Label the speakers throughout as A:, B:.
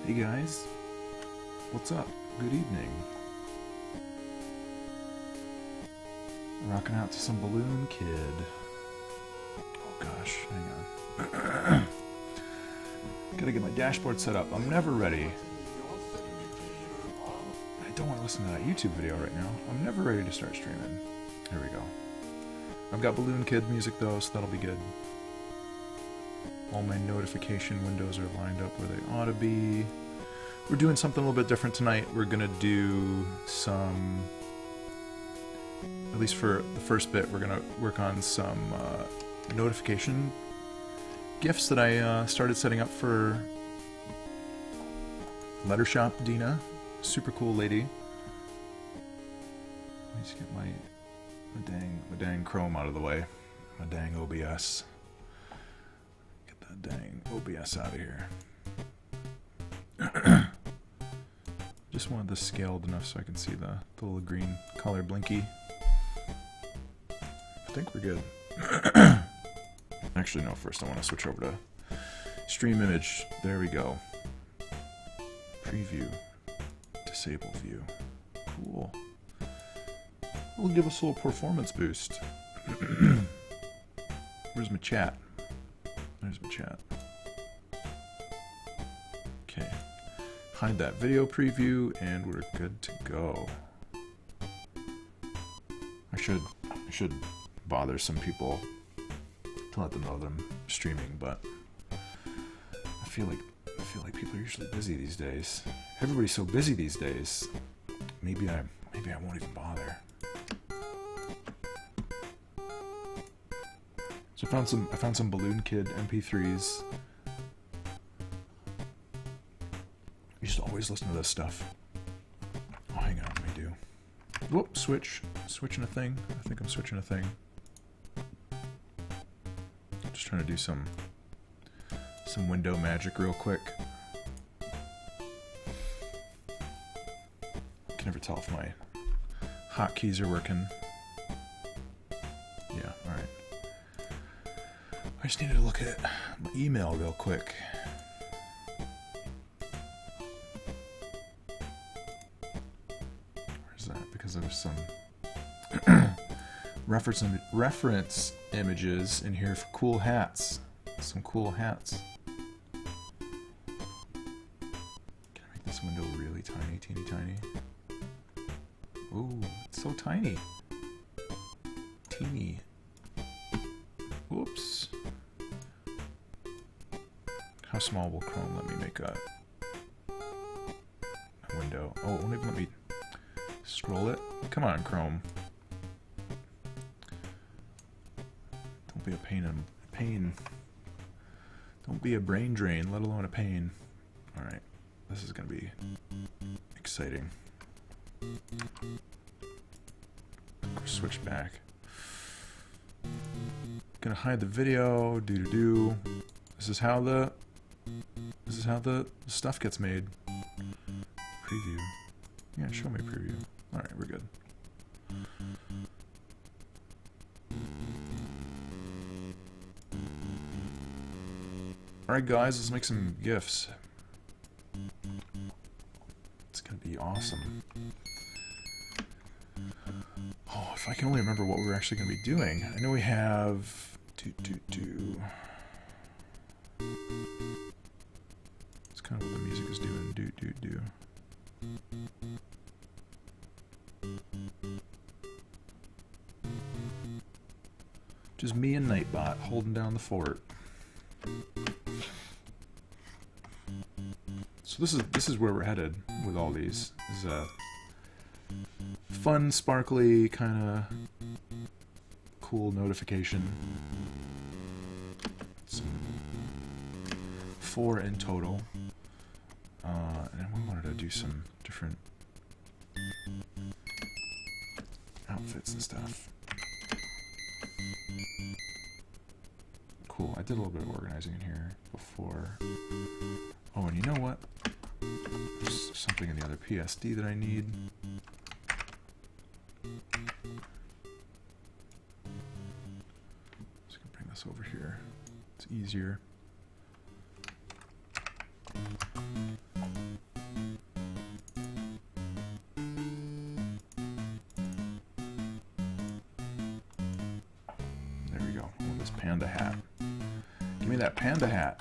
A: Hey guys, what's up? Good evening. Rocking out to some Balloon Kid. Oh gosh, hang on. Gotta get my dashboard set up. I'm never ready. I don't want to listen to that YouTube video right now. I'm never ready to start streaming. Here we go. I've got Balloon Kid music though, so that'll be good. All my notification windows are lined up where they ought to be. We're doing something a little bit different tonight. We're gonna do some, at least for the first bit, we're gonna work on some notification gifts that I started setting up for Lettershoppe Dina. Super cool lady. Let me just get my dang Chrome out of the way. My dang OBS. Get that dang OBS out of here. Just wanted this scaled enough so I can see the little green color blinky. I think we're good. Actually, no, first I want to switch over to stream image. There we go. Preview. Disable view. Cool. Will give us a little performance boost. Where's my chat? There's my chat. Okay. Hide that video preview and we're good to go. I should bother some people to let them know that I'm streaming, but I feel like people are usually busy these days. Everybody's so busy these days. Maybe I won't even bother. So I found some Balloon Kid MP3s. I used to always listen to this stuff. Oh, hang on, let me do. Whoop, switching a thing. I think I'm switching a thing. Just trying to do some window magic real quick. Can never tell if my hotkeys are working. Yeah, alright. I just needed to look at my email real quick. Where's that? Because there's some reference images in here for cool hats. Some cool hats. Can I make this window really tiny, teeny tiny? Ooh, it's so tiny. Teeny. Whoops. How small will Chrome let me make a window? Oh, it won't even let me scroll it. Come on, Chrome. Don't be a pain. Don't be a brain drain, let alone a pain. Alright, this is gonna be exciting. Switch back. Gonna hide the video. Do. This is how the stuff gets made. Preview. Yeah, show me preview. All right, we're good. All right, guys, let's make some gifs. It's gonna be awesome. Oh, if I can only remember what we're actually going to be doing. I know we have... It's kind of what the music is doing. Just me and Nightbot holding down the fort. So this is where we're headed with all these. This is a fun, sparkly, kind of cool notification. Some 4 in total. And we wanted to do some different outfits and stuff. Cool, I did a little bit of organizing in here before. Oh, and you know what? There's something in the other PSD that I need. Just gonna bring this over here. It's easier. that panda hat.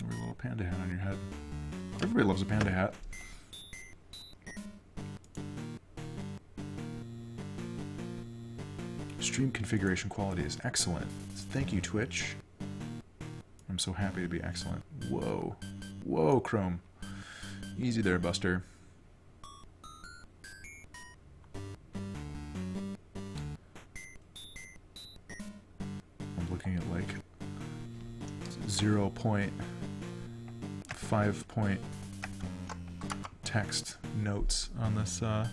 A: Wear a little panda hat on your head. Everybody loves a panda hat. Stream configuration quality is excellent. Thank you, Twitch. I'm so happy to be excellent. Whoa. Whoa, Chrome. Easy there, Buster. I'm looking at like 0.5 point text notes on this on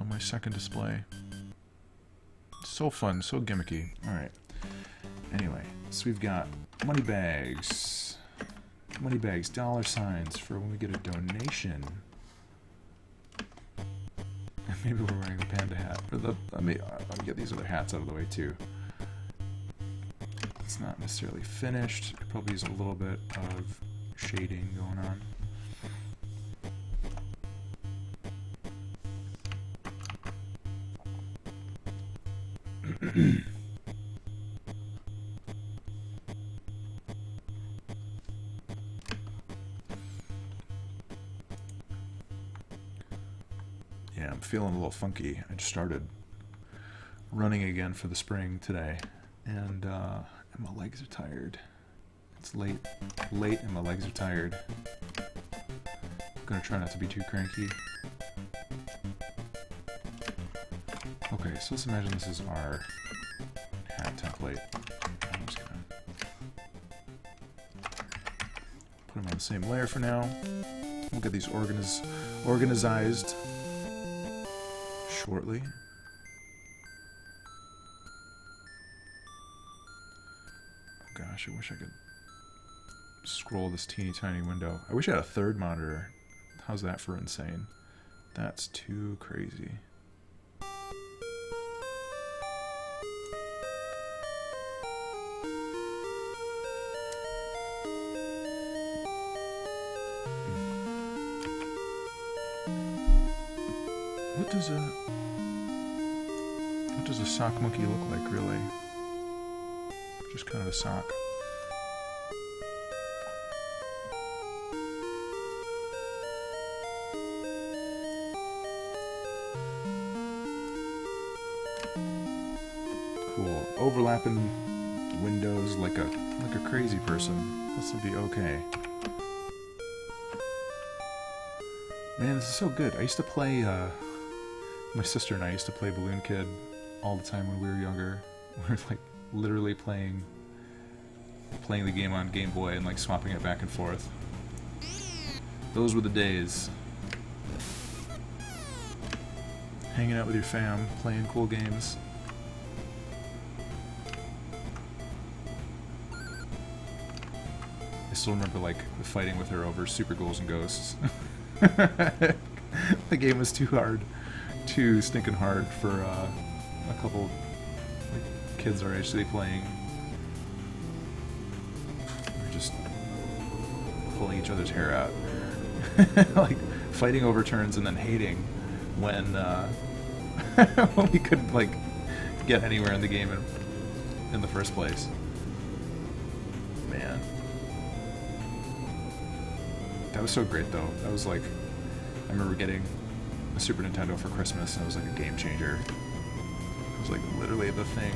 A: my second display. So fun, so gimmicky. Alright. Anyway, so we've got money bags, dollar signs for when we get a donation. Maybe we're wearing a panda hat. Or let me get these other hats out of the way too. It's not necessarily finished. Could probably use a little bit of shading going on. Yeah, I'm feeling a little funky. I just started running again for the spring today, and my legs are tired. It's late, and my legs are tired. I'm gonna try not to be too cranky. Okay, so let's imagine this is our hat template. I'm just gonna put them on the same layer for now. We'll get these organized shortly. Oh gosh, I wish I could scroll this teeny tiny window. I wish I had a third monitor. How's that for insane? That's too crazy. What does a sock monkey look like, really? Just kind of a sock. Cool. Overlapping windows like a crazy person. This will be okay. Man, this is so good. I used to play, my sister and I used to play Balloon Kid all the time when we were younger. We were like literally playing the game on Game Boy and like swapping it back and forth. Those were the days. Hanging out with your fam, playing cool games. I still remember like fighting with her over Super Ghouls and Ghosts. The game was too hard, too stinking hard for a couple like, kids our age to be playing. We were just pulling each other's hair out, like fighting over turns and then hating when when we couldn't like get anywhere in the game in the first place. Man. That was so great, though. That was like, I remember getting a Super Nintendo for Christmas, and it was like a game changer. It was like literally the thing,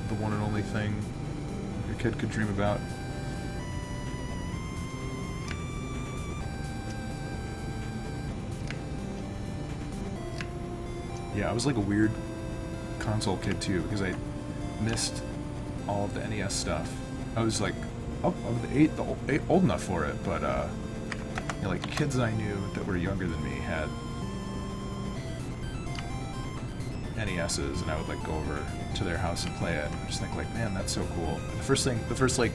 A: the one and only thing a kid could dream about. Yeah, I was like a weird console kid too, because I missed all of the NES stuff. I was like, old enough for it, but you know, like kids I knew that were younger than me had NESs, and I would like go over to their house and play it. And I just think like, man, that's so cool. The first like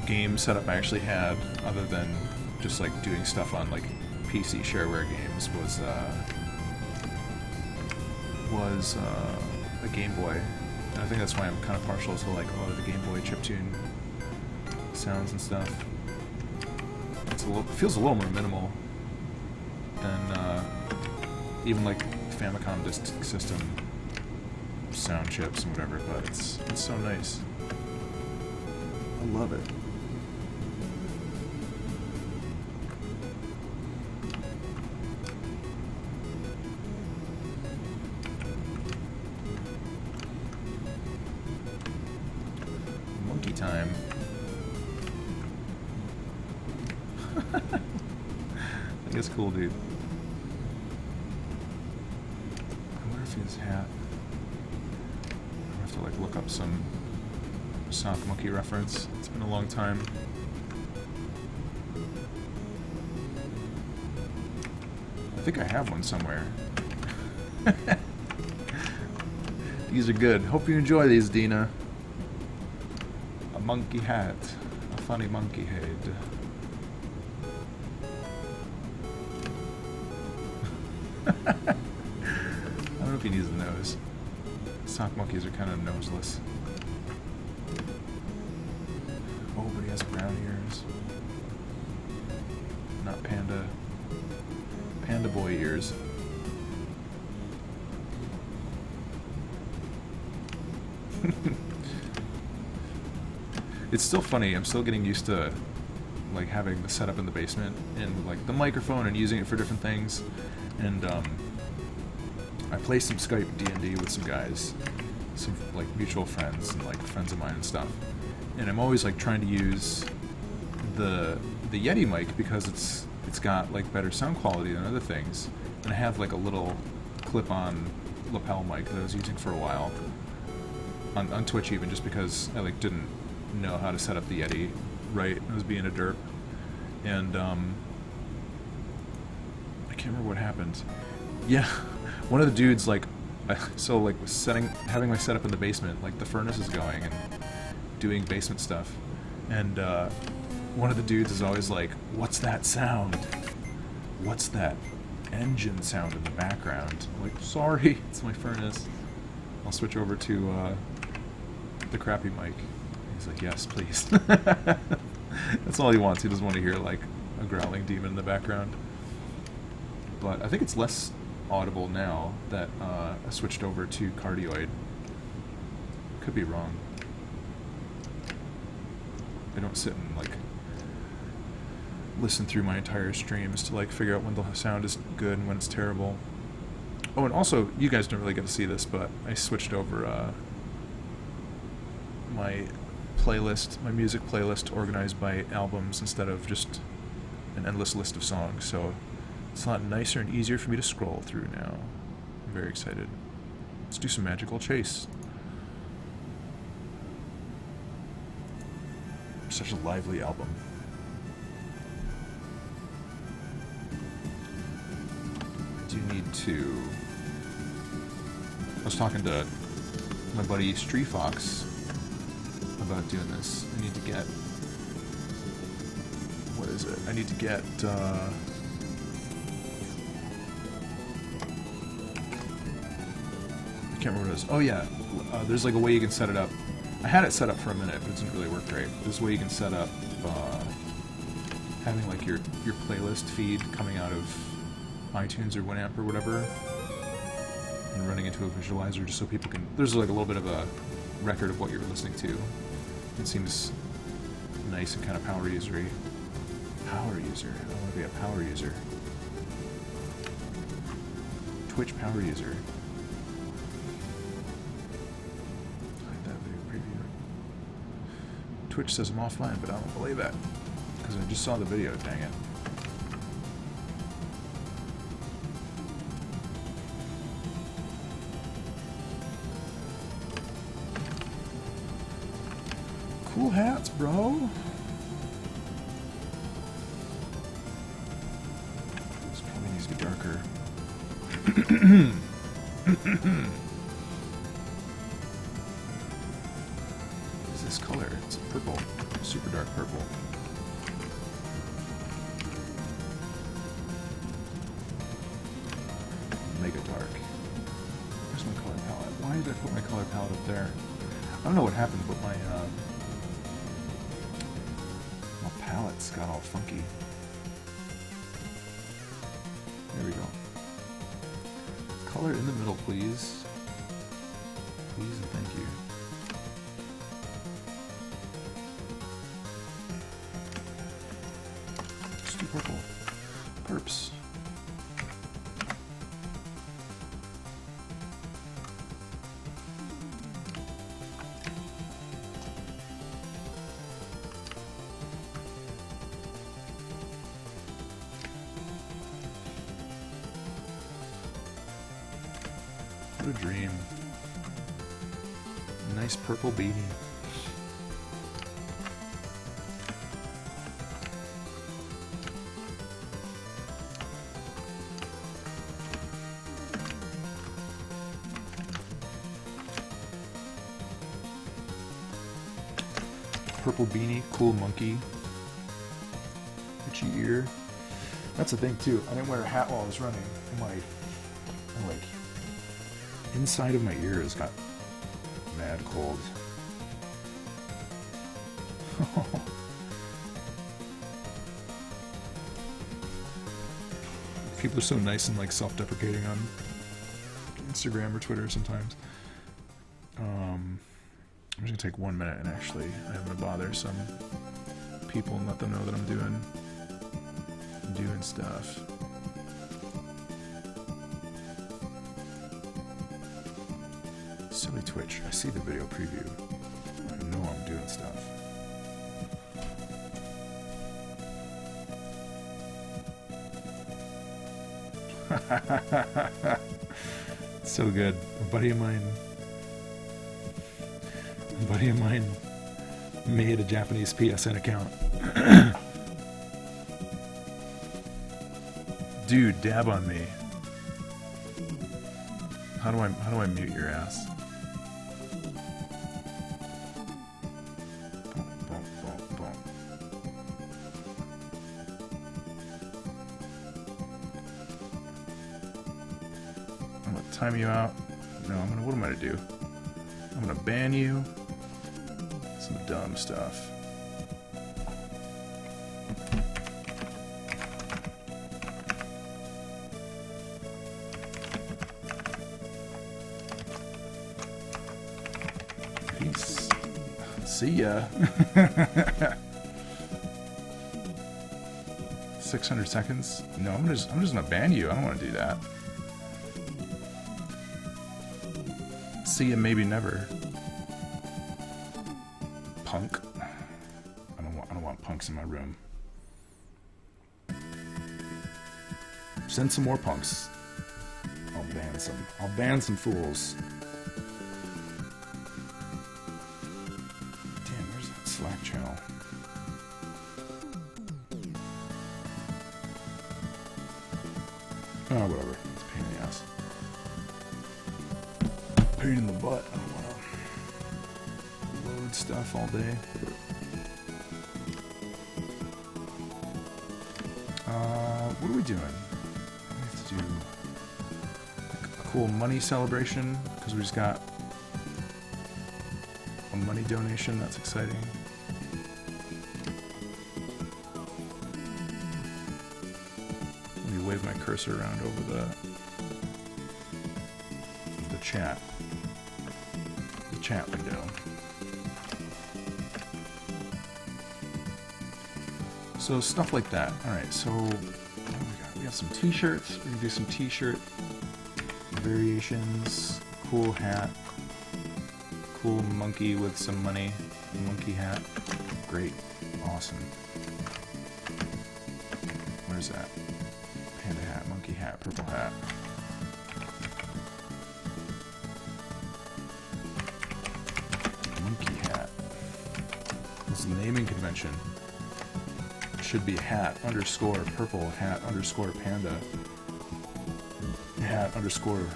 A: game setup I actually had, other than just like doing stuff on like PC shareware games, was a Game Boy. And I think that's why I'm kind of partial to like a lot of the Game Boy chiptune sounds and stuff. It's feels a little more minimal than even like Famicom Disk System sound chips and whatever, but it's so nice. I love it. Monkey time. I think it's cool, dude. I wonder if his hat. I have to like look up some Sonic Monkey reference. It's been a long time. I think I have one somewhere. These are good. Hope you enjoy these, Dina. A monkey hat. A funny monkey head. I don't know if he needs a nose. Sock monkeys are kind of noseless. Oh, but he has brown ears. Not panda. Panda boy ears. It's still funny. I'm still getting used to like having the setup in the basement and like the microphone and using it for different things. And I play some Skype D&D with some guys, some like mutual friends and like friends of mine and stuff. And I'm always like trying to use the Yeti mic because it's got like better sound quality than other things. And I have like a little clip-on lapel mic that I was using for a while on Twitch, even just because I like didn't know how to set up the Yeti right. I was being a derp, and I can't remember what happened. Yeah, one of the dudes like was having my setup in the basement, like the furnace is going and doing basement stuff, and one of the dudes is always like, "What's that sound? What's that engine sound in the background?" I'm like, "Sorry, it's my furnace." I'll switch over to the crappy mic. He's like, "Yes, please." That's all he wants. He doesn't want to hear like a growling demon in the background. But I think it's less audible now that I switched over to cardioid. Could be wrong. I don't sit and like listen through my entire streams to like figure out when the sound is good and when it's terrible. Oh, and also, you guys don't really get to see this, but I switched over my playlist, my music playlist, organized by albums instead of just an endless list of songs. So it's a lot nicer and easier for me to scroll through now. I'm very excited. Let's do some Magical Chase. Such a lively album. I do need to... I was talking to my buddy Street Fox about doing this. I need to get... What is it? I need to get... I can't remember what it is. Oh yeah, there's like a way you can set it up. I had it set up for a minute, but it didn't really work great. There's a way you can set up having like your playlist feed coming out of iTunes or Winamp or whatever, and running into a visualizer just so people can... There's like a little bit of a record of what you're listening to. It seems nice and kind of power user-y. Power user? I want to be a power user. Twitch power user. Hide that video preview. Twitch says I'm offline, but I don't believe that. Because I just saw the video, dang it. Cool hats, bro. This probably needs to be darker. What is this color? It's purple. Super dark purple. Mega dark. Where's my color palette? Why did I put my color palette up there? I don't know what happened, but my It's got all funky. There we go. Color in the middle, please. Please and thank you. Let's do purple. Perps. What a dream. Nice purple beanie. Purple beanie, cool monkey. Itchy ear. That's the thing too. I didn't wear a hat while I was running. My like inside of my ear has got mad cold. People are so nice and like self-deprecating on Instagram or Twitter sometimes. I'm just gonna take 1 minute and actually I'm gonna bother some people and let them know that I'm doing stuff. Silly Twitch, I see the video preview. I know I'm doing stuff. So good. A buddy of mine made a Japanese PSN account. Dude, dab on me. How do I mute your ass? I'm gonna time you out. No, what am I gonna do? I'm gonna ban you. Some dumb stuff. Peace. See ya. 600 seconds? No, I'm just gonna ban you. I don't want to do that. See ya, maybe never. Punk. I don't want punks in my room. Send some more punks. I'll ban some fools. Damn, where's that Slack channel? Oh, whatever. It's a pain in the ass. Pain in the butt. I don't want to load stuff all day. What are we doing? We have to do a cool money celebration because we just got a money donation. That's exciting. Let me wave my cursor around over the chat window. So stuff like that. All right. So what do we got? We have some t-shirts. We're gonna do some t-shirt variations. Cool hat. Cool monkey with some money. Monkey hat. Great. Awesome. Where's that? Panda hat, monkey hat, purple hat. Monkey hat. This is the naming convention. Should be hat underscore purple hat underscore panda hat underscore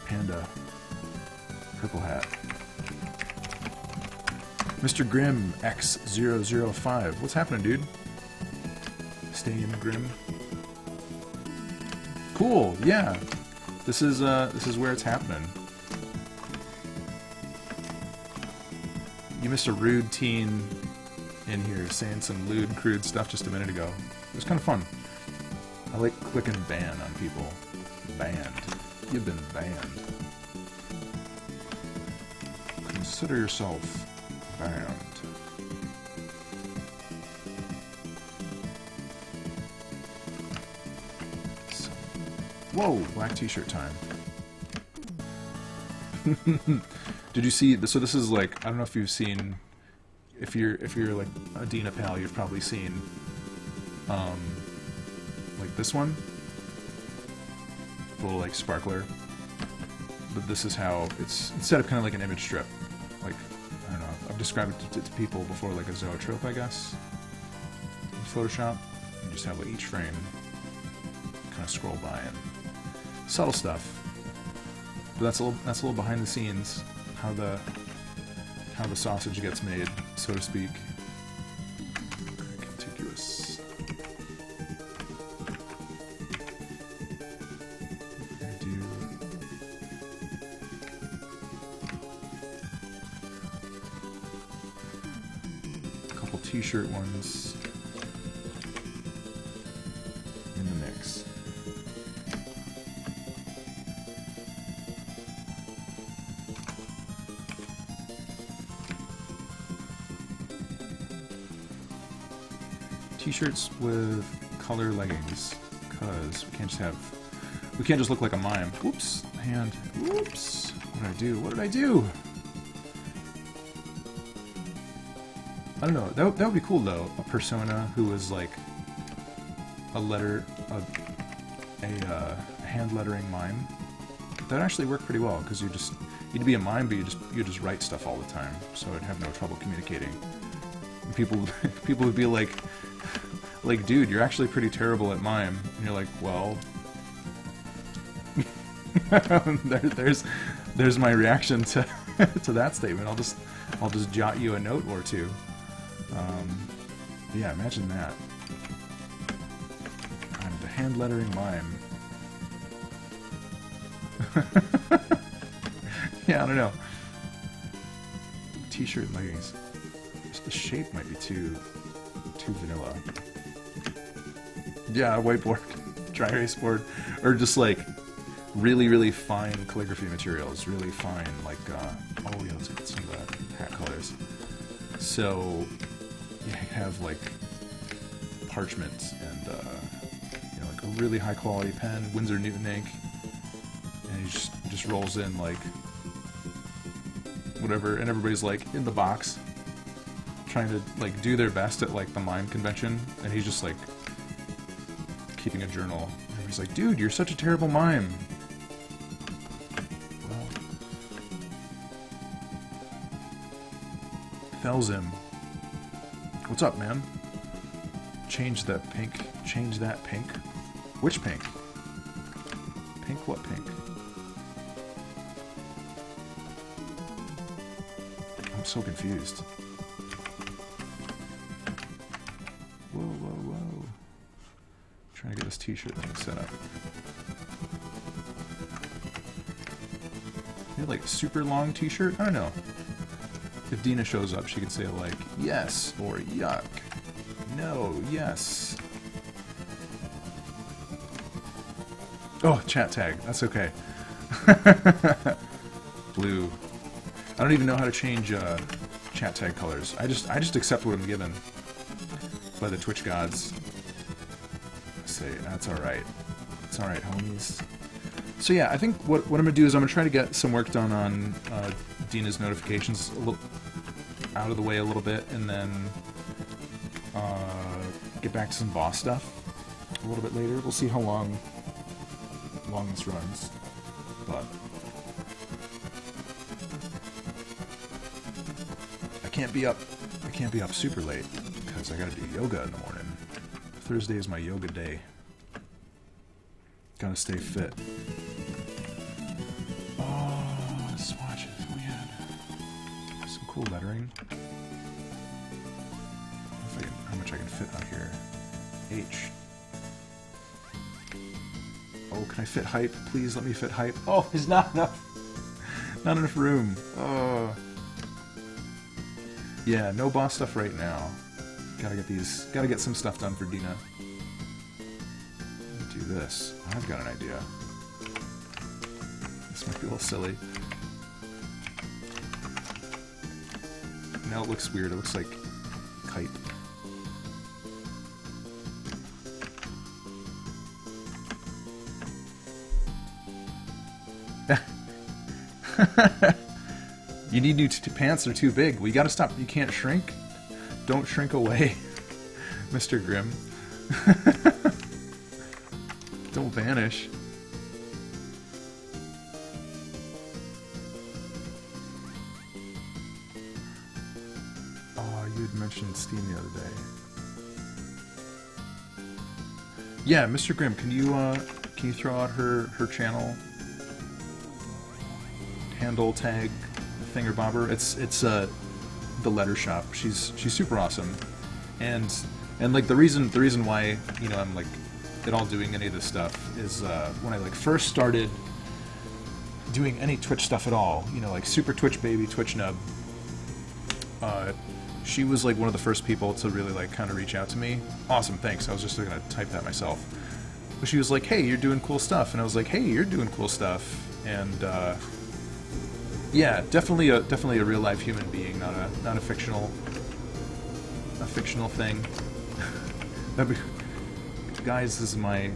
A: panda purple hat. Mr. Grimm X005. What's happening, dude? Staying Grim. Cool, yeah. This is where it's happening. You missed a rude teen in here saying some lewd, crude stuff just a minute ago. It was kind of fun. I like clicking ban on people. Banned. You've been banned. Consider yourself banned. So, whoa! Black t-shirt time. Did you see? So this is like, I don't know if you've seen. If you're like a Dina pal, you've probably seen like this one, the little like sparkler. But this is how it's set up, kind of like an image strip. Like, I don't know, I've described it to people before, like a zoetrope, I guess, in Photoshop. You just have like each frame kind of scroll by and subtle stuff. But that's a little behind the scenes, how the sausage gets made, so to speak. Contiguous. I do. A couple t-shirt ones in the mix. T-shirts with color leggings, because we can't just look like a mime. Oops, hand. Oops. What did I do? What did I do? I don't know. That would be cool though. A persona who was like a hand lettering mime. That actually worked pretty well, because you'd be a mime, but you just write stuff all the time, so I'd have no trouble communicating. And people would be like, dude, you're actually pretty terrible at mime. And you're like, well, there's my reaction to to that statement. I'll just jot you a note or two. Yeah, imagine that. I'm the hand lettering mime. Yeah, I don't know. T-shirt and leggings. Just the shape might be too vanilla. Yeah, whiteboard, dry erase board, or just like really, really fine calligraphy materials, really fine, like, oh yeah, let's get some of the hat colors. So, you have like parchment and, like a really high quality pen, Winsor Newton ink, and he just rolls in like whatever, and everybody's like in the box, trying to like do their best at like the mime convention, and he's just like keeping a journal. And he's like, dude, you're such a terrible mime. Well, Felzim. What's up, man? Change that pink. Change that pink. Which pink? Pink what pink? I'm so confused. Whoa, whoa, whoa. Trying to get this t-shirt thing set up. Maybe like super long t-shirt? I don't know. If Dina shows up, she could say like, yes, or yuck. No, yes. Oh, chat tag. That's okay. Blue. I don't even know how to change chat tag colors. I just accept what I'm given by the Twitch gods. I say, that's alright. It's alright, homies. So yeah, I think what I'm going to do is I'm going to try to get some work done on Dina's notifications out of the way a little bit, and then get back to some boss stuff a little bit later. We'll see how long this runs, but I can't be up super late because I gotta do yoga in the morning. Thursday is my yoga day. Gotta stay fit. Oh, swatches, man. Some cool lettering. How much I can fit on here. H. Oh, can I fit hype? Please let me fit hype. Oh, there's not enough room. Oh. Yeah, no boss stuff right now. Gotta get some stuff done for Dina. Do this. I've got an idea. This might be a little silly. Now it looks weird. It looks like kite. You need new pants. They're too big. We gotta stop. You can't shrink. Don't shrink away, Mr. Grimm. Don't vanish. Oh, you had mentioned Steam the other day. Yeah, Mr. Grimm, can you throw out her channel handle tag thingerbobber? It's the Lettershoppe. She's super awesome, and like the reason why, you know, I'm like at all doing any of this stuff is when I like first started doing any Twitch stuff at all, you know, like super Twitch baby, Twitch nub. She was like one of the first people to really like kind of reach out to me. Awesome, thanks. I was just gonna type that myself. But she was like, "Hey, you're doing cool stuff," and I was like, "Hey, you're doing cool stuff," and yeah, definitely a real life human being, not a fictional thing. Guys, this is my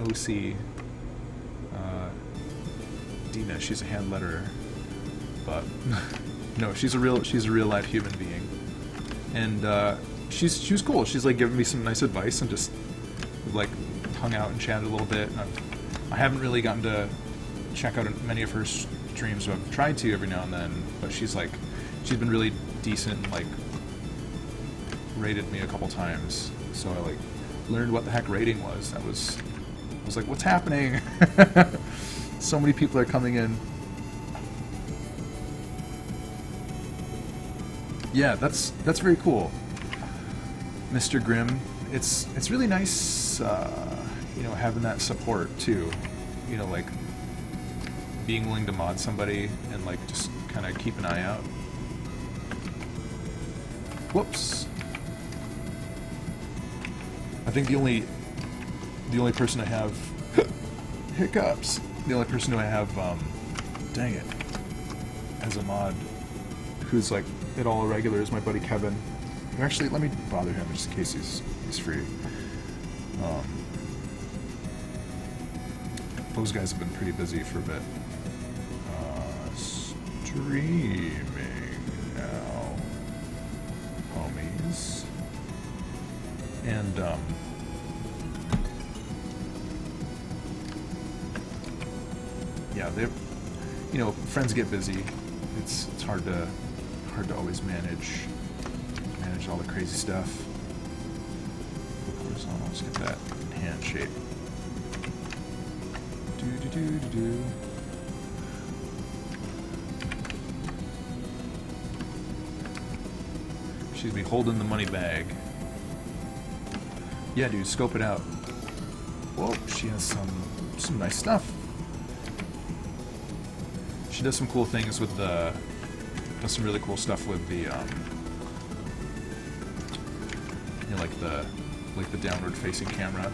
A: OC, Dina. She's a hand letterer, but no, she's a real life human being, and she was cool. She's like giving me some nice advice and just like hung out and chatted a little bit. I haven't really gotten to check out many of her streams, but I've tried to every now and then. But she's been really decent and like rated me a couple times, so I like learned what the heck rating was. I was like, what's happening? So many people are coming in. Yeah, that's very cool, Mr. Grimm. It's really nice, you know, having that support too. You know, like being willing to mod somebody and like just kind of keep an eye out. Whoops. I think the only person I have hiccups. The only person who I have, dang it, as a mod, who's like at all irregular is my buddy Kevin. Actually, let me bother him just in case he's free. Those guys have been pretty busy for a bit. Streaming now, homies. And yeah, they, you know, friends get busy. It's hard to always manage all the crazy stuff. Horizontal, let's get that in hand shape. Do. She's be holding the money bag. Yeah, dude, scope it out. Whoa, she has some nice stuff. She does some cool things with does some really cool stuff with the, you know, like the downward facing camera.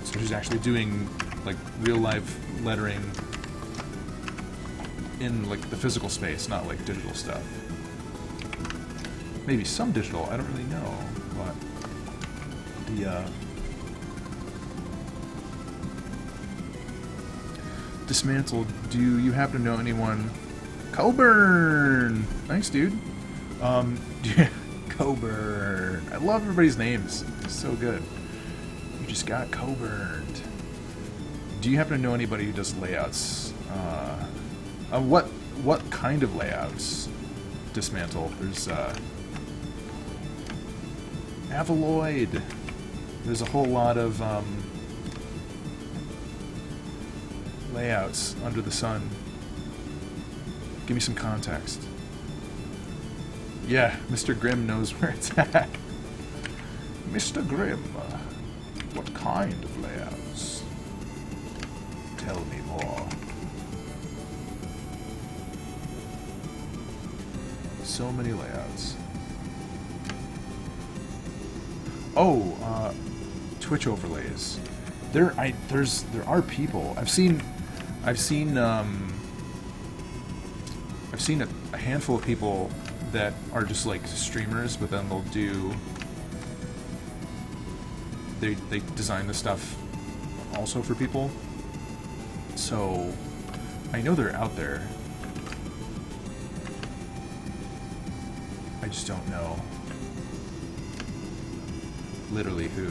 A: So she's actually doing like real life lettering in like the physical space, not like digital stuff. Maybe some digital, I don't really know, but the Dismantled, do you happen to know anyone? Coburn! Nice, dude. Coburn. I love everybody's names. It's so good. You just got Coburned. Do you happen to know anybody who does layouts? What kind of layouts? Dismantle. There's Avaloid. There's a whole lot of layouts under the sun. Give me some context. Yeah, Mr. Grimm knows where it's at. Mr. Grimm, what kind of layouts? Tell me more. So many layouts. Oh, Twitch overlays. There are people. I've seen a handful of people that are just like streamers, but then they'll do. They design the stuff also for people. So I know they're out there. I just don't know literally who.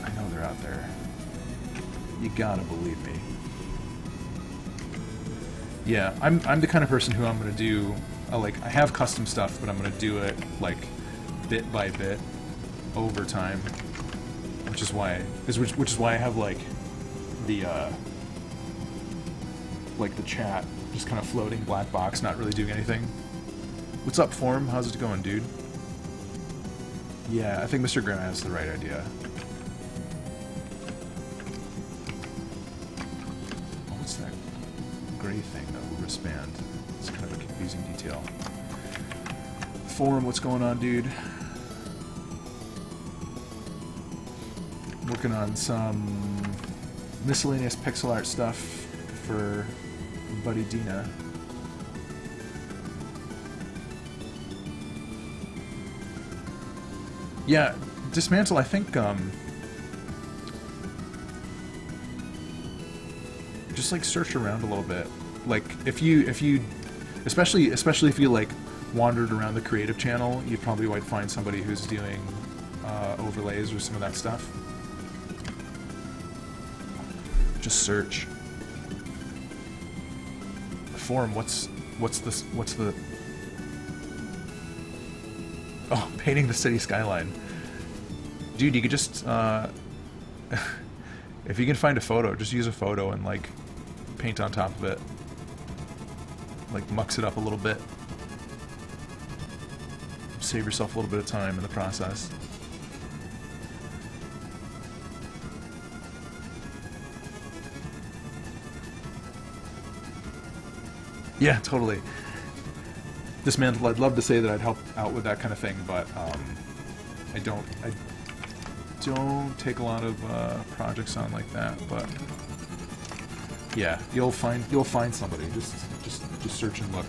A: I know they're out there. You gotta believe me. Yeah, I'm the kind of person who I'm gonna do like I have custom stuff, but I'm gonna do it like bit by bit over time, which is why I have like the chat just kind of floating black box, not really doing anything. What's up, Form? How's it going, dude? Yeah, I think Mr. Graham has the right idea. Oh, what's that gray thing, though? Wristband. It's kind of a confusing detail. Form, what's going on, dude? Working on some miscellaneous pixel art stuff for buddy Dina. Yeah, Dismantle, I think, just like search around a little bit. Like if you especially if you like wandered around the creative channel, you probably might find somebody who's doing overlays or some of that stuff. Just search. Forum, what's the oh, painting the city skyline. Dude, you could just if you can find a photo, just use a photo and like paint on top of it. Like mux it up a little bit. Save yourself a little bit of time in the process. Yeah, totally. Dismantle, I'd love to say that I'd help out with that kind of thing, but I don't take a lot of projects on like that, but yeah, you'll find somebody. Just search and look.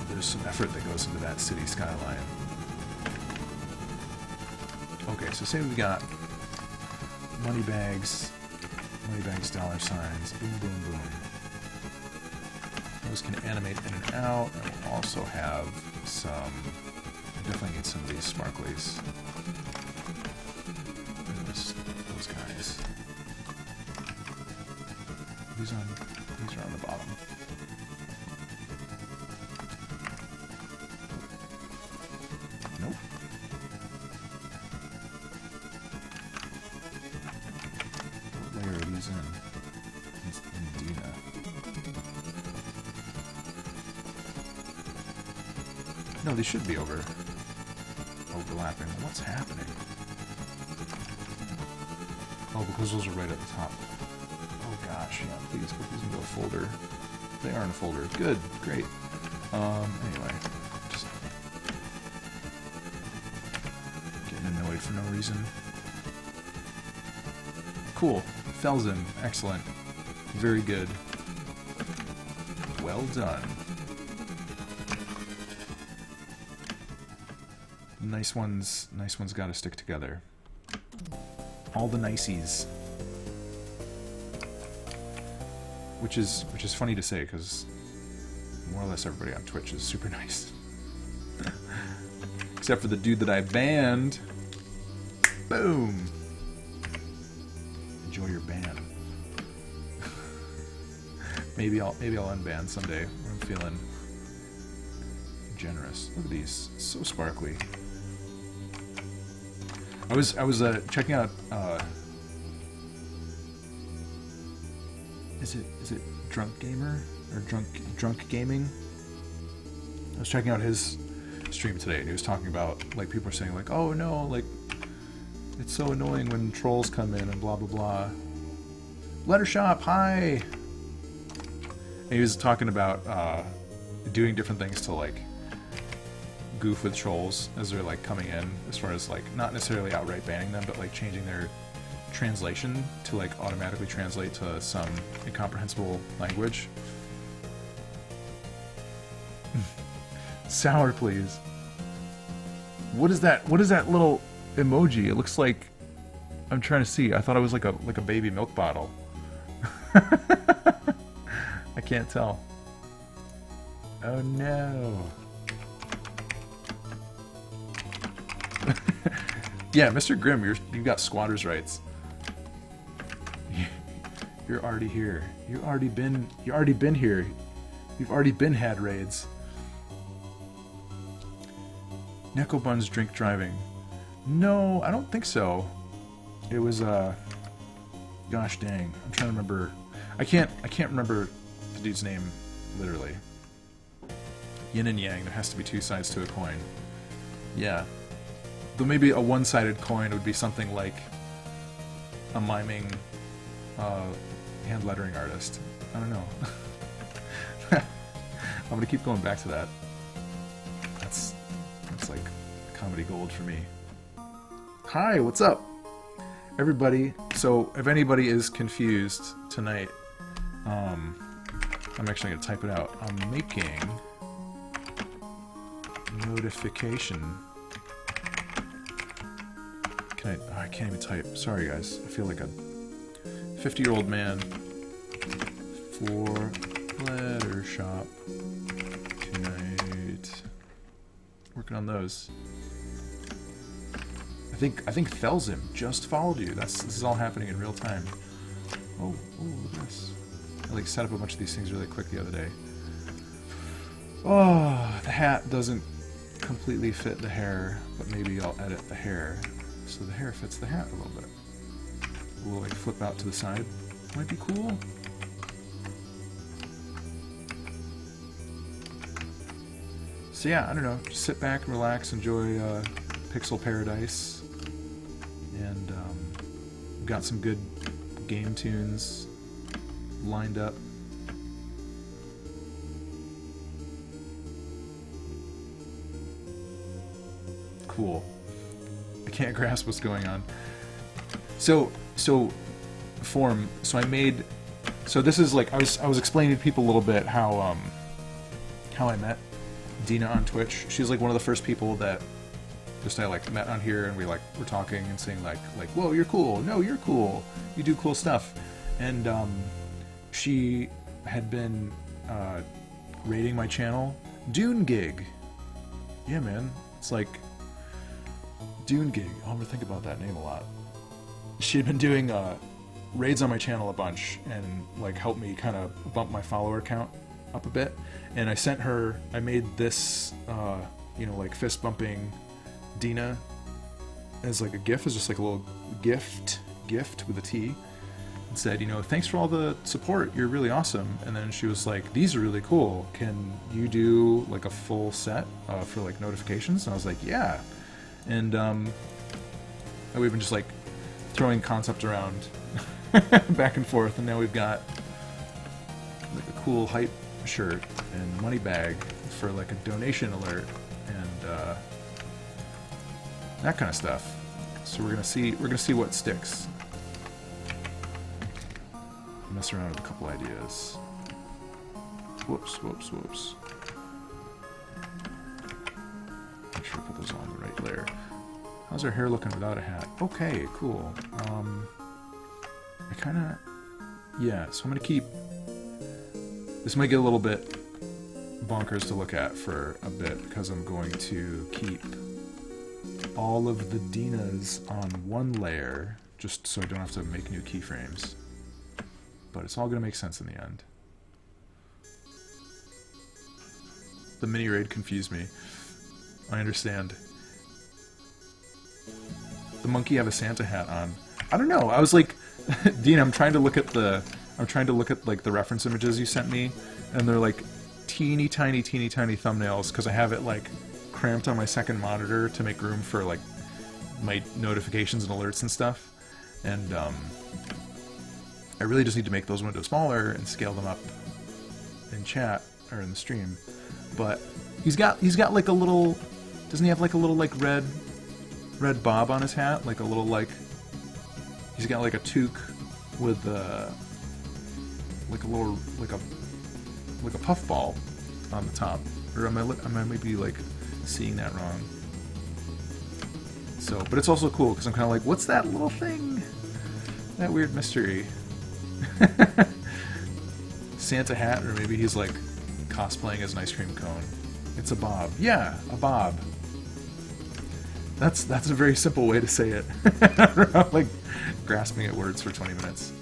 A: There's some effort that goes into that city skyline. Okay, so say we got money bags, dollar signs, boom, boom, boom. Those can animate in and out, and we'll also have some, I definitely need some of these sparklies. Those guys. These are on the bottom. Nope. What layer are these in? It's Indina. No, they should be overlapping. What's happening? Oh, because those are right at the top. Oh gosh, yeah, please put these into a folder. They are in a folder. Good, great. Anyway, just getting annoyed for no reason. Cool. Felsen, excellent. Very good. Well done. Nice ones gotta stick together. All the niceys. Which is funny to say, because more or less everybody on Twitch is super nice. Except for the dude that I banned. Boom! Enjoy your ban. maybe I'll unban someday when I'm feeling generous. Look at these. So sparkly. I was checking out is it Drunk Gamer or Drunk Gaming? I was checking out his stream today, and he was talking about, like, people are saying, like, oh no, like, it's so annoying when trolls come in and blah blah blah. Lettershoppe, hi. And he was talking about doing different things to like goof with trolls as they're like coming in, as far as like not necessarily outright banning them, but like changing their translation to like automatically translate to some incomprehensible language. Sour, please. What is that? What is that little emoji? It looks like, I'm trying to see. I thought it was like a baby milk bottle. I can't tell. Oh no. Yeah, Mr. Grimm, you've got squatters' rights. You're already here. You already been here. You've already been had raids. Neko Buns drink driving. No, I don't think so. It was gosh dang. I'm trying to remember. I can't remember the dude's name literally. Yin and yang, there has to be two sides to a coin. Yeah. Though maybe a one-sided coin would be something like a miming hand lettering artist. I don't know. I'm gonna keep going back to that. That's like comedy gold for me. Hi, what's up, everybody? So if anybody is confused tonight, I'm actually gonna type it out. I'm making notification. I can't even type. Sorry guys, I feel like a 50-year-old man. For Lettershoppe tonight. Working on those. I think Felzim just followed you. This is all happening in real time. Oh, look at this. I like set up a bunch of these things really quick the other day. Oh, the hat doesn't completely fit the hair, but maybe I'll edit the hair so the hair fits the hat a little bit. We'll like flip out to the side. Might be cool. So yeah, I don't know. Just sit back, relax, enjoy Pixel Paradise, and we've got some good game tunes lined up. Cool. I can't grasp what's going on. So form. So I made. So this is like I was explaining to people a little bit how I met Dina on Twitch. She's like one of the first people that I like met on here, and we like were talking and saying like whoa, you're cool. No, you're cool. You do cool stuff. And she had been raiding my channel. Dune Gig. Yeah, man. It's like Dune Gig. I'm gonna think about that name a lot. She had been doing raids on my channel a bunch and like helped me kind of bump my follower count up a bit. And I sent her. I made this, like fist bumping Dina as like a GIF, as just like a little gift with a T. And said, thanks for all the support. You're really awesome. And then she was like, these are really cool. Can you do like a full set for like notifications? And I was like, yeah. And we've been just like throwing concepts around back and forth, and now we've got like a cool hype shirt and money bag for like a donation alert and that kind of stuff. So we're gonna see what sticks. Mess around with a couple ideas. Whoops. Make sure I put those on the right layer. How's her hair looking without a hat? Okay, cool. Yeah, so I'm gonna keep. This might get a little bit bonkers to look at for a bit because I'm going to keep all of the Dinas on one layer just so I don't have to make new keyframes. But it's all going to make sense in the end. The mini raid confused me. I understand. The monkey have a Santa hat on. I don't know. I was like, Dean, I'm trying to look at like the reference images you sent me, and they're like teeny tiny thumbnails because I have it like cramped on my second monitor to make room for like my notifications and alerts and stuff. And I really just need to make those windows smaller and scale them up in chat or in the stream, but he's got like a little. Doesn't he have like a little like red bob on his hat? Like a little like. He's got like a toque with like a little like a puffball on the top. Or am I maybe like seeing that wrong? So, but it's also cool because I'm kind of like, what's that little thing? That weird mystery. Santa hat, or maybe he's like cosplaying as an ice cream cone. It's a bob. Yeah, a bob. That's a very simple way to say it. I'm like grasping at words for 20 minutes.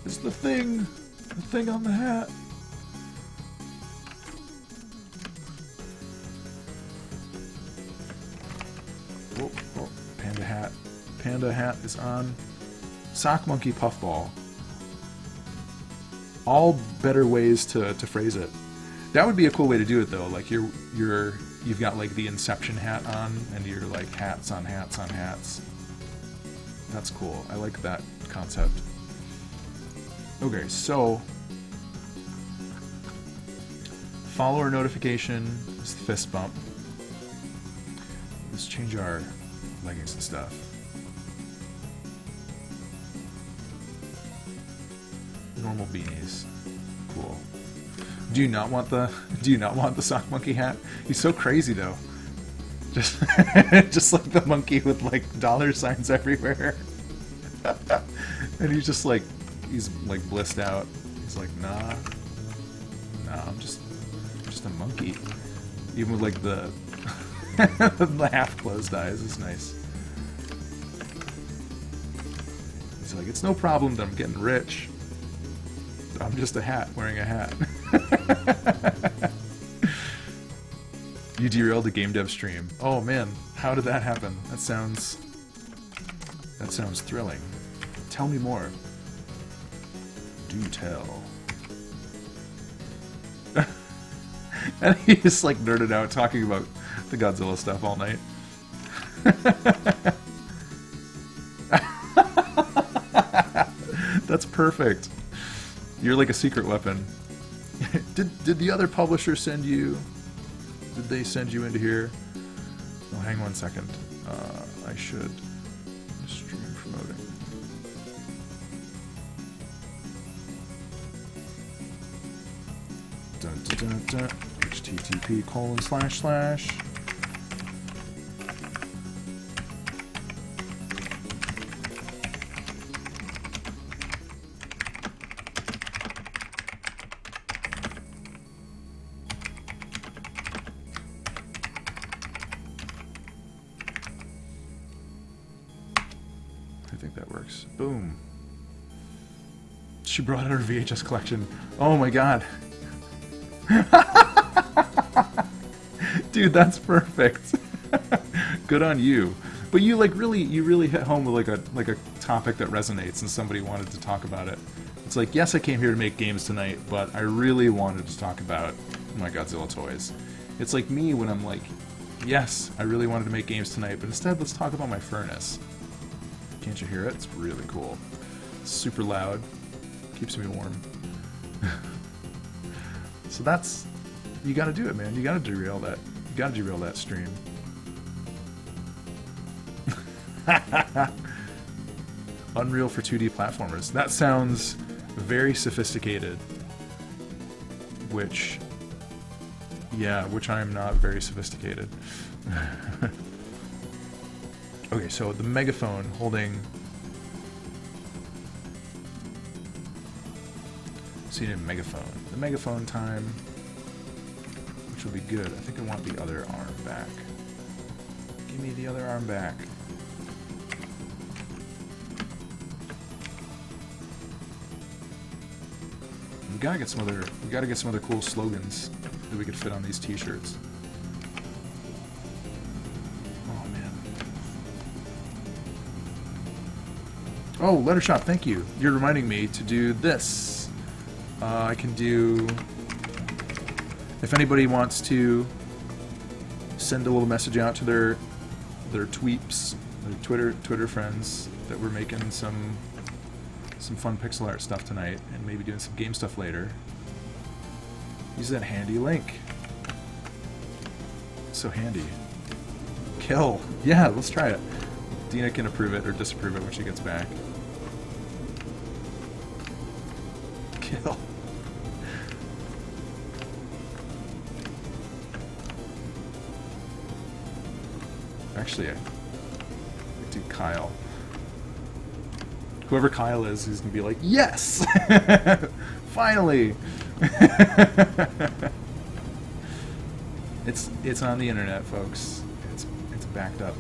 A: It's the thing on the hat. Whoa, whoa. Panda hat. Panda hat is on. Sock monkey puffball. All better ways to phrase it. That would be a cool way to do it though. Like you've got like the Inception hat on, and you're like hats on hats on hats. That's cool. I like that concept. Okay, so follower notification is the fist bump. Let's change our leggings and stuff. Normal beanies. Cool. Do you not want the sock monkey hat? He's so crazy though. Just like the monkey with like dollar signs everywhere. And he's like blissed out. He's like, nah, I'm just a monkey. Even with like the the half closed eyes is nice. He's like, it's no problem that I'm getting rich. I'm just a hat wearing a hat. You derailed a game dev stream. Oh man, how did that happen? That sounds thrilling. Tell me more. Do tell. And he just like nerded out talking about the Godzilla stuff all night. That's perfect. You're like a secret weapon. Did the other publisher send you? Did they send you into here? Oh, hang on 1 second. I should stream promoting. Dun, dun, dun, dun. http:// I think that works. Boom. She brought out her VHS collection. Oh my god. Dude, that's perfect. Good on you. But you really hit home with like a topic that resonates and somebody wanted to talk about it. It's like, yes, I came here to make games tonight, but I really wanted to talk about my Godzilla toys. It's like me when I'm like, yes, I really wanted to make games tonight, but instead let's talk about my furnace. Can't you hear it? It's really cool. It's super loud. Keeps me warm. So that's... You gotta do it, man. You gotta derail that. You gotta derail that stream. Unreal for 2D platformers. That sounds very sophisticated. Which... Yeah, which I am not very sophisticated. Okay, so the megaphone holding... So you need a megaphone. The megaphone time, which will be good. I think I want the other arm back. Give me the other arm back. We gotta get some other cool slogans that we could fit on these t-shirts. Oh, Lettershoppe, thank you. You're reminding me to do this. I can do... If anybody wants to send a little message out to their tweeps, their Twitter friends, that we're making some fun pixel art stuff tonight, and maybe doing some game stuff later. Use that handy link. So handy. Kill. Yeah, let's try it. Dina can approve it or disapprove it when she gets back. Kill. Actually, I do Kyle. Whoever Kyle is, he's gonna be like, yes! Finally! It's on the internet, folks. It's backed up.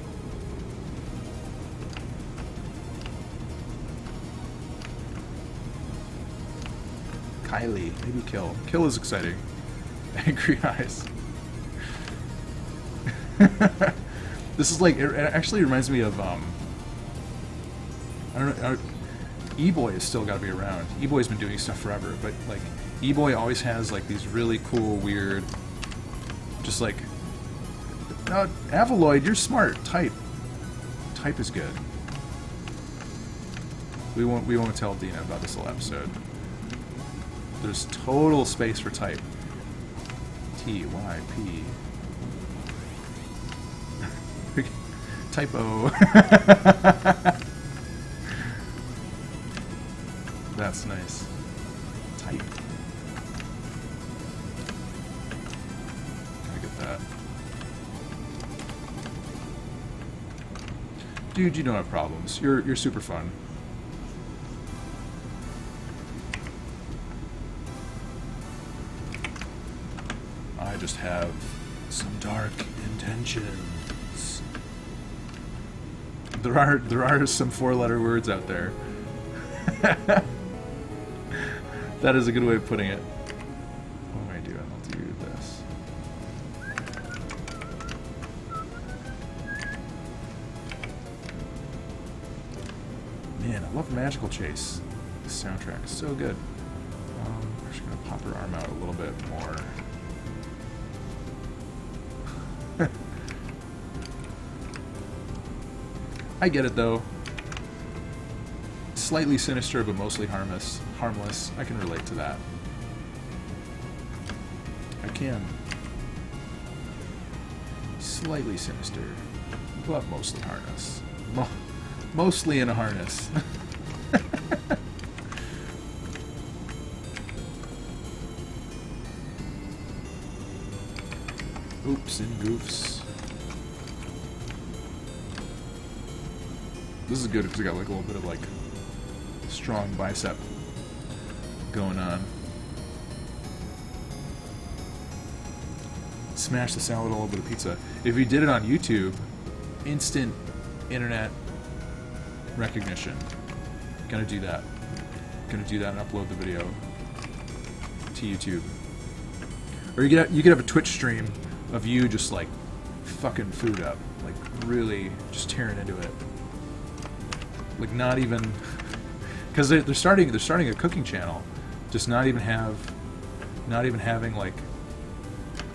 A: Kylie, maybe Kill. Kill is exciting. Angry eyes. This is like, it actually reminds me of I don't know. E-Boy has still got to be around. E-Boy's been doing stuff forever, but like E-Boy always has like these really cool, weird, just like, no, Avaloid, you're smart. Type is good. We won't tell Dina about this whole episode. There's total space for type. T-Y-P. Typo. That's nice. Type. I get that. Dude, you don't have problems. You're super fun. I just have some dark intentions. There are some 4-letter words out there. That is a good way of putting it. What am I doing? I'll do this. Man, I love Magical Chase. This soundtrack is so good. We're just gonna pop her arm out a little bit more. I get it though. Slightly sinister, but mostly harmless. I can relate to that. I can. Slightly sinister, but mostly harness. Mostly in a harness. Oops and goofs. This is good because I got like a little bit of like strong bicep going on. Smash the salad all over the pizza. If you did it on YouTube, instant internet recognition. Gonna do that. Gonna do that and upload the video to YouTube. Or you could have a Twitch stream of you just like fucking food up, like really just tearing into it. Like not even, because they're starting a cooking channel, just not even having like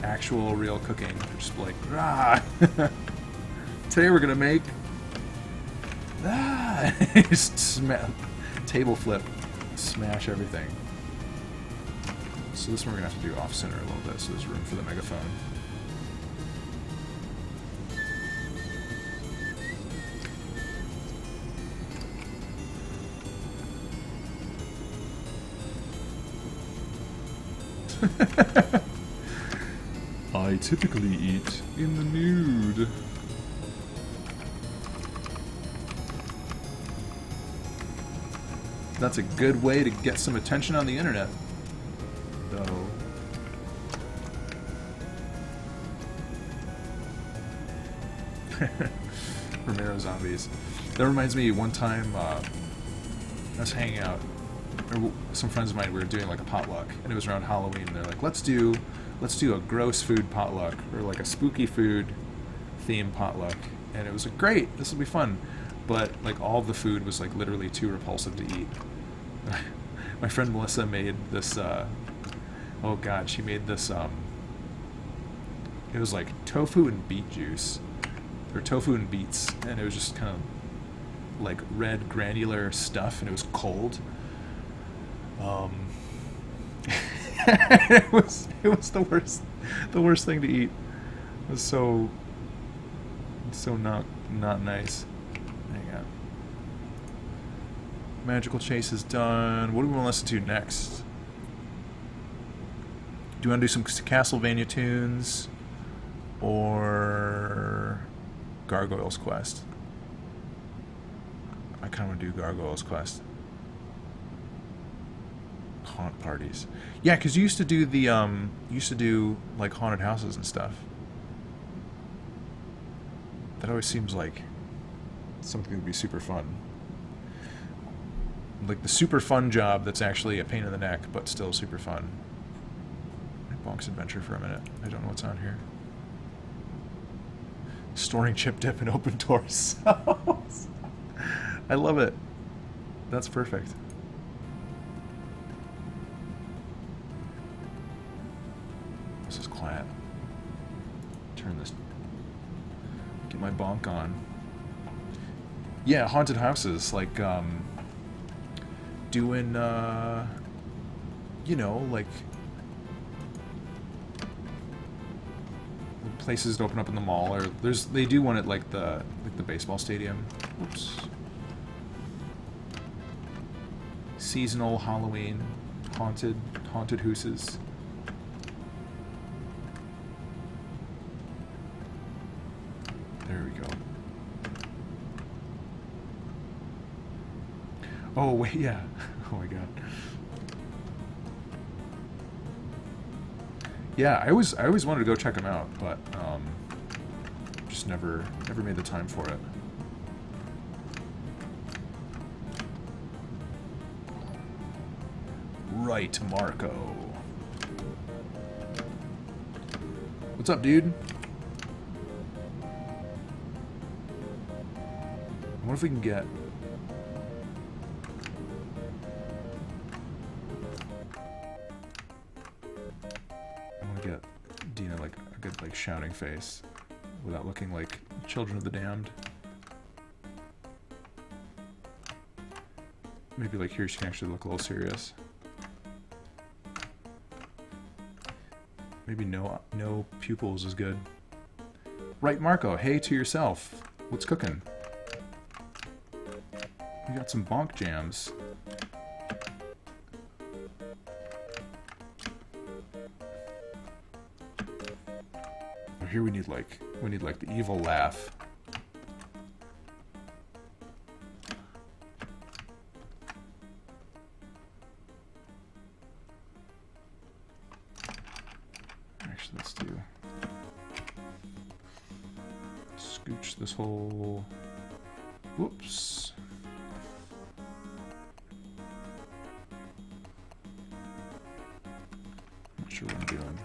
A: actual real cooking. They're just like, ah, today we're gonna make just table flip, smash everything. So this one we're gonna have to do off center a little bit, so there's room for the megaphone. I typically eat in the nude. That's a good way to get some attention on the internet, though. Romero zombies. That reminds me, one time I was hanging out, or some friends of mine, we were doing like a potluck, and it was around Halloween. They're like, let's do a gross food potluck, or like a spooky food themed potluck. And it was like, great, this will be fun. But like all of the food was like literally too repulsive to eat. My friend Melissa made this, oh god, she made this, it was like tofu and beet juice, or tofu and beets, and it was just kind of like red granular stuff, and it was cold. it was the worst thing to eat. It was so not nice. Hang on. Magical Chase is done. What do we want to listen to next? Do you want to do some Castlevania tunes or Gargoyle's Quest? I kind of want to do Gargoyle's Quest. Haunt parties. Yeah, because you used to do like haunted houses and stuff. That always seems like something that would be super fun. Like the super fun job that's actually a pain in the neck, but still super fun. Bonk's Adventure for a minute. I don't know what's on here. Storing chip dip in open torso. I love it. That's perfect. This is quiet. Turn this. Get my bonk on. Yeah, haunted houses, like doing you know, like places that open up in the mall, or they do one at like the baseball stadium. Oops. Seasonal Halloween haunted houses. There we go. Oh wait, yeah. Oh my god. Yeah, I always wanted to go check them out, but just never made the time for it. Right, Marco. What's up, dude? What if we can get... I want to get Dina like a good like shouting face without looking like Children of the Damned. Maybe like here she can actually look a little serious. Maybe no pupils is good. Right, Marco. Hey to yourself. What's cooking? We got some bonk jams. Oh, here we need like the evil laugh. Actually, let's do scooch this whole. Whoops. Not sure what I'm doing.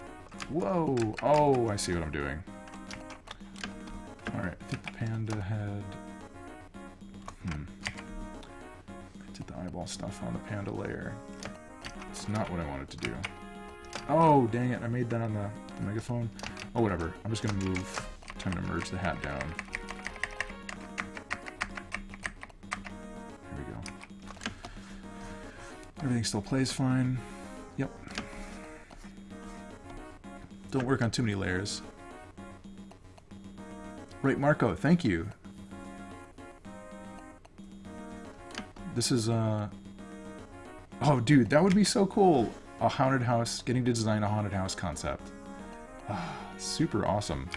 A: Whoa! Oh, I see what I'm doing. Alright, I think the panda had... I did the eyeball stuff on the panda layer. It's not what I wanted to do. Oh, dang it, I made that on the megaphone. Oh, whatever. I'm just gonna move. Time to merge the hat down. There we go. Everything still plays fine. Yep. Don't work on too many layers. Right, Marco, thank you. This is, oh, dude, that would be so cool. A haunted house, getting to design a haunted house concept. Super awesome.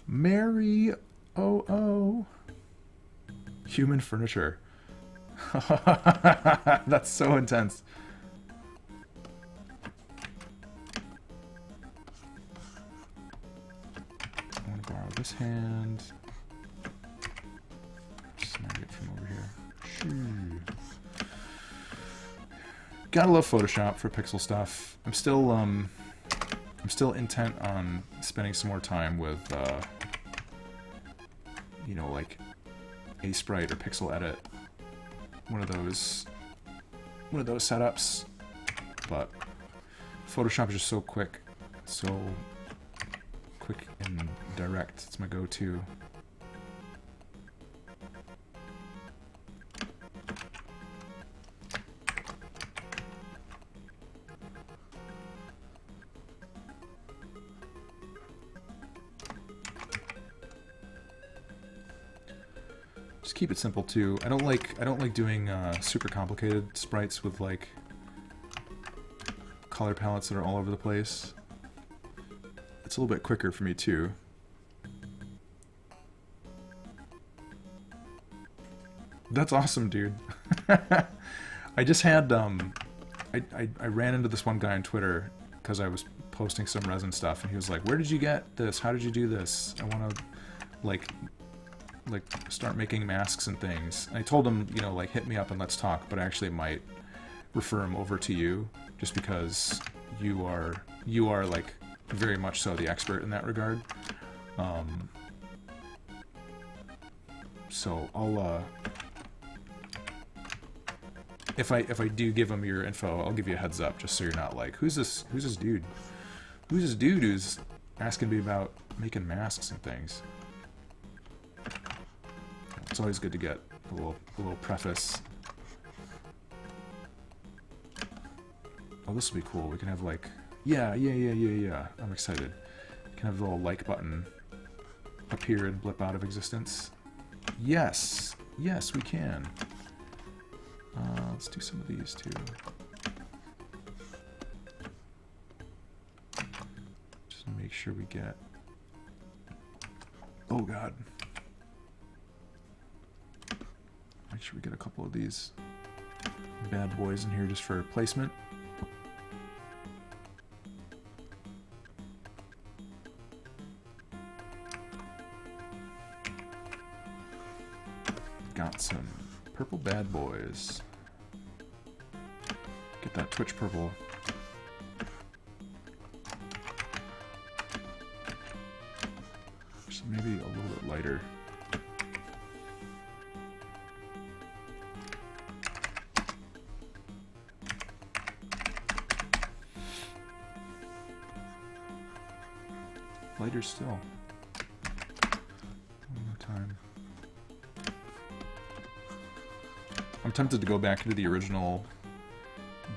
A: Mary oh. Human furniture. That's so intense. I want to borrow this hand. Snag it from over here. Shoo. Gotta love Photoshop for pixel stuff. I'm still intent on spending some more time with, you know, like A-Sprite or Pixel Edit. One of those setups. but Photoshop is just so quick. So quick and direct. It's my go-to. Just keep it simple too. I don't like doing super complicated sprites with like color palettes that are all over the place. It's a little bit quicker for me too. That's awesome, dude. I just had I ran into this one guy on Twitter because I was posting some resin stuff, and he was like, "Where did you get this? How did you do this? I want to like start making masks and things." And I told him, you know, like, hit me up and let's talk, but I actually might refer him over to you just because you are like very much so the expert in that regard. So I'll if I do give him your info, I'll give you a heads up just so you're not like, who's this dude? Who's this dude who's asking me about making masks and things? It's always good to get a little preface. Oh, this will be cool. We can have like, yeah. I'm excited. We can have the little like button appear and blip out of existence. Yes, we can. Let's do some of these too. Just make sure we get. Oh God. Make sure we get a couple of these bad boys in here just for placement. Got some purple bad boys. Get that Twitch purple. Just maybe a little bit lighter. Lighter still. One more time. I'm tempted to go back into the original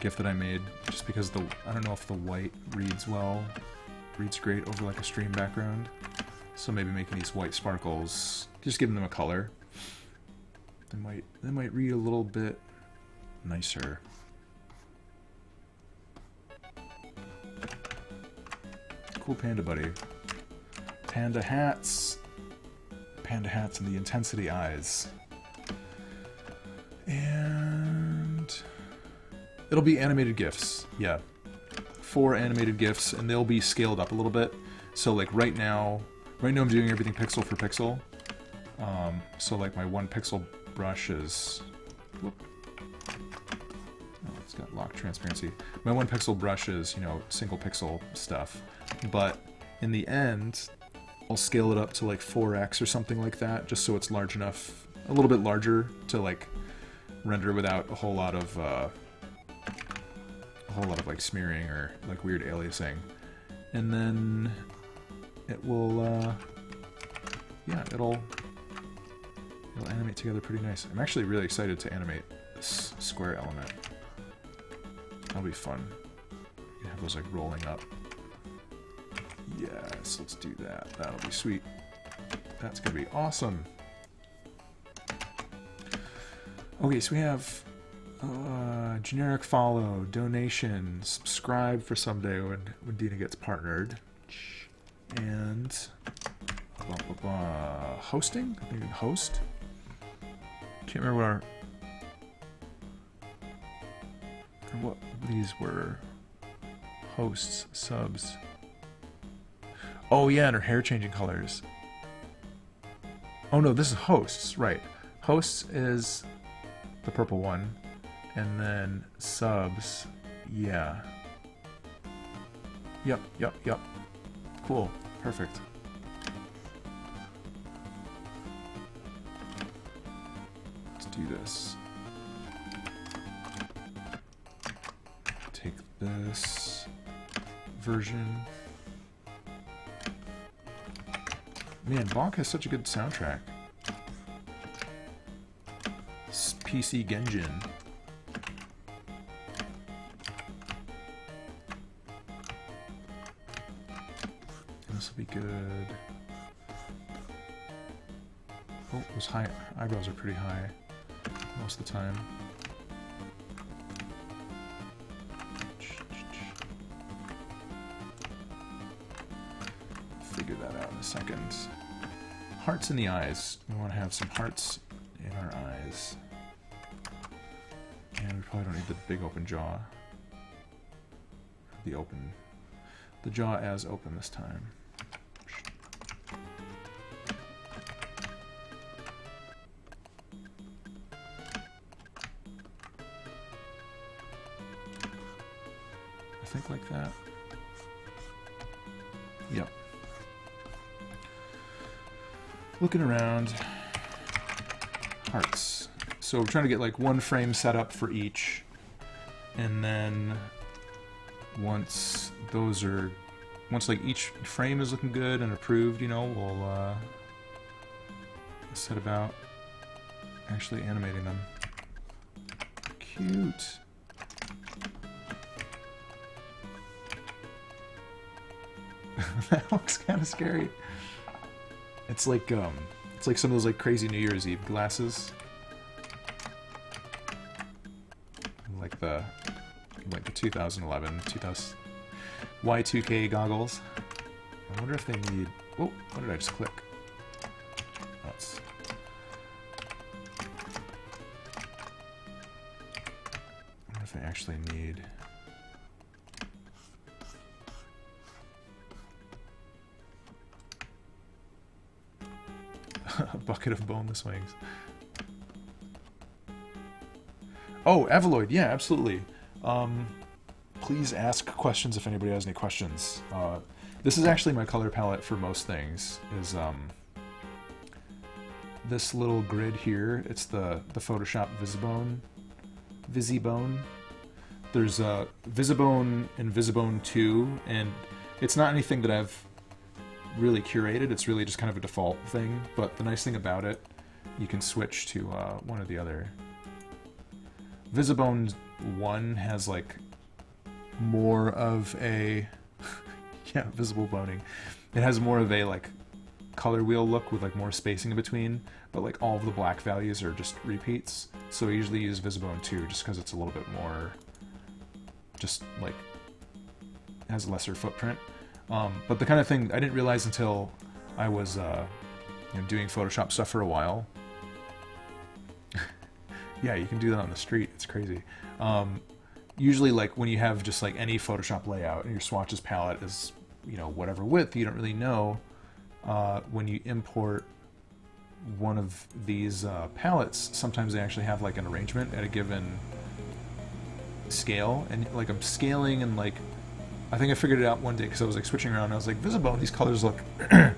A: GIF that I made, just because I don't know if the white reads great over like a stream background. So maybe making these white sparkles, just giving them a color. They might read a little bit nicer. Cool panda buddy. Panda hats and the intensity eyes. And it'll be animated GIFs, yeah. 4 animated GIFs, and they'll be scaled up a little bit. So like right now I'm doing everything pixel for pixel. So like my 1 pixel brush is, whoop. Oh, it's got lock transparency. My 1 pixel brush is, you know, single pixel stuff. But in the end, I'll scale it up to like 4x or something like that, just so it's large enough, a little bit larger to like render without a whole lot of like smearing or like weird aliasing. And then it will it'll animate together pretty nice. I'm actually really excited to animate this square element. That'll be fun. You can have those like rolling up. Yes, let's do that. That'll be sweet. That's gonna be awesome. Okay, so we have generic follow, donation, subscribe for someday when Dina gets partnered, and hosting. I think we can host. Can't remember what these were. Hosts, subs. Oh yeah, and her hair changing colors. Oh no, this is hosts, right. Hosts is the purple one, and then subs, yeah. Yep. Cool, perfect. Let's do this. Take this version. Man, Bonk has such a good soundtrack. PC Genjin. This will be good. Oh, those high eyebrows are pretty high most of the time. Figure that out in a second. Hearts in the eyes. We want to have some hearts in our eyes. And we probably don't need the big open jaw. The jaw as open this time. I think like that. Yep. Looking around. Hearts. So we're trying to get like one frame set up for each, and then once like each frame is looking good and approved, you know, we'll set about actually animating them. Cute. That looks kind of scary. It's like some of those like crazy New Year's Eve glasses. Like the 2011 Y2K goggles. I wonder if they need... Oh, what did I just click? That's... I wonder if they actually need... a bucket of boneless wings. Oh, Evaloid, yeah, absolutely. Please ask questions if anybody has any questions. This is actually my color palette for most things, is this little grid here. It's the Photoshop Visibone. There's Visibone and Visibone 2, and it's not anything that I've really curated. It's really just kind of a default thing, but the nice thing about it, you can switch to one or the other. Visibone 1 has like more of a yeah, visible boning. It has more of a like color wheel look with like more spacing in between, but like all of the black values are just repeats. So I usually use Visibone 2 just because it's a little bit more just like has a lesser footprint. But the kind of thing I didn't realize until I was doing Photoshop stuff for a while. Yeah, you can do that on the street. It's crazy. Usually, like when you have just like any Photoshop layout and your swatches palette is, whatever width, you don't really know. When you import one of these palettes, sometimes they actually have like an arrangement at a given scale, and like I'm scaling and like I think I figured it out one day because I was like switching around and I was like, Visibone, these colors look kind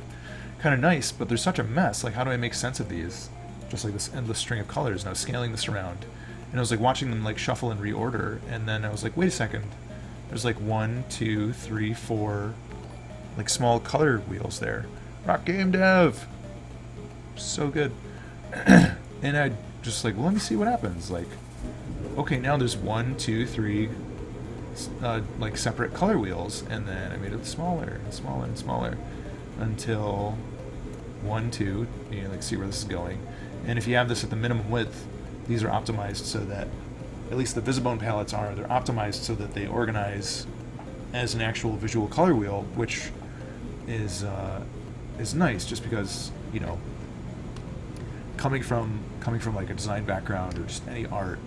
A: of nice, but there's such a mess. Like, how do I make sense of these? Just like this endless string of colors, and I was scaling this around, and I was like watching them like shuffle and reorder, and then I was like, wait a second, there's like 1, 2, 3, 4 like small color wheels there. Rock game dev, so good. And I just like, well, let me see what happens. Like, okay, now there's 1, 2, 3 like separate color wheels, and then I made it smaller and smaller and smaller until 1, 2. Like see where this is going. And if you have this at the minimum width, these are optimized so that, at least the Visibone palettes are, they're optimized so that they organize as an actual visual color wheel, which is nice, just because coming from like a design background or just any art,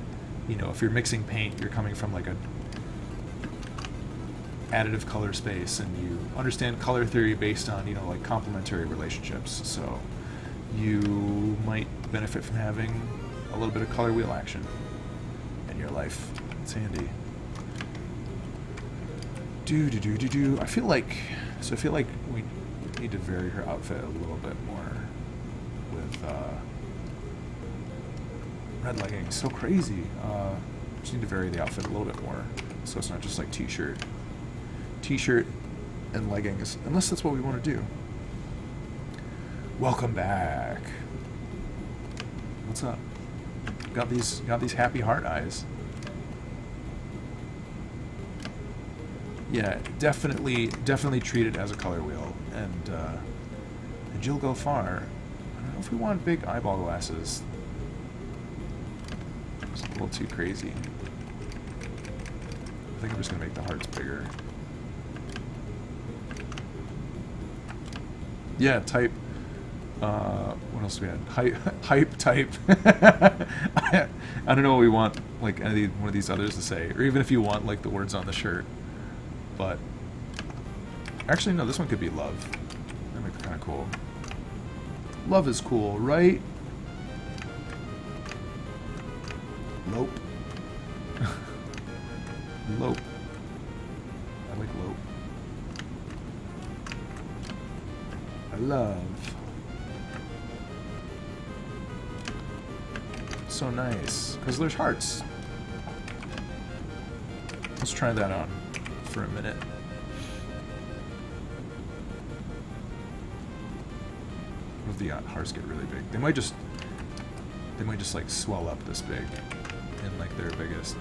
A: if you're mixing paint, you're coming from like a additive color space, and you understand color theory based on like complementary relationships, so you might benefit from having a little bit of color wheel action in your life. It's handy. I feel like we need to vary her outfit a little bit more with red leggings. So crazy. Just need to vary the outfit a little bit more, so it's not just like t-shirt and leggings, unless that's what we want to do. Welcome back. What's up? Got these happy heart eyes. Yeah, definitely treat it as a color wheel, and you'll go far. I don't know if we want big eyeball glasses. It's a little too crazy. I think I'm just gonna make the hearts bigger. Yeah, type. What else do we had? Hype type. I don't know what we want, like one of these others to say, or even if you want like the words on the shirt. But actually, no, this one could be love. That might be kind of cool. Love is cool, right? Lope. Lope. I like lope. I love. So nice, because there's hearts. Let's try that on for a minute. What if the hearts get really big? They might just like swell up this big, and like they're biggest.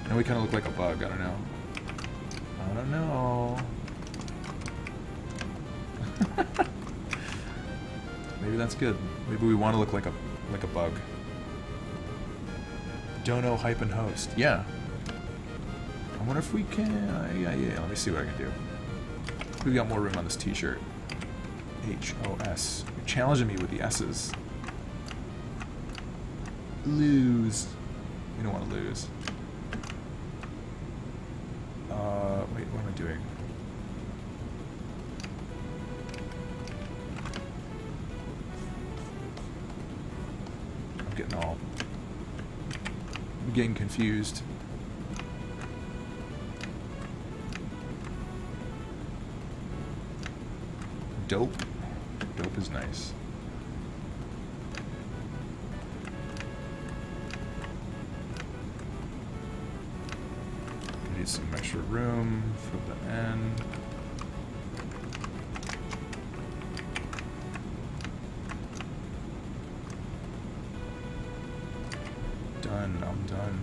A: And we kind of look like a bug. I don't know. I don't know. Maybe that's good. Maybe we want to look like a bug. Dono, hype, and host. Yeah. I wonder if we can. Yeah. Let me see what I can do. We got more room on this T-shirt. H-O-S. You're challenging me with the S's. Lose. You don't want to lose. Wait. What am I doing? I'm getting confused. Dope. Dope is nice. Need some extra room for the end. I'm done.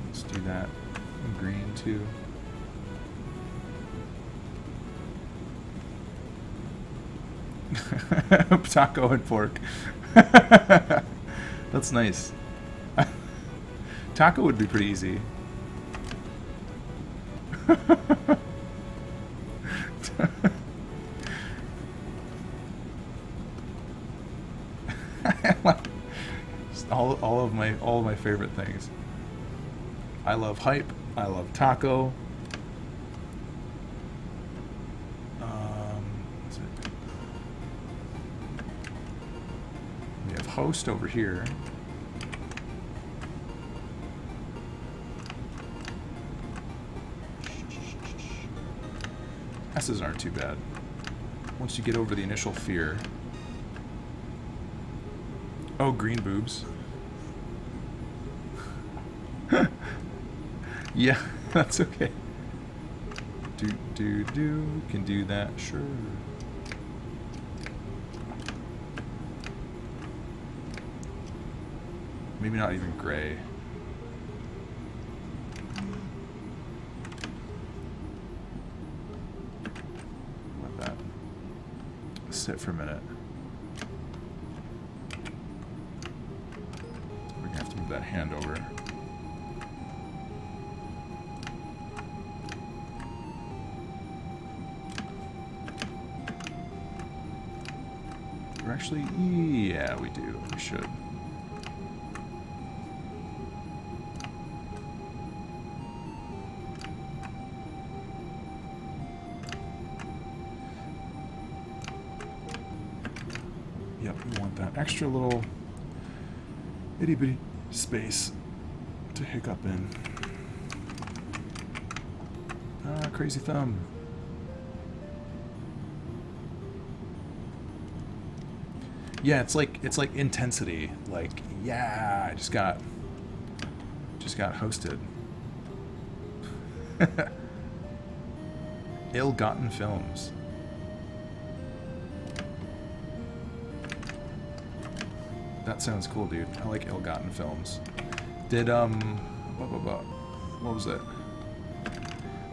A: Let's do that. Green too. Taco and pork. That's nice. Taco would be pretty easy. all of my favorite things. I love hype. I love taco. What's it? We have host over here. S's aren't too bad. Once you get over the initial fear. Oh, green boobs. Yeah, that's okay. Can do that, sure. Maybe not even gray. Let that sit for a minute. We're gonna have to move that hand over. Actually, yeah, we do. We should. Yep, we want that extra little itty bitty space to hiccup in. Ah, crazy thumb. Yeah, it's like intensity. Like, yeah, I just got hosted. Ill-gotten films. That sounds cool, dude. I like ill-gotten films. Did what was it?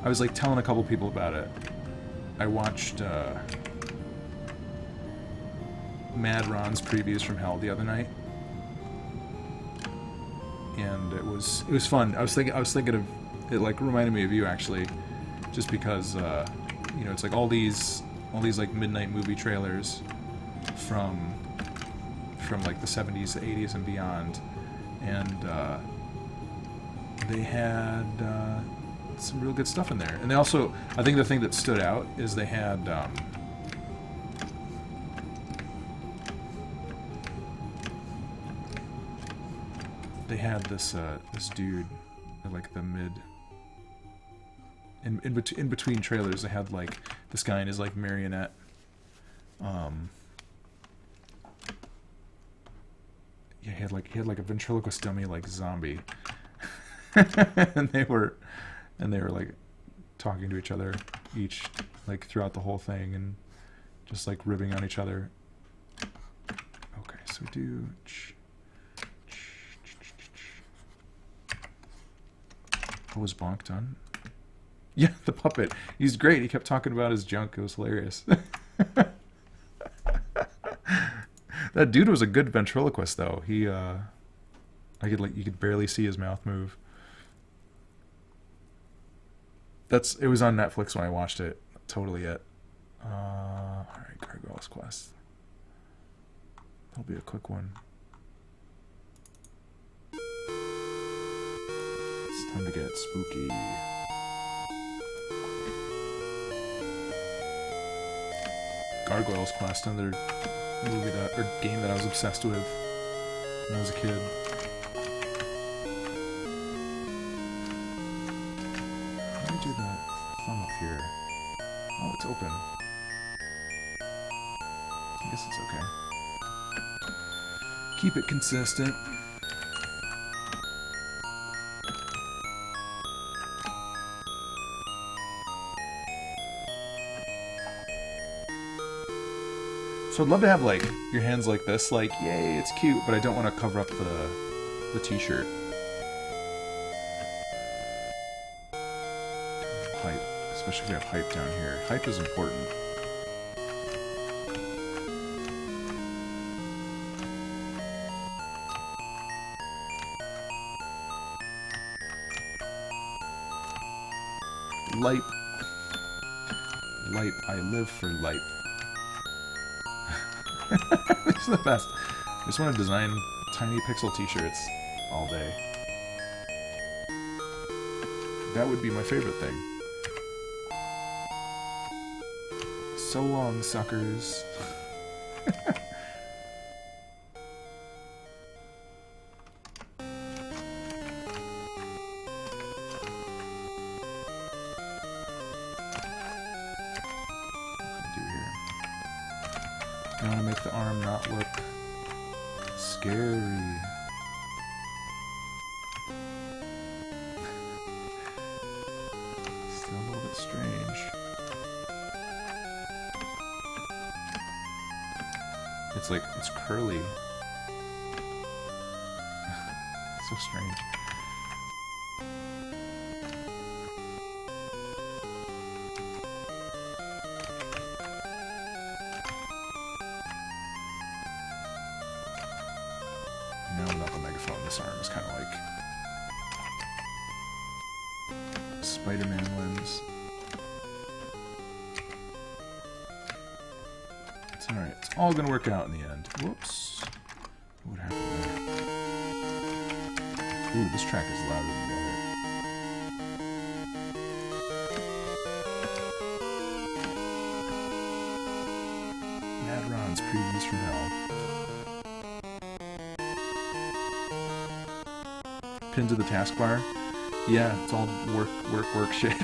A: I was like telling a couple people about it. I watched Mad Ron's Previews from Hell the other night, and it was fun. I was thinking of it, like reminded me of you actually, just because you know, it's like all these like midnight movie trailers from like the 70s, the 80s, and beyond, and they had some real good stuff in there. And they also, I think the thing that stood out is they had this dude at like the mid in between trailers. They had like this guy and his like marionette. Yeah, he had like a ventriloquist dummy like zombie, and they were like talking to each other each like throughout the whole thing and just like ribbing on each other. Okay, so do. What was Bonk done? Yeah, the puppet. He's great. He kept talking about his junk. It was hilarious. That dude was a good ventriloquist, though. He, you could barely see his mouth move. It was on Netflix when I watched it. Totally it. All right, Gargoyles Quest. That'll be a quick one. It's time to get spooky. Gargoyles Quest, another movie or game that I was obsessed with when I was a kid. Let me do that thumb up here. Oh, it's open. I guess it's okay. Keep it consistent. So I'd love to have like your hands like this, like yay, it's cute, but I don't want to cover up the t-shirt. Hype, especially if we have hype down here. Hype is important. Light. Light, I live for light. This is the best. I just want to design tiny pixel t-shirts all day. That would be my favorite thing. So long, suckers. I want to make the arm not look scary. Still a little bit strange. It's like, it's curly. So strange. No, not the megaphone. This arm is kind of like Spider-Man limbs. It's alright. It's all gonna work out in the end. Whoops. What happened there? Ooh, this track is louder than the other. Mad Ron's Previews from Hell. Pinned to the taskbar. Yeah, it's all work shit.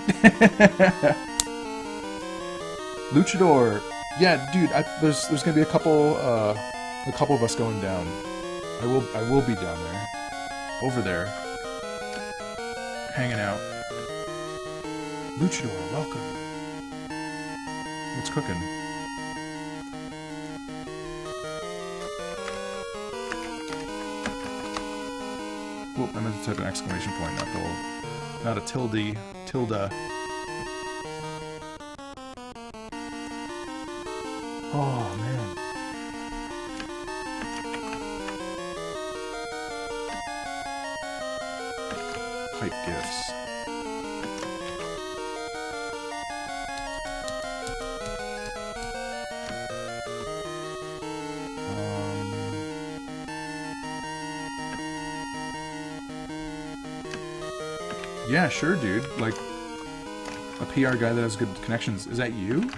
A: Luchador. Yeah, dude, there's gonna be a couple a couple of us going down. I will be down there. Over there. Hanging out. Luchador, welcome. What's cooking? Whoop, I meant to type an exclamation point, not a tilde. Oh, man. Hype Gifs. Yeah, sure, dude. Like, a PR guy that has good connections. Is that you?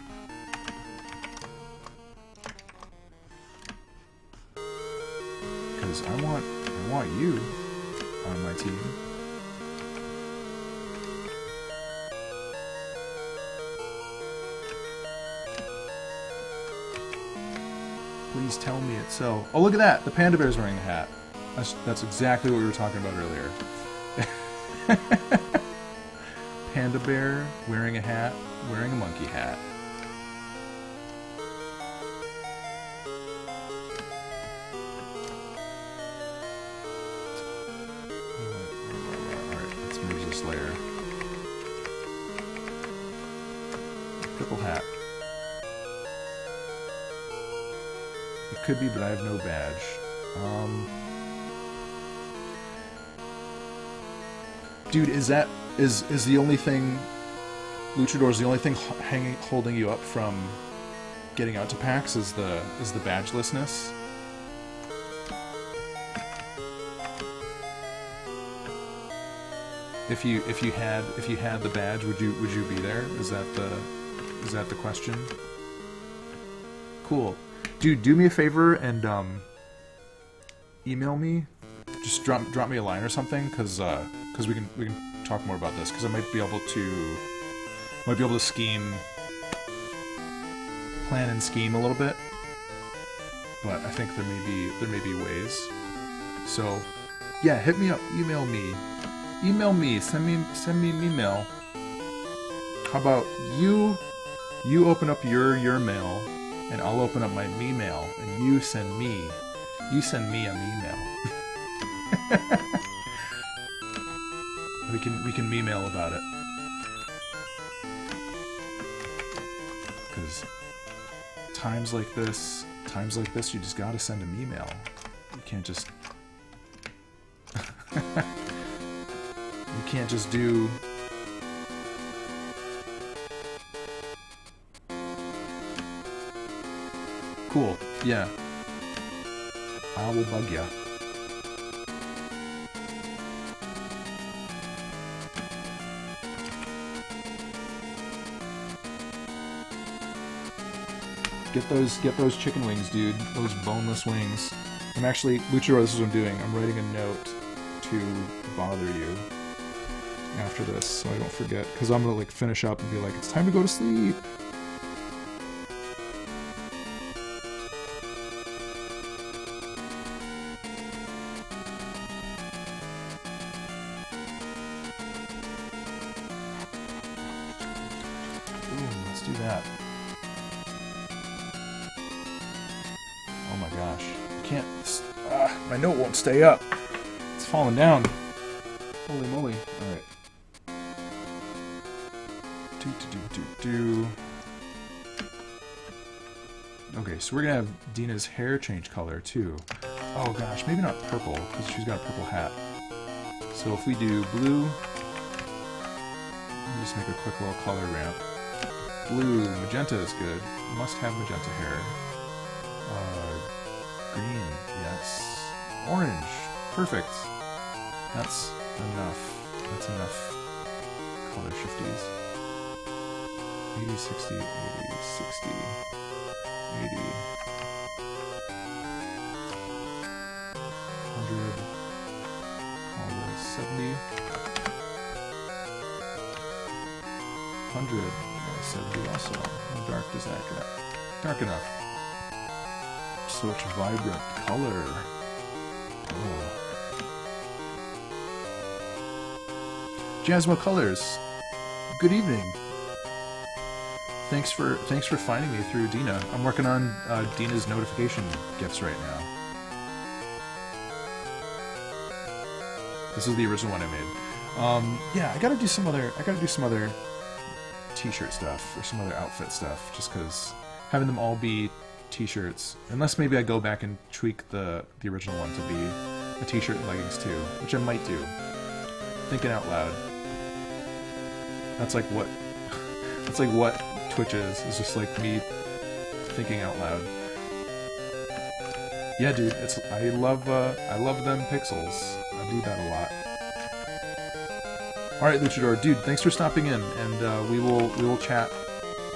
A: Because I want you on my team. Please tell me it's so. Oh, look at that! The panda bear's wearing a hat. That's exactly what we were talking about earlier. Panda bear wearing a hat, wearing a monkey hat. Alright, let's move this layer. Purple hat. It could be, but I have no badge. Dude, is the only thing, Luchador's the only thing holding you up from getting out to PAX is the badgelessness? If you had the badge, would you be there? Is that the question? Cool. Dude, do me a favor and email me. Just drop me a line or something, because we can talk more about this, because I might be able to plan and scheme a little bit, but I think there may be ways. So yeah, hit me up, email me, send me an email. How about you open up your mail, and I'll open up my me mail, and you send me an email. We can me-mail about it. Because times like this, you just gotta send an email. You can't just... you can't just do... Cool, yeah. I will bug ya. Get those chicken wings, dude. Those boneless wings. I'm actually, Luchador, this is what I'm doing. I'm writing a note to bother you after this, so I don't forget. Because I'm gonna like finish up and be like, it's time to go to sleep. Ooh, let's do that. Oh my gosh. I can't... my note won't stay up. It's falling down. Holy moly. Alright. Okay, so we're gonna have Dina's hair change color too. Oh gosh, maybe not purple, because she's got a purple hat. So if we do blue... Let me just make a quick little color ramp. Blue, magenta is good. Must have magenta hair. Green, yes. Orange, perfect. That's enough. That's enough color shifties. 80, 60, 80, 60, 80, 100, all this, 70, 100, 70 also. How dark does that get? Dark enough. such vibrant color. Oh. Jasmo Colors, good evening. Thanks for finding me through Dina. I'm working on Dina's notification gifs right now. This is the original one I made. Yeah, I gotta do some other t-shirt stuff or some other outfit stuff, just because having them all be t-shirts, unless maybe I go back and tweak the original one to be a t-shirt and leggings too, which I might do. Thinking out loud. That's like what Twitch is just like me thinking out loud. Yeah, dude, I love them pixels. I do that a lot. All right, Luchador, dude, thanks for stopping in, and we will chat.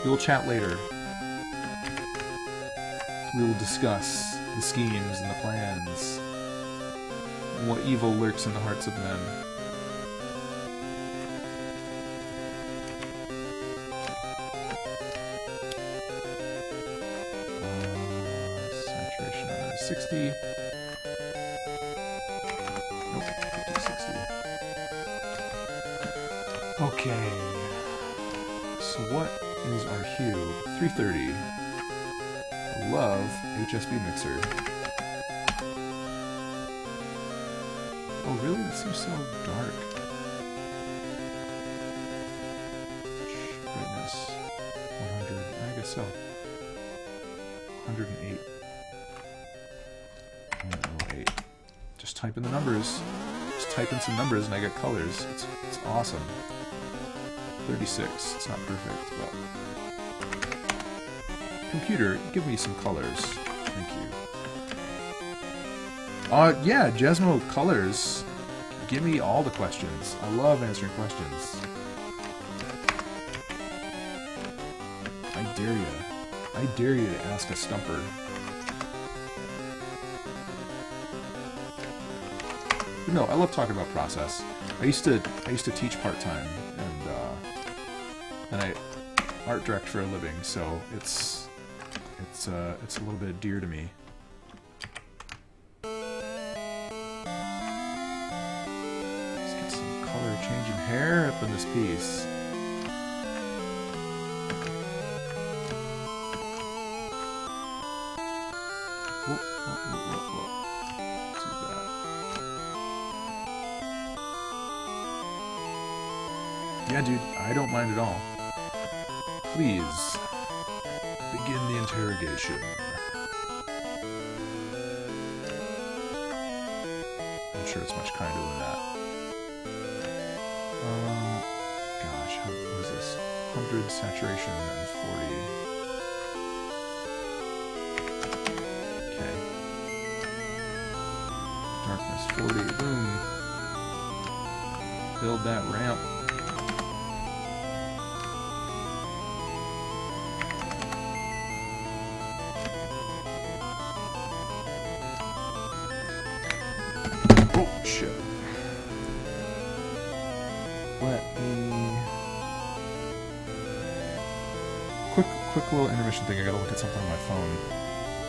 A: We will chat later. We will discuss the schemes and the plans, and what evil lurks in the hearts of men. Saturation on 60. Nope, 50, 60. Okay. So what is our hue? 330. I love HSB mixer. Oh really? That seems so dark. Brightness 100. I guess so. 108. 108. Just type in the numbers. Just type in some numbers and I get colors. It's awesome. 36. It's not perfect, but... Computer, give me some colors. Thank you. Yeah, Jasmo Colors. Give me all the questions. I love answering questions. I dare you. I dare you to ask a stumper. But no, I love talking about process. I used to teach part-time and I art direct for a living, so it's a little bit dear to me. Let's get some color changing hair up in this piece. Whoa. Let's do that. Yeah, dude, I don't mind at all. Please, begin the interrogation. I'm sure it's much kinder than that. Gosh, what is this? 100 saturation and 40. Okay. Darkness 40. Boom. Build that ramp. Oh, shit. Let me... Quick little intermission thing. I gotta look at something on my phone.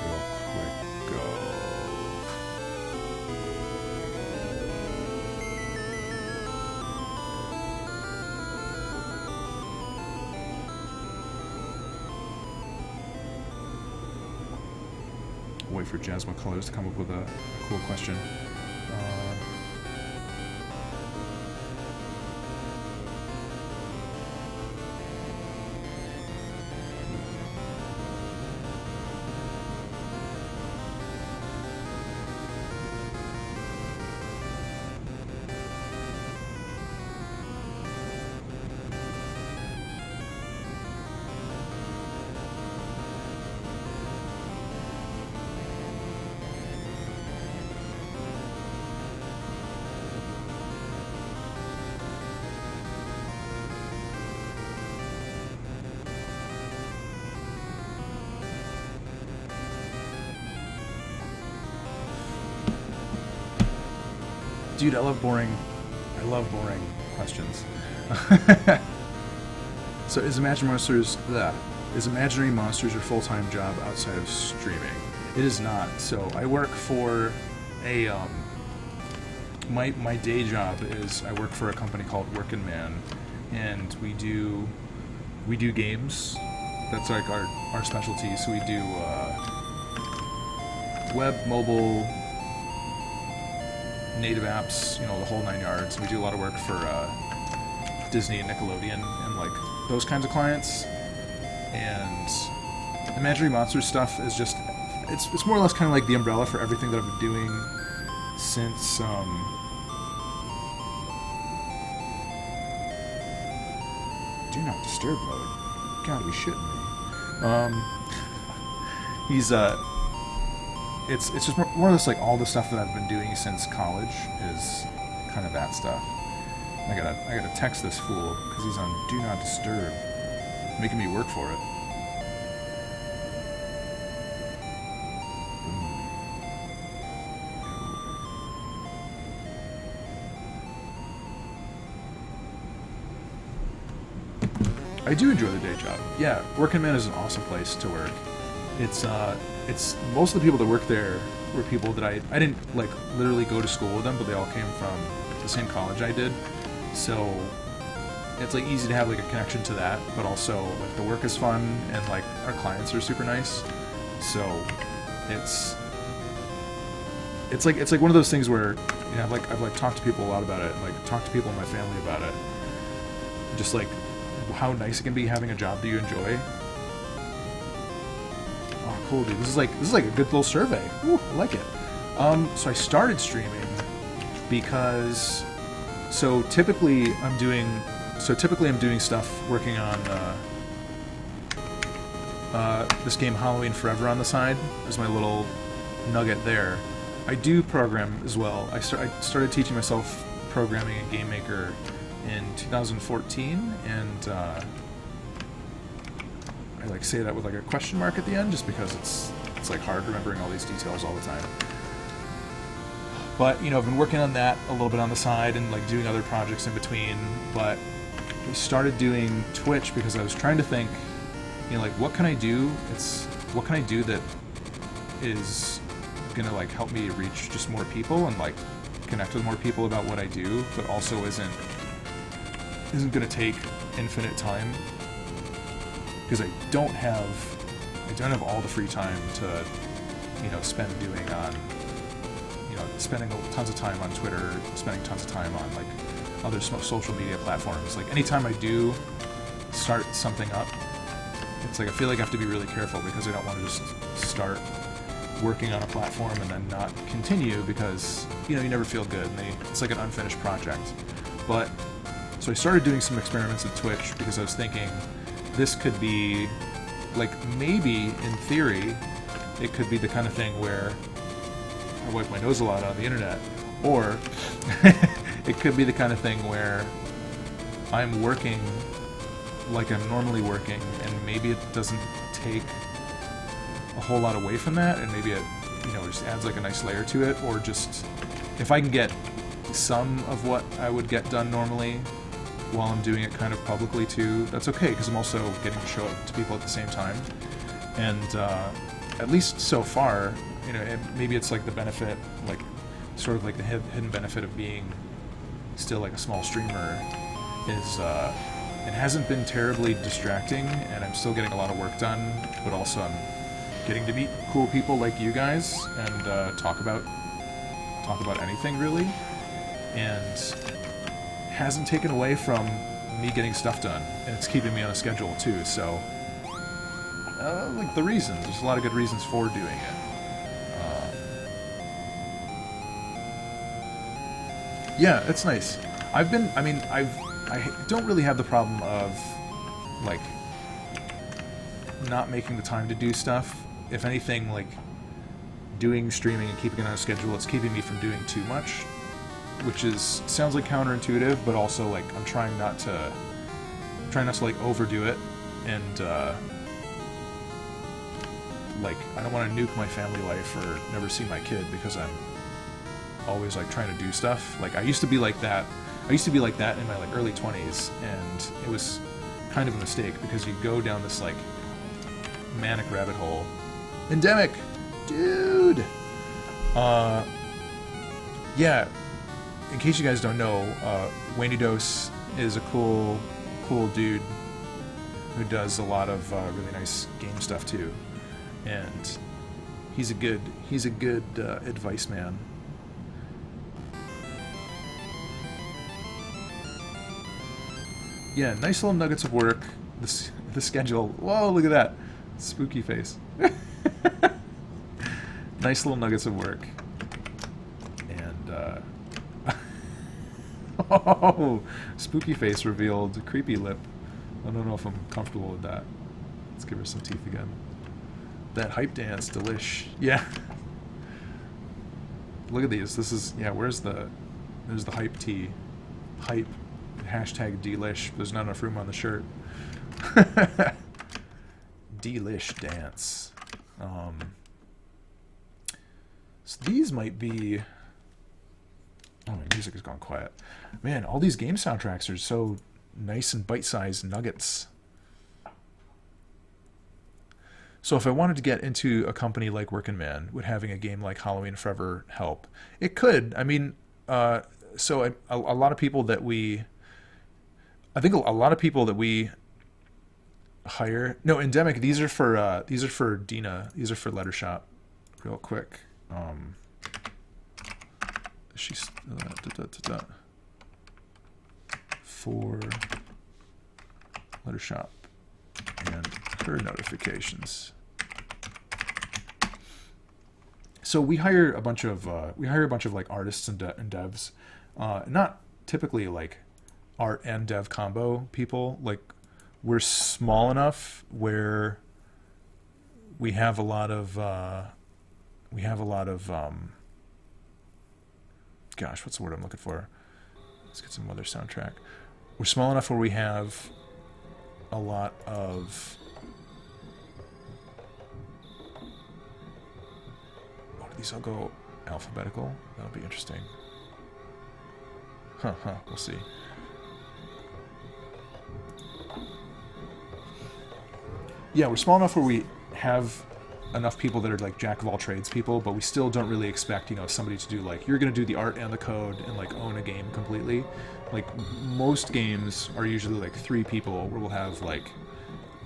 A: Real quick. Go. Wait for Jasmo Colors to come up with a cool question. Dude, I love boring questions. So is Imaginary Monsters your full-time job outside of streaming? It is not. So I work for a my day job is I work for a company called Workin' Man, and we do games. That's like our specialty. So we do web, mobile, native apps, you know, the whole 9 yards. We do a lot of work for Disney and Nickelodeon and like those kinds of clients. And Imaginary Monsters stuff is just it's more or less kind of like the umbrella for everything that I've been doing since do not disturb mode. You gotta be shitting me. It's just more or less like all the stuff that I've been doing since college is kind of that stuff. I gotta text this fool because he's on Do Not Disturb, making me work for it. I do enjoy the day job. Yeah, Workin' Man is an awesome place to work. It's most of the people that work there were people that I didn't like literally go to school with them, but they all came from the same college I did. So it's like easy to have like a connection to that, but also like the work is fun and like our clients are super nice. So it's like one of those things where, you know, I've talked to people a lot about it, and like talked to people in my family about it. Just like how nice it can be having a job that you enjoy. Oh, cool, dude. This is like a good little survey. Ooh, I like it. So I started streaming because typically I'm doing stuff working on this game Halloween Forever on the side. There's my little nugget there. I do program as well. I started teaching myself programming in Game Maker in 2014, and I like say that with like a question mark at the end just because it's like hard remembering all these details all the time. But, you know, I've been working on that a little bit on the side and like doing other projects in between, but I started doing Twitch because I was trying to think, you know, like what can I do that is gonna like help me reach just more people and like connect with more people about what I do, but also isn't going to take infinite time, because I don't have all the free time to, you know, spend doing on, you know, spending tons of time on Twitter, spending tons of time on like other social media platforms. Like anytime I do start something up, it's like I feel like I have to be really careful because I don't want to just start working on a platform and then not continue because, you know, you never feel good and it's like an unfinished project. But so I started doing some experiments at Twitch because I was thinking this could be, like, maybe in theory, it could be the kind of thing where I wipe my nose a lot on the internet, or it could be the kind of thing where I'm working like I'm normally working, and maybe it doesn't take a whole lot away from that, and maybe it, you know, just adds like a nice layer to it, or just if I can get some of what I would get done normally while I'm doing it kind of publicly too, that's okay, because I'm also getting to show it to people at the same time. And at least so far, you know, maybe it's like the benefit, like sort of like the hidden benefit of being still like a small streamer is it hasn't been terribly distracting, and I'm still getting a lot of work done, but also I'm getting to meet cool people like you guys and talk about anything really, and hasn't taken away from me getting stuff done, and it's keeping me on a schedule too. So like the reasons, there's a lot of good reasons for doing it. Yeah, it's nice. I don't really have the problem of like not making the time to do stuff. If anything, like doing streaming and keeping it on a schedule, it's keeping me from doing too much, which sounds like counterintuitive, but also like I'm trying not to like overdo it, and like I don't want to nuke my family life or never see my kid because I'm always like trying to do stuff. Like I used to be like that in my like early 20s, and it was kind of a mistake because you go down this like manic rabbit hole. Endemic! Dude! Yeah, in case you guys don't know, Wayne Dose is a cool dude who does a lot of really nice game stuff too, and he's a good advice man. Yeah, nice little nuggets of work. The schedule. Whoa, look at that spooky face. Nice little nuggets of work. And oh, spooky face revealed creepy lip. I don't know if I'm comfortable with that. Let's give her some teeth again. That hype dance, delish. Yeah. Look at these. This is, yeah, there's the hype tee. Hype. Hashtag delish. There's not enough room on the shirt. Delish dance. So these might be... Oh, my music has gone quiet. Man, all these game soundtracks are so nice and bite-sized nuggets. So if I wanted to get into a company like Workin' Man, would having a game like Halloween Forever help? It could. I mean, so a lot of people that we... I think a lot of people that we hire... No, Endemic, these are for Dina. These are for Lettershoppe. Real quick. She's... For Lettershoppe and her notifications. So we hire a bunch of like artists and devs, not typically like art and dev combo people. Like we're small enough where we have a lot of gosh, what's the word I'm looking for? Let's get some other soundtrack. We're small enough where we have a lot of... Oh, do these all go alphabetical? That'll be interesting. We'll see. Yeah, we're small enough where we have enough people that are like jack of all trades people, but we still don't really expect, you know, somebody to do like, you're going to do the art and the code and like own a game completely. Like most games are usually like 3 people where we'll have like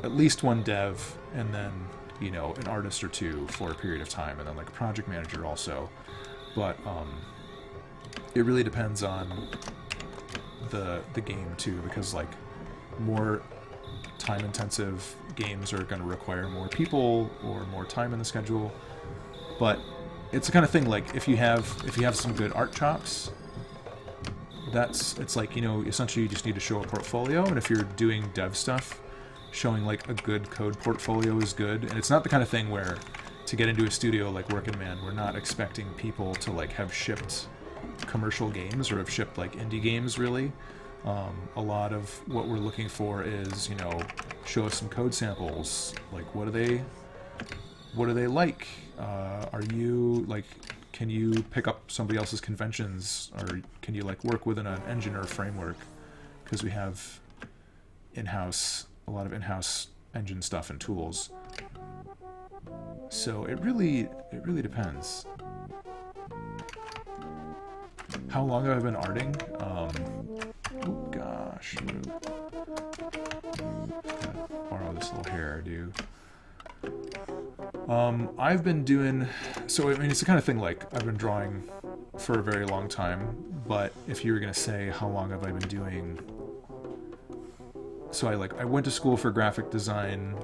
A: at least one dev and then, you know, an artist or 2 for a period of time, and then like a project manager also. But it really depends on the game too, because like more time intensive games are going to require more people or more time in the schedule. But it's the kind of thing, like if you have some good art chops, it's like, you know, essentially you just need to show a portfolio, and if you're doing dev stuff, showing like a good code portfolio is good. And it's not the kind of thing where to get into a studio like Workin' Man, we're not expecting people to like have shipped commercial games or have shipped like indie games really. A lot of what we're looking for is, you know, show us some code samples. Like, what do they like? Are you like, can you pick up somebody else's conventions, or can you like work within an engine or a framework? Because we have a lot of in-house engine stuff and tools. So it really depends. How long have I been arting? Oh gosh. Borrow this little hairdo. I've been doing... So, I mean, it's the kind of thing, like, I've been drawing for a very long time, but if you were going to say how long have I been doing... So I went to school for graphic design.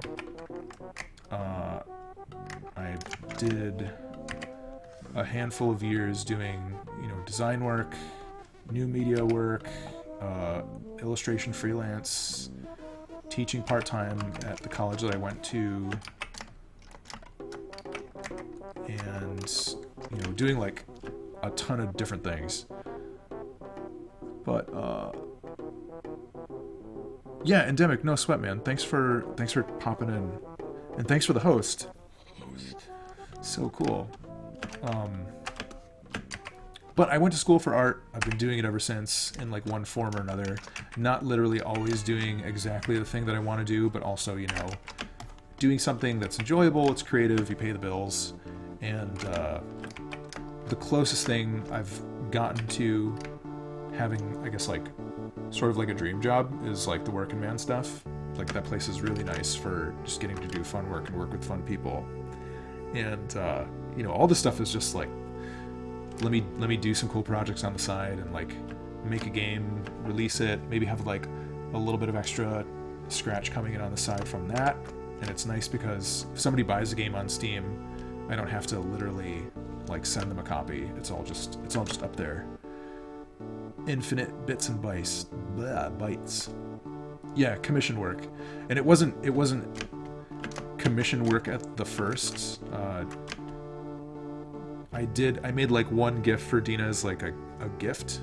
A: I did a handful of years doing, you know, design work, new media work, illustration freelance, teaching part-time at the college that I went to, and, you know, doing like a ton of different things. But yeah, Endemic, no sweat, man. Thanks for popping in, and thanks for the host. So cool. But I went to school for art. I've been doing it ever since in like one form or another. Not literally always doing exactly the thing that I want to do, but also, you know, doing something that's enjoyable, it's creative, you pay the bills. And the closest thing I've gotten to having, I guess, like, sort of like a dream job is like the working man stuff. Like, that place is really nice for just getting to do fun work and work with fun people. And you know, all this stuff is just like, let me do some cool projects on the side and like make a game, release it, maybe have like a little bit of extra scratch coming in on the side from that. And it's nice because if somebody buys a game on Steam, I don't have to literally like send them a copy. It's all just up there. Infinite bits and bytes. Yeah, commission work. And it wasn't commission work at the first. I made like one gift for Dina as like a gift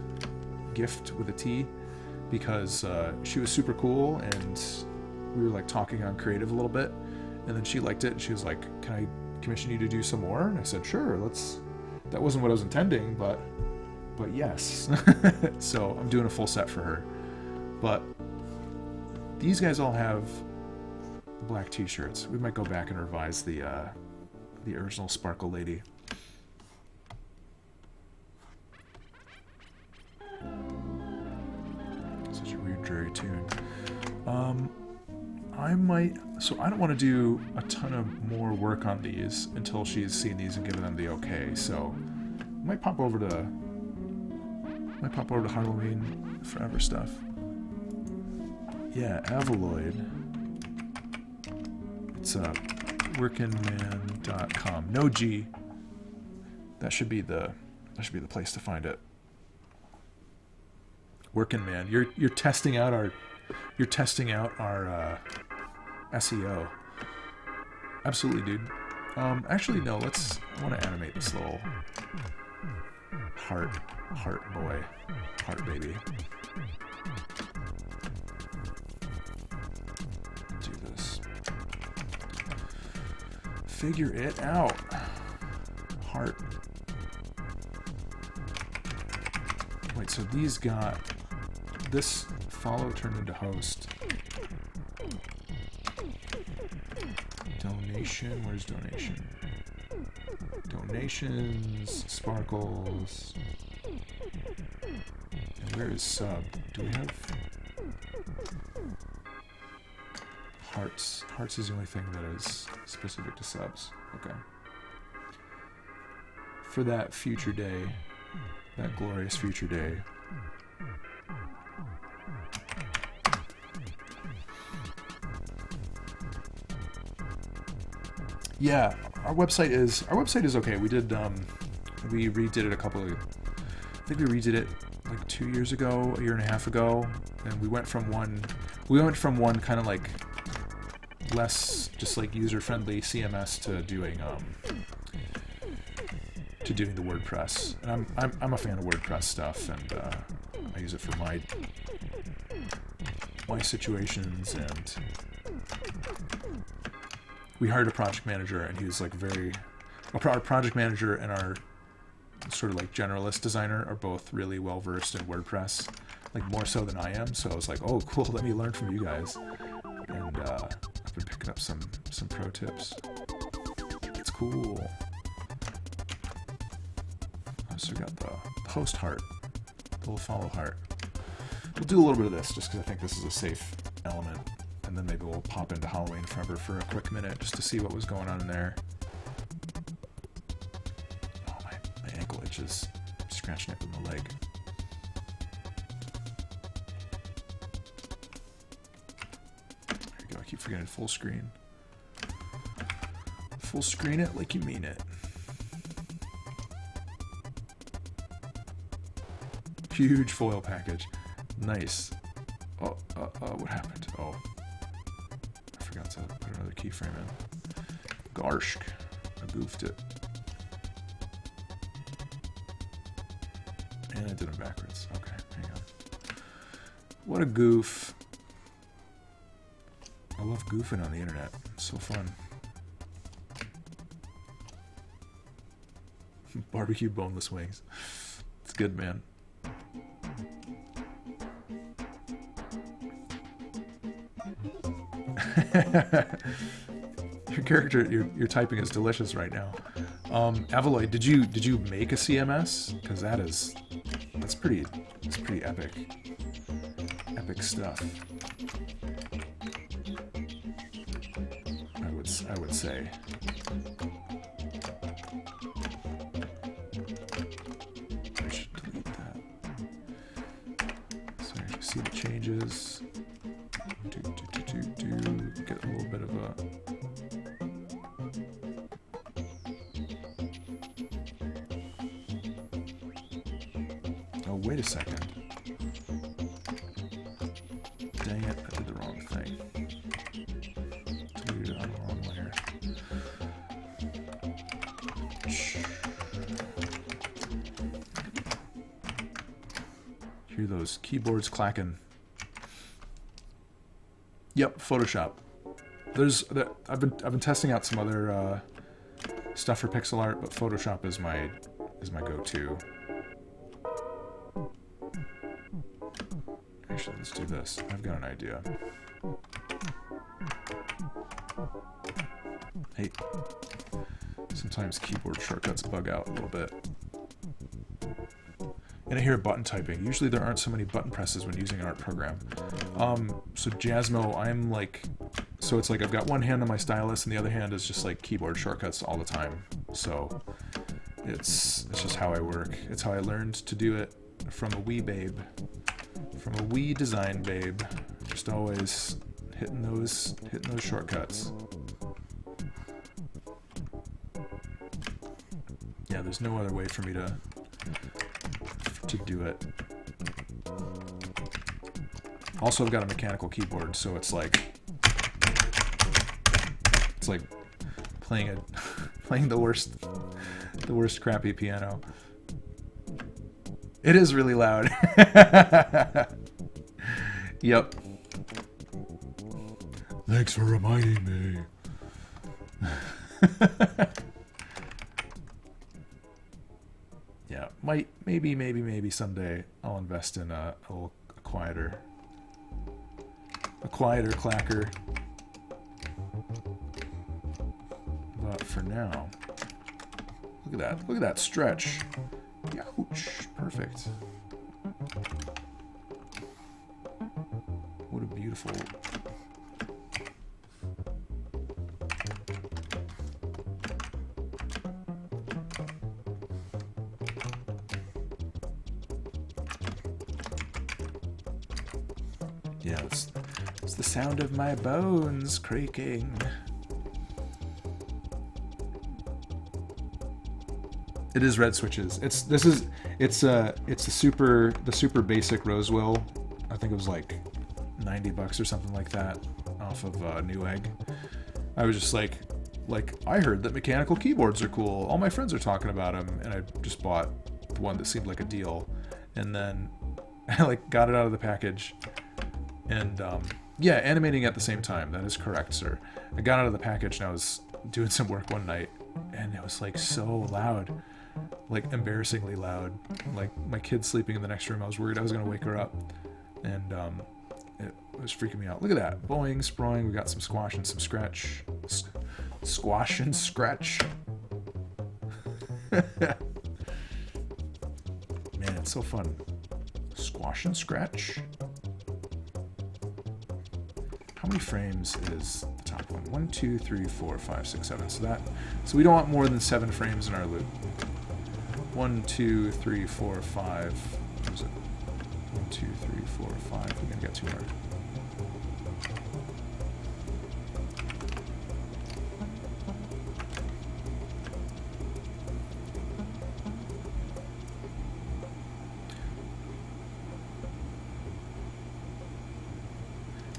A: with a T, because she was super cool and we were like talking on creative a little bit, and then she liked it and she was like, can I commission you to do some more? And I said, sure, that wasn't what I was intending, but yes. So I'm doing a full set for her. But these guys all have black t-shirts. We might go back and revise the original Sparkle Lady. Such a weird, dreary tune. I don't want to do a ton of more work on these until she's seen these and given them the okay. So I might pop over to Halloween Forever stuff. Yeah, Avaloid. It's workingman.com. No G. That should be the place to find it. Working Man. You're testing out our SEO. Absolutely, dude. Actually, no. I want to animate this little heart boy, heart baby. Do this. Figure it out. Heart. Wait, so these got this follow turned into host. Donation. Where's donation? Donations. Sparkles. And where is sub? Do we have hearts? Hearts is the only thing that is specific to subs. Okay. For that future day, that glorious future day. Yeah, our website is okay. We redid it I think we redid it like 2 years ago, a year and a half ago, and we went from one kind of like less just like user-friendly CMS to doing the WordPress. And I'm a fan of WordPress stuff, and I use it for my situations. And we hired a project manager, and he was like our project manager and our sort of like generalist designer are both really well versed in WordPress, like more so than I am. So I was like, oh cool, let me learn from you guys. And I've been picking up some pro tips. It's cool. So we got the host heart, the little follow heart. We'll do a little bit of this just because I think this is a safe element, and then maybe we'll pop into Halloween Forever for a quick minute just to see what was going on in there. Oh, my ankle itches, scratching it with my leg. There you go, I keep forgetting full screen. Full screen it like you mean it. Huge foil package. Nice. Oh, what happened? Oh. I forgot to put another keyframe in. Garshk. I goofed it. And I did them backwards. Okay, hang on. What a goof. I love goofing on the internet. It's so fun. Barbecue boneless wings. It's good, man. Your character, your typing is delicious right now. Avaloy, did you make a CMS? Because that's pretty epic. Epic stuff. I would say. I should delete that. So I should see the changes. Get a little bit of a. Oh, wait a second. Dang it, I did the wrong thing. Deleted it on the wrong layer. Hear those keyboards clacking. Yep, Photoshop. I've been testing out some other stuff for pixel art, but Photoshop is my go-to. Actually, let's do this. I've got an idea. Hey, sometimes keyboard shortcuts bug out a little bit. And I hear button typing. Usually there aren't so many button presses when using an art program. So Jasmo, so it's like I've got one hand on my stylus and the other hand is just like keyboard shortcuts all the time. So it's just how I work. It's how I learned to do it from a wee babe. From a wee design babe. Just always hitting those shortcuts. Yeah, there's no other way for me to do it. Also, I've got a mechanical keyboard, so it's like playing the worst crappy piano. It is really loud. Yep. Thanks for reminding me. Yeah, maybe someday I'll invest in a quieter clacker. But for now, look at that stretch. Youch, perfect. What a beautiful. Yeah, it's the sound of my bones creaking. It is red switches. It's the super basic Rosewell. I think it was like $90 or something like that off of Newegg. I was just like I heard that mechanical keyboards are cool. All my friends are talking about them, and I just bought the one that seemed like a deal, and then I got it out of the package. And yeah, animating at the same time. That is correct, sir. I got out of the package and I was doing some work one night, and it was so loud, embarrassingly loud. My kid's sleeping in the next room. I was worried I was gonna wake her up, and it was freaking me out. Look at that, boing, sproing. We got some squash and some scratch. Squash and scratch. Man, it's so fun. Squash and scratch. How many frames is the top one? 1, 2, 3, 4, 5, 6, 7. So we don't want more than 7 frames in our loop. 1, 2, 3, 4, 5. What is it? 1, 2, 3, 4, 5. We're gonna get 2 more.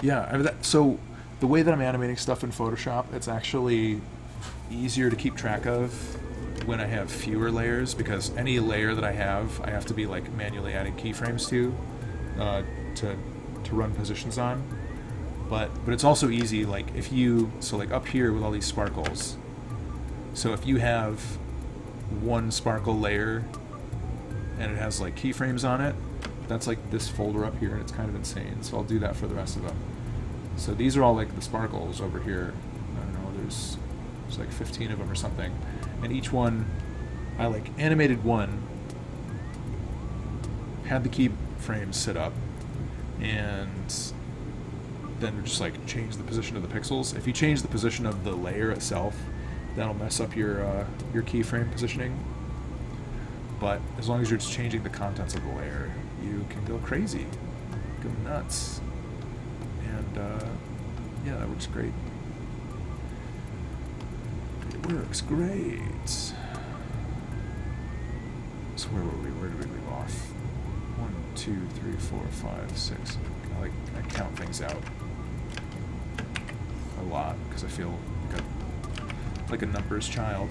A: Yeah, so the way that I'm animating stuff in Photoshop, it's actually easier to keep track of when I have fewer layers, because any layer that I have to be manually adding keyframes to run positions on. But it's also easy, if you, up here with all these sparkles, so if you have one sparkle layer and it has keyframes on it, that's this folder up here, and it's kind of insane. So I'll do that for the rest of them. So these are all the sparkles over here. I don't know, there's 15 of them or something. And each one, I like animated one, had the keyframes set up, and then just like change the position of the pixels. If you change the position of the layer itself, that'll mess up your keyframe positioning. But as long as you're just changing the contents of the layer, you can go crazy, go nuts, and yeah, that works great. It works great. So where were we? Where did we leave off? 1, 2, 3, 4, 5, 6. I count things out a lot because I feel like a numbers child.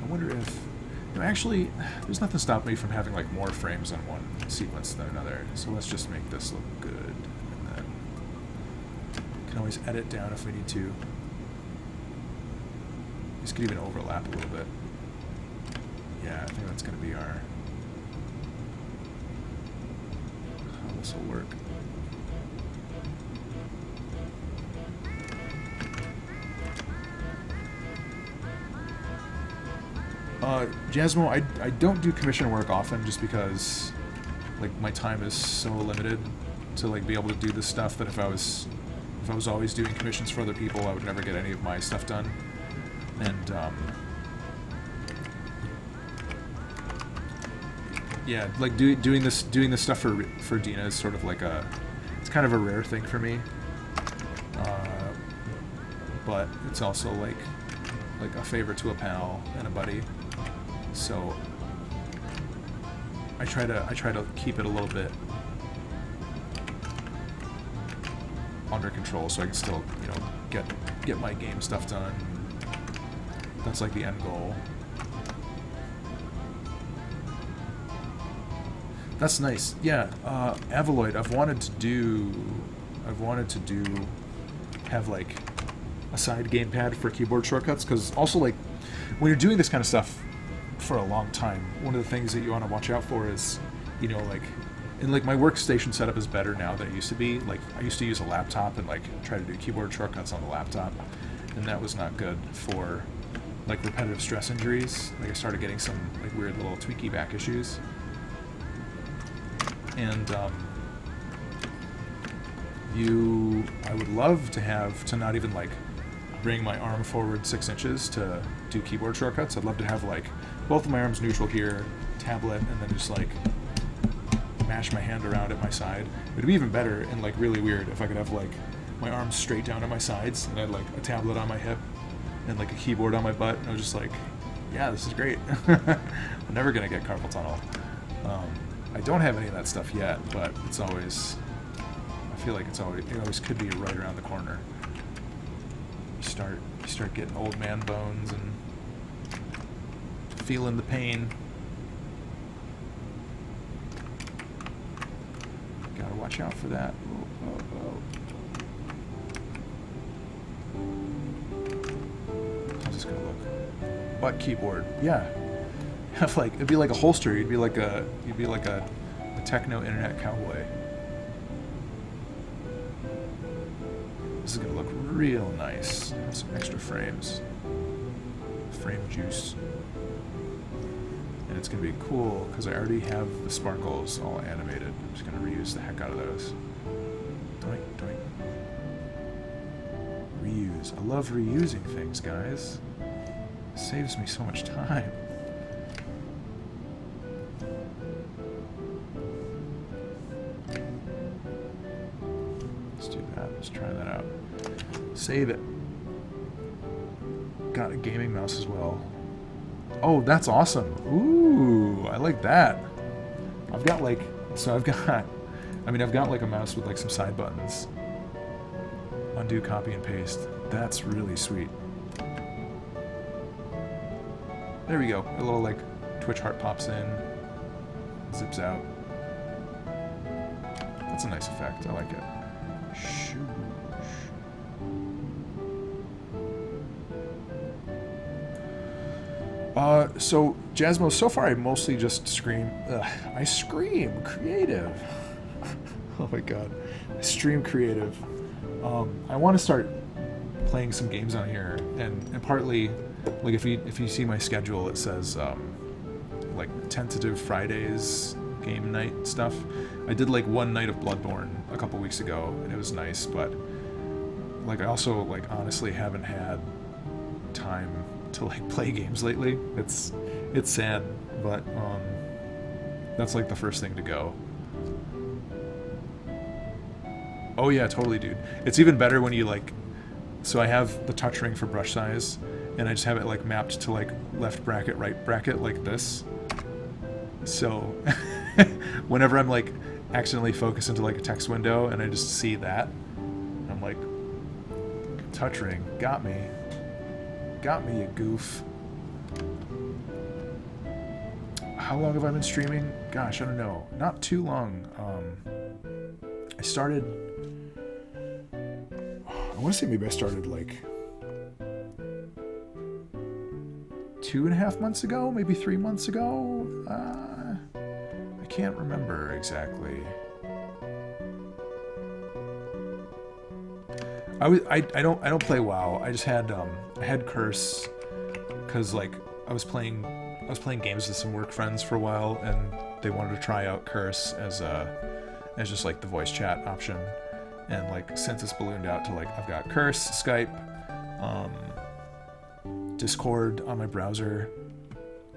A: I wonder if, actually, there's nothing stopping me from having like more frames on one sequence than another. So let's just make this look good, and then can always edit down if we need to. This could even overlap a little bit. Yeah, I think that's going to be our... how this will work. Jasmo, I don't do commission work often just because like my time is so limited to like be able to do this stuff that if I was always doing commissions for other people, I would never get any of my stuff done. And yeah, like doing this stuff for Dina is sort of like it's kind of a rare thing for me. But it's also like a favor to a pal and a buddy. So I try to keep it a little bit under control so I can still, you know, get my game stuff done. That's like the end goal. That's nice. Yeah, Avaloid, I've wanted to have like a side gamepad for keyboard shortcuts, because also like when you're doing this kind of stuff for a long time, one of the things that you want to watch out for is, you know, like, and like my workstation setup is better now than it used to be. Like I used to use a laptop and like try to do keyboard shortcuts on the laptop, and that was not good for like repetitive stress injuries. Like I started getting some like weird little tweaky back issues. And I would love to not even like bring my arm forward 6 inches to do keyboard shortcuts. I'd love to have like both of my arms neutral here, tablet, and then just like mash my hand around at my side. It would be even better and like really weird if I could have like my arms straight down at my sides and I had like a tablet on my hip and like a keyboard on my butt, and I was just like, yeah, this is great. I'm never gonna get carpal tunnel. I don't have any of that stuff yet, but it's always, I feel like it always could be right around the corner. You start getting old man bones and feeling the pain. Gotta watch out for that. How's this gonna look? Butt keyboard, yeah. Have like, it'd be like a holster. You'd be like a techno internet cowboy. This is gonna look real nice. Some extra frames, frame juice, and it's gonna be cool because I already have the sparkles all animated. I'm just gonna reuse the heck out of those. Doink doink. Reuse. I love reusing things, guys. It saves me so much time. Let's try that out. Save it. Got a gaming mouse as well. Oh, that's awesome. Ooh, I like that. I've got like a mouse with like some side buttons. Undo, copy, and paste. That's really sweet. There we go. A little like Twitch heart pops in, zips out. That's a nice effect. I like it. So Jasmo, so far I mostly just scream. I scream creative. Oh my god. Stream creative. I want to start playing some games on here, and partly, like if you see my schedule, it says like tentative Fridays game night stuff. I did like one night of Bloodborne a couple weeks ago, and it was nice, but like I also like honestly haven't had time to like play games lately. It's sad, but that's like the first thing to go. Oh yeah, totally, dude. It's even better when you like, so I have the touch ring for brush size, and I just have it like mapped to like left bracket, right bracket, like this. So whenever I'm like accidentally focused into like a text window and I just see that, I'm like, touch ring, got me, you goof. How long have I been streaming? Gosh, I don't know. Not too long. I started, I want to say maybe I started like 2.5 months ago, maybe 3 months ago. I can't remember exactly. I don't play WoW. I just had I had Curse because like I was playing games with some work friends for a while, and they wanted to try out Curse as just like the voice chat option. And like since it's ballooned out to like I've got Curse, Skype, Discord on my browser.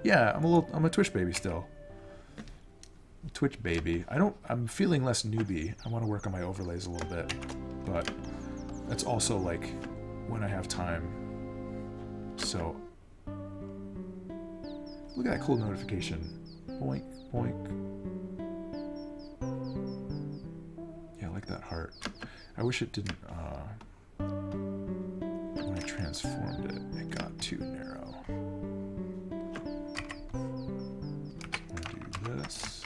A: Yeah, I'm a Twitch baby still. Twitch baby. I'm feeling less newbie. I want to work on my overlays a little bit, but that's also like when I have time. So look at that cool notification. Boink, boink. Yeah, I like that heart. I wish it didn't, when I transformed it, it got too narrow. I'm gonna do this.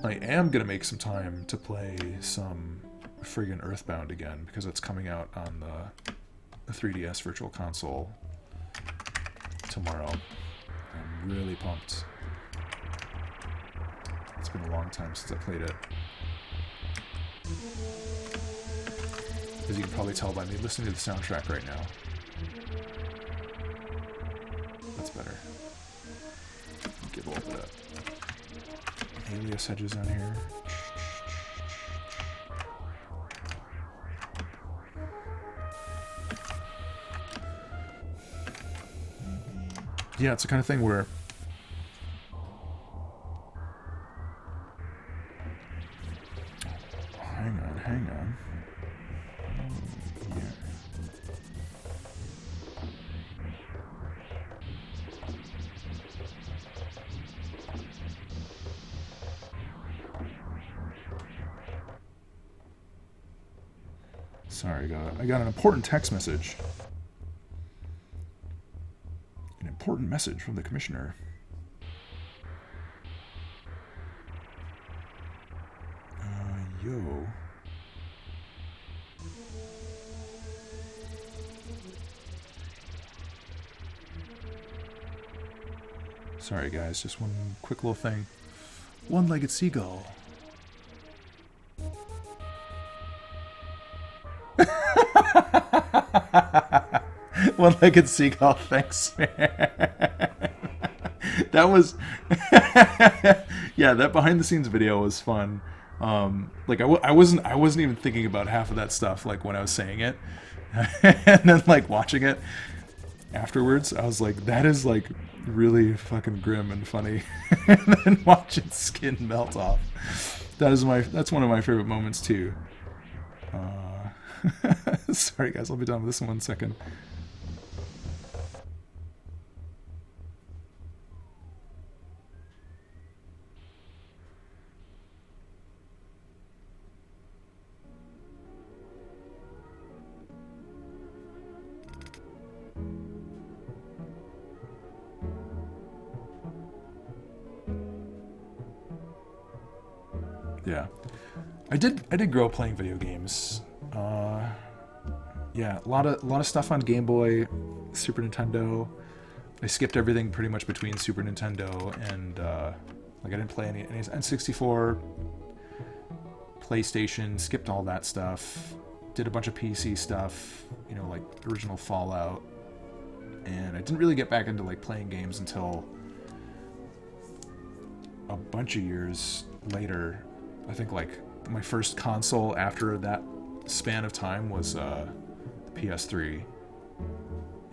A: I am gonna make some time to play some friggin' Earthbound again, because it's coming out on the 3DS Virtual Console tomorrow. I'm really pumped. It's been a long time since I played it. As you can probably tell by me listening to the soundtrack right now. That's better. Give a little bit of alias edges on here. Yeah, it's the kind of thing where hang on. Yeah. Sorry, I got an important text message. An important message from the commissioner. Yo. Sorry guys, just one quick little thing. One-legged seagull. One-legged seagull, thanks, man. That was... yeah, that behind-the-scenes video was fun. Like, I wasn't even thinking about half of that stuff, like, when I was saying it. And then, like, watching it afterwards, I was like, that is, like, really fucking grim and funny. And then watching skin melt off. That's one of my favorite moments, too. Sorry, guys, I'll be done with this in 1 second. Yeah, I did grow up playing video games. Yeah, a lot of stuff on Game Boy, Super Nintendo. I skipped everything pretty much between Super Nintendo and Like I didn't play any N64, PlayStation, skipped all that stuff. Did a bunch of PC stuff, you know, like original Fallout. And I didn't really get back into like playing games until a bunch of years later. I think like my first console after that span of time was the PS3.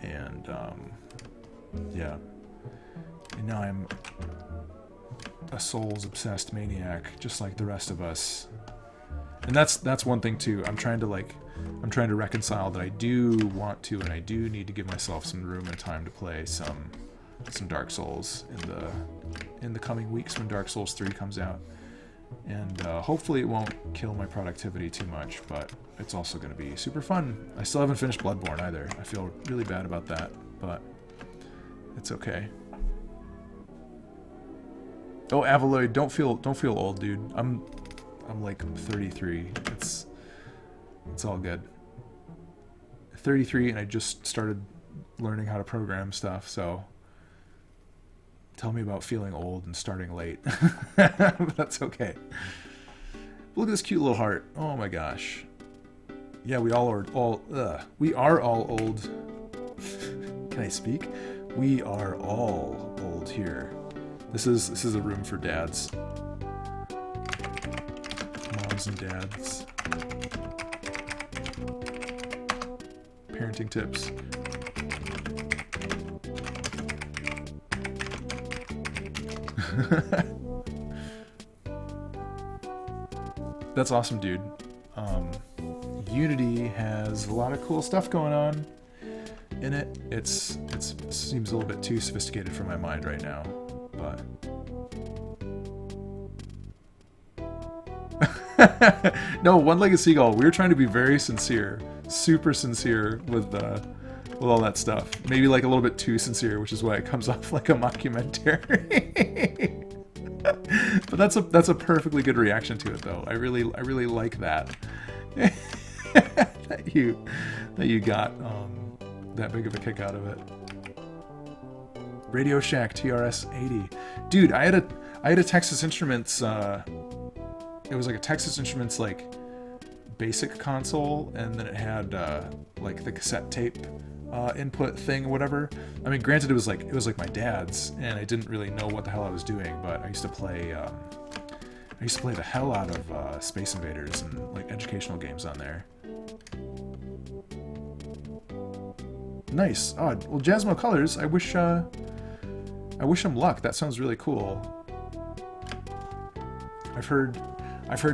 A: And yeah. And now I'm a Souls-obsessed maniac, just like the rest of us. And that's one thing too. I'm trying to reconcile that I do want to, and I do need to give myself some room and time to play some Dark Souls in the coming weeks when Dark Souls 3 comes out. And hopefully it won't kill my productivity too much, but it's also going to be super fun. I still haven't finished Bloodborne either. I feel really bad about that, but it's okay. Oh, Avaloid, don't feel old, dude. I'm like 33. It's all good. 33, and I just started learning how to program stuff, so tell me about feeling old and starting late. But that's okay. Look at this cute little heart. Oh my gosh. Yeah, we are all old. Can I speak? We are all old here. This is a room for dads. Moms and dads. Parenting tips. That's awesome, dude. Unity has a lot of cool stuff going on in it. It seems a little bit too sophisticated for my mind right now, but no, One-Legged Seagull. We were trying to be very sincere, super sincere with all that stuff. Maybe like a little bit too sincere, which is why it comes off like a mockumentary. But that's a perfectly good reaction to it, though. I really like that. that you got that big of a kick out of it. Radio Shack TRS-80, dude. I had a Texas Instruments. It was like a Texas Instruments like basic console, and then it had like the cassette tape input thing or whatever. I mean, granted, it was like my dad's, and I didn't really know what the hell I was doing, but I used to play the hell out of Space Invaders and like educational games on there. Nice. Oh, well, Jasmo Colors. I wish him luck. That sounds really cool. I've heard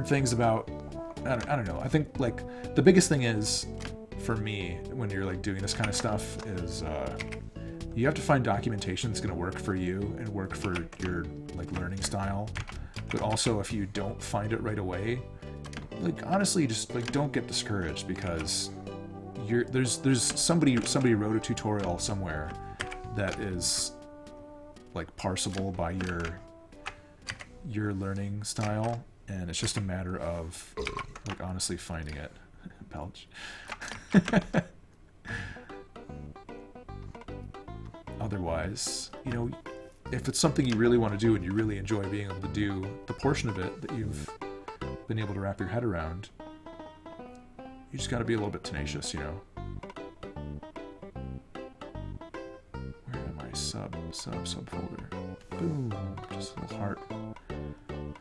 A: things about. I don't know. I think like the biggest thing is for me when you're like doing this kind of stuff is you have to find documentation that's going to work for you and work for your like learning style. But also, if you don't find it right away, like honestly, just like don't get discouraged, because there's somebody wrote a tutorial somewhere that is like parsable by your learning style, and it's just a matter of like honestly finding it. Belch. Otherwise, you know, if it's something you really want to do and you really enjoy being able to do the portion of it that you've been able to wrap your head around, you just got to be a little bit tenacious, you know. Where am I? Subfolder. Boom. Just a little heart. I wonder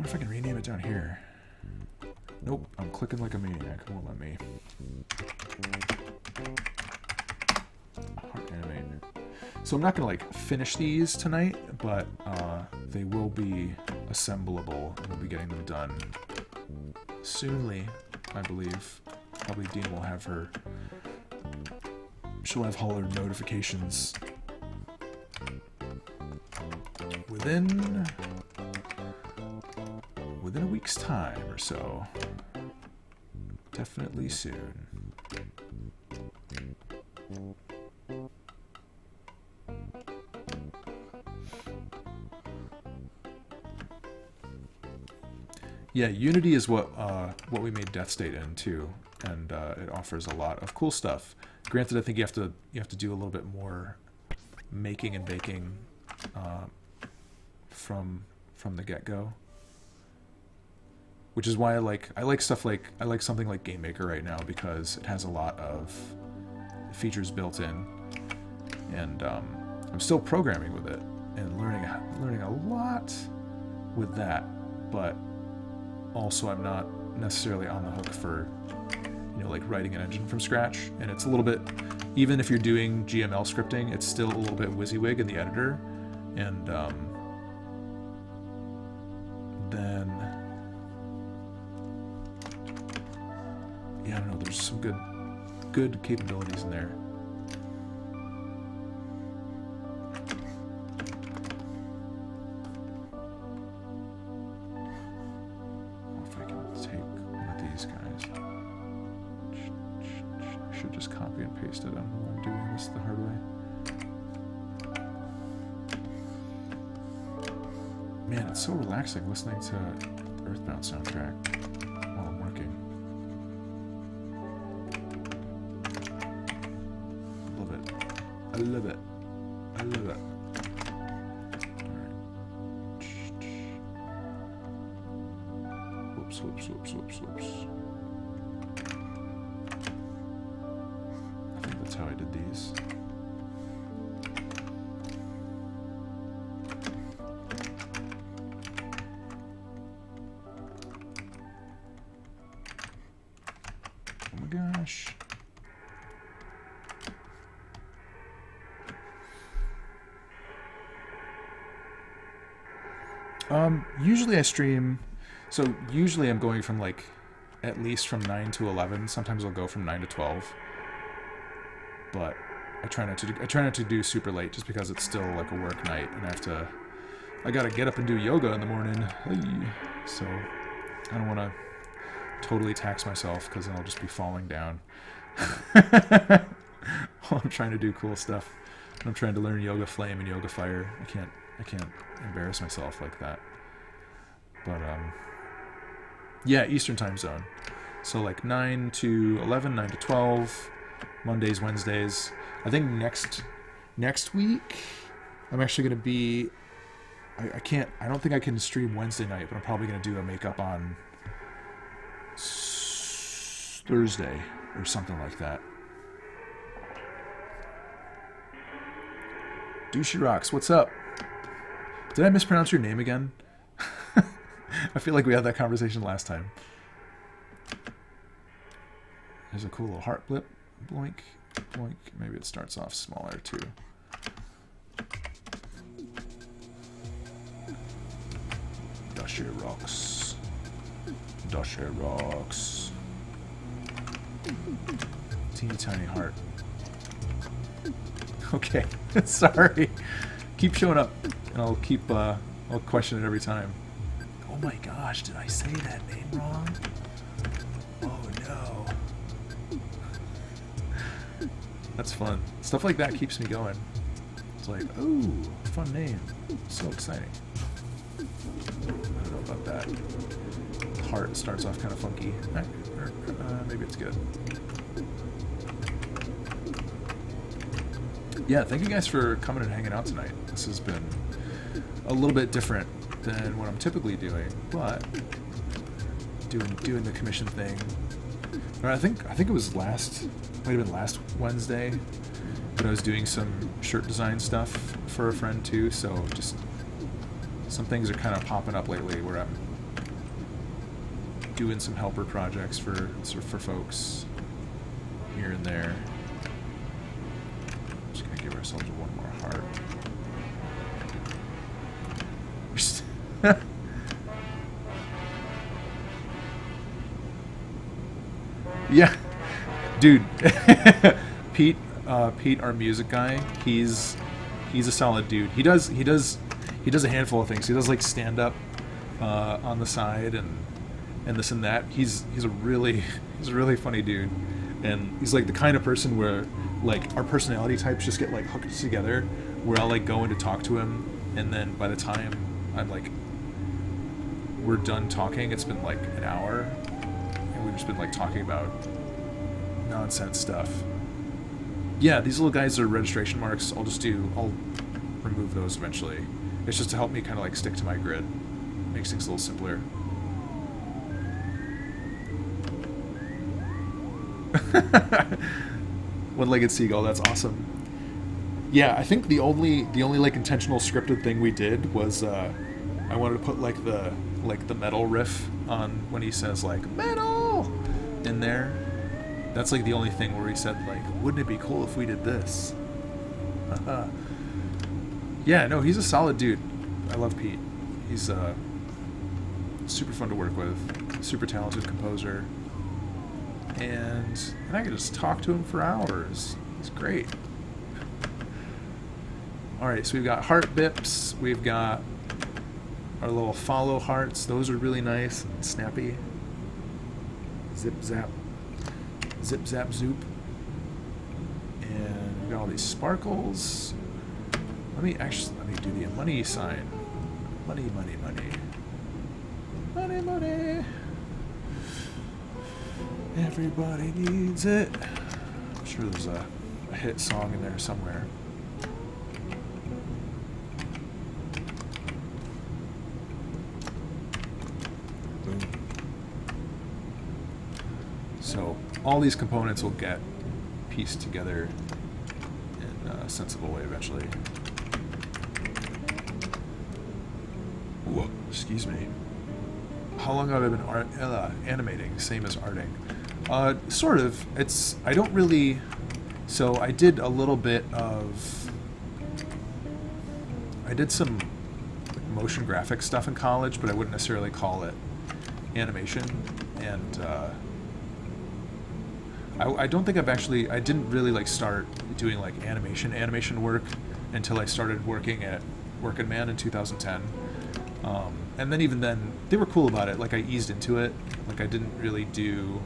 A: if I can rename it down here. Nope, I'm clicking like a maniac. It won't let me. Heart animate. So I'm not gonna like finish these tonight, but they will be assemblable, and we'll be getting them done soonly, I believe. Probably Dean will have her. She'll have all her notifications within a week's time or so. Definitely soon. Yeah, Unity is what we made Death State in too, and it offers a lot of cool stuff. Granted, I think you have to do a little bit more making and baking from the get-go. Which is why I like stuff like, I like something like GameMaker right now, because it has a lot of features built in, and I'm still programming with it and learning a lot with that, but also I'm not necessarily on the hook for, you know, like writing an engine from scratch. And it's a little bit, even if you're doing GML scripting, it's still a little bit WYSIWYG in the editor. And then, yeah, I don't know, there's some good capabilities in there. If I can take one of these guys. I should just copy and paste it. I don't know why I'm doing this the hard way. Man, it's so relaxing listening to the Earthbound soundtrack while I'm working. Love it. I love it. I love it. Alright. Whoops, whoops, whoops, whoops, whoops. I think that's how I did these. Gosh. Usually I stream, so usually I'm going from like at least from 9 to 11. Sometimes I'll go from 9 to 12. But I try not to do super late, just because it's still like a work night and I gotta get up and do yoga in the morning. Hey. So I don't want to totally tax myself, because then I'll just be falling down while I'm trying to do cool stuff. I'm trying to learn Yoga Flame and Yoga Fire. I can't embarrass myself like that. But yeah, Eastern time zone. So like 9 to 11, 9 to 12, Mondays, Wednesdays. I think next week I'm actually going to be, I don't think I can stream Wednesday night, but I'm probably going to do a makeup on Thursday or something like that. Douchey Rocks, what's up? Did I mispronounce your name again? I feel like we had that conversation last time. There's a cool little heart blip. Bloink, bloink. Maybe it starts off smaller too. Douchey Rocks. Douchey Rocks. Teeny tiny heart. Okay, sorry. Keep showing up, and I'll question it every time. Oh my gosh, did I say that name wrong? Oh no. That's fun. Stuff like that keeps me going. It's like, ooh, fun name. So exciting. I don't know about that. Heart starts off kind of funky. Maybe it's good. Yeah, thank you guys for coming and hanging out tonight. This has been a little bit different than what I'm typically doing, but doing the commission thing. Or I think it was might have been last Wednesday, but I was doing some shirt design stuff for a friend too. So just some things are kind of popping up lately where I'm doing some helper projects for folks here and there. Just gonna give ourselves one more heart. Yeah, dude. Pete, our music guy. He's a solid dude. He does a handful of things. He does like stand up on the side and this and that. He's a really funny dude, and he's like the kind of person where like our personality types just get like hooked together, where I'll like go in to talk to him, and then by the time we're done talking, it's been like an hour, and we've just been like talking about nonsense stuff. Yeah, these little guys are registration marks. I'll remove those eventually. It's just to help me kind of like stick to my grid. Makes things a little simpler. One-legged seagull, that's awesome. Yeah, I think the only like intentional scripted thing we did was I wanted to put like the metal riff on when he says like metal in there. That's like the only thing where he said like, wouldn't it be cool if we did this? Yeah, no, he's a solid dude. I love Pete. He's super fun to work with, super talented composer, and I could just talk to him for hours. He's great. Alright, so we've got heart bips, we've got our little follow hearts. Those are really nice and snappy. Zip zap. Zip zap zoop. And we've got all these sparkles. Let me do the money sign. Money, money, money. Money, money. Everybody needs it. I'm sure there's a hit song in there somewhere. Boom. So all these components will get pieced together in a sensible way eventually. Whoa, excuse me. How long have I been animating? Same as arting. Sort of. I don't really... So I did a little bit of... I did some motion graphic stuff in college, but I wouldn't necessarily call it animation. And I don't think I didn't really like start doing like animation work until I started working at Workin' Man in 2010. And then even then, they were cool about it. Like I eased into it. Like I didn't really do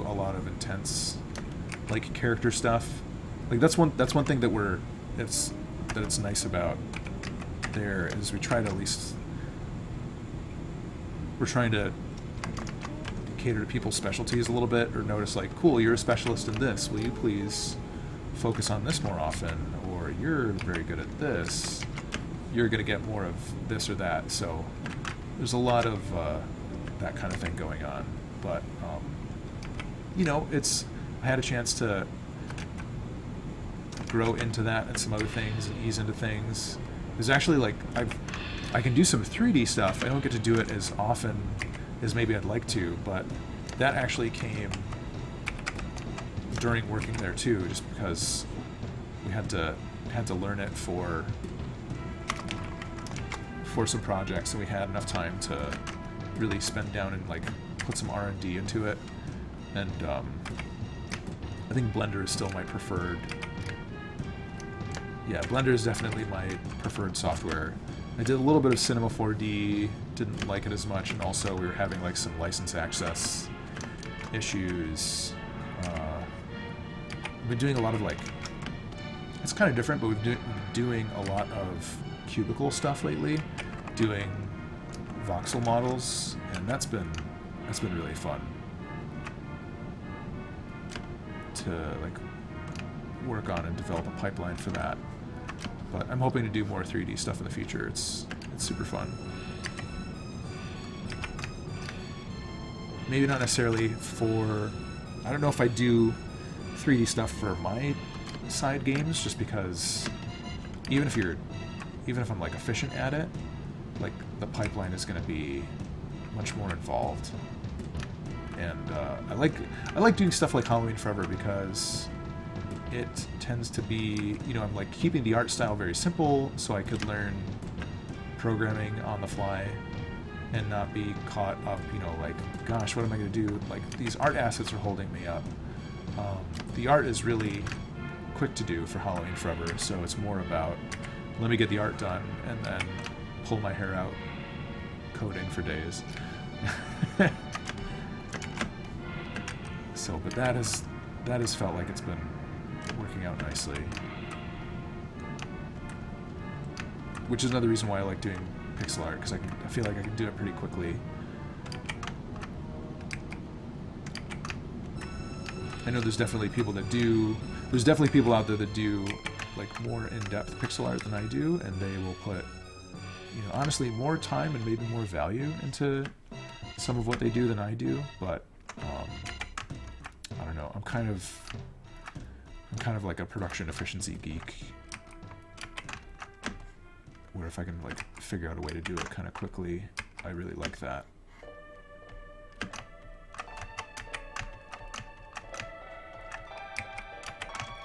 A: a lot of intense like character stuff. Like that's one thing that it's nice about there is we're trying to cater to people's specialties a little bit, or notice like, cool, you're a specialist in this. Will you please focus on this more often? Or you're very good at this. You're going to get more of this or that. So there's a lot of that kind of thing going on. But I had a chance to grow into that and some other things and ease into things. There's actually like I can do some 3D stuff. I don't get to do it as often as maybe I'd like to, but that actually came during working there too, just because we had to learn it for some projects, and we had enough time to really spend down and like put some R&D into it. And I think Blender is still my preferred. Yeah, Blender is definitely my preferred software. I did a little bit of Cinema 4D, didn't like it as much, and also we were having like some license access issues. We've been doing a lot of like, it's kind of different, but we've been doing a lot of cubicle stuff lately, doing voxel models, and that's been really fun to like work on and develop a pipeline for that. But I'm hoping to do more 3D stuff in the future. It's super fun. Maybe not necessarily for... I don't know if I do 3D stuff for my side games, just because even if I'm like efficient at it, like the pipeline is going to be much more involved. And I like doing stuff like Halloween Forever because it tends to be, I'm like keeping the art style very simple so I could learn programming on the fly and not be caught up, like, gosh, what am I going to do? Like, these art assets are holding me up. The art is really quick to do for Halloween Forever, so it's more about, let me get the art done and then pull my hair out coding for days. So, but that has felt like it's been working out nicely. Which is another reason why I like doing pixel art, because I feel like I can do it pretty quickly. I know there's definitely people that do. There's definitely people out there that do like more in-depth pixel art than I do, and they will put, you know, honestly, more time and maybe more value into some of what they do than I do. But I don't know. I'm kind of like a production efficiency geek, where if I can like figure out a way to do it kind of quickly, I really like that.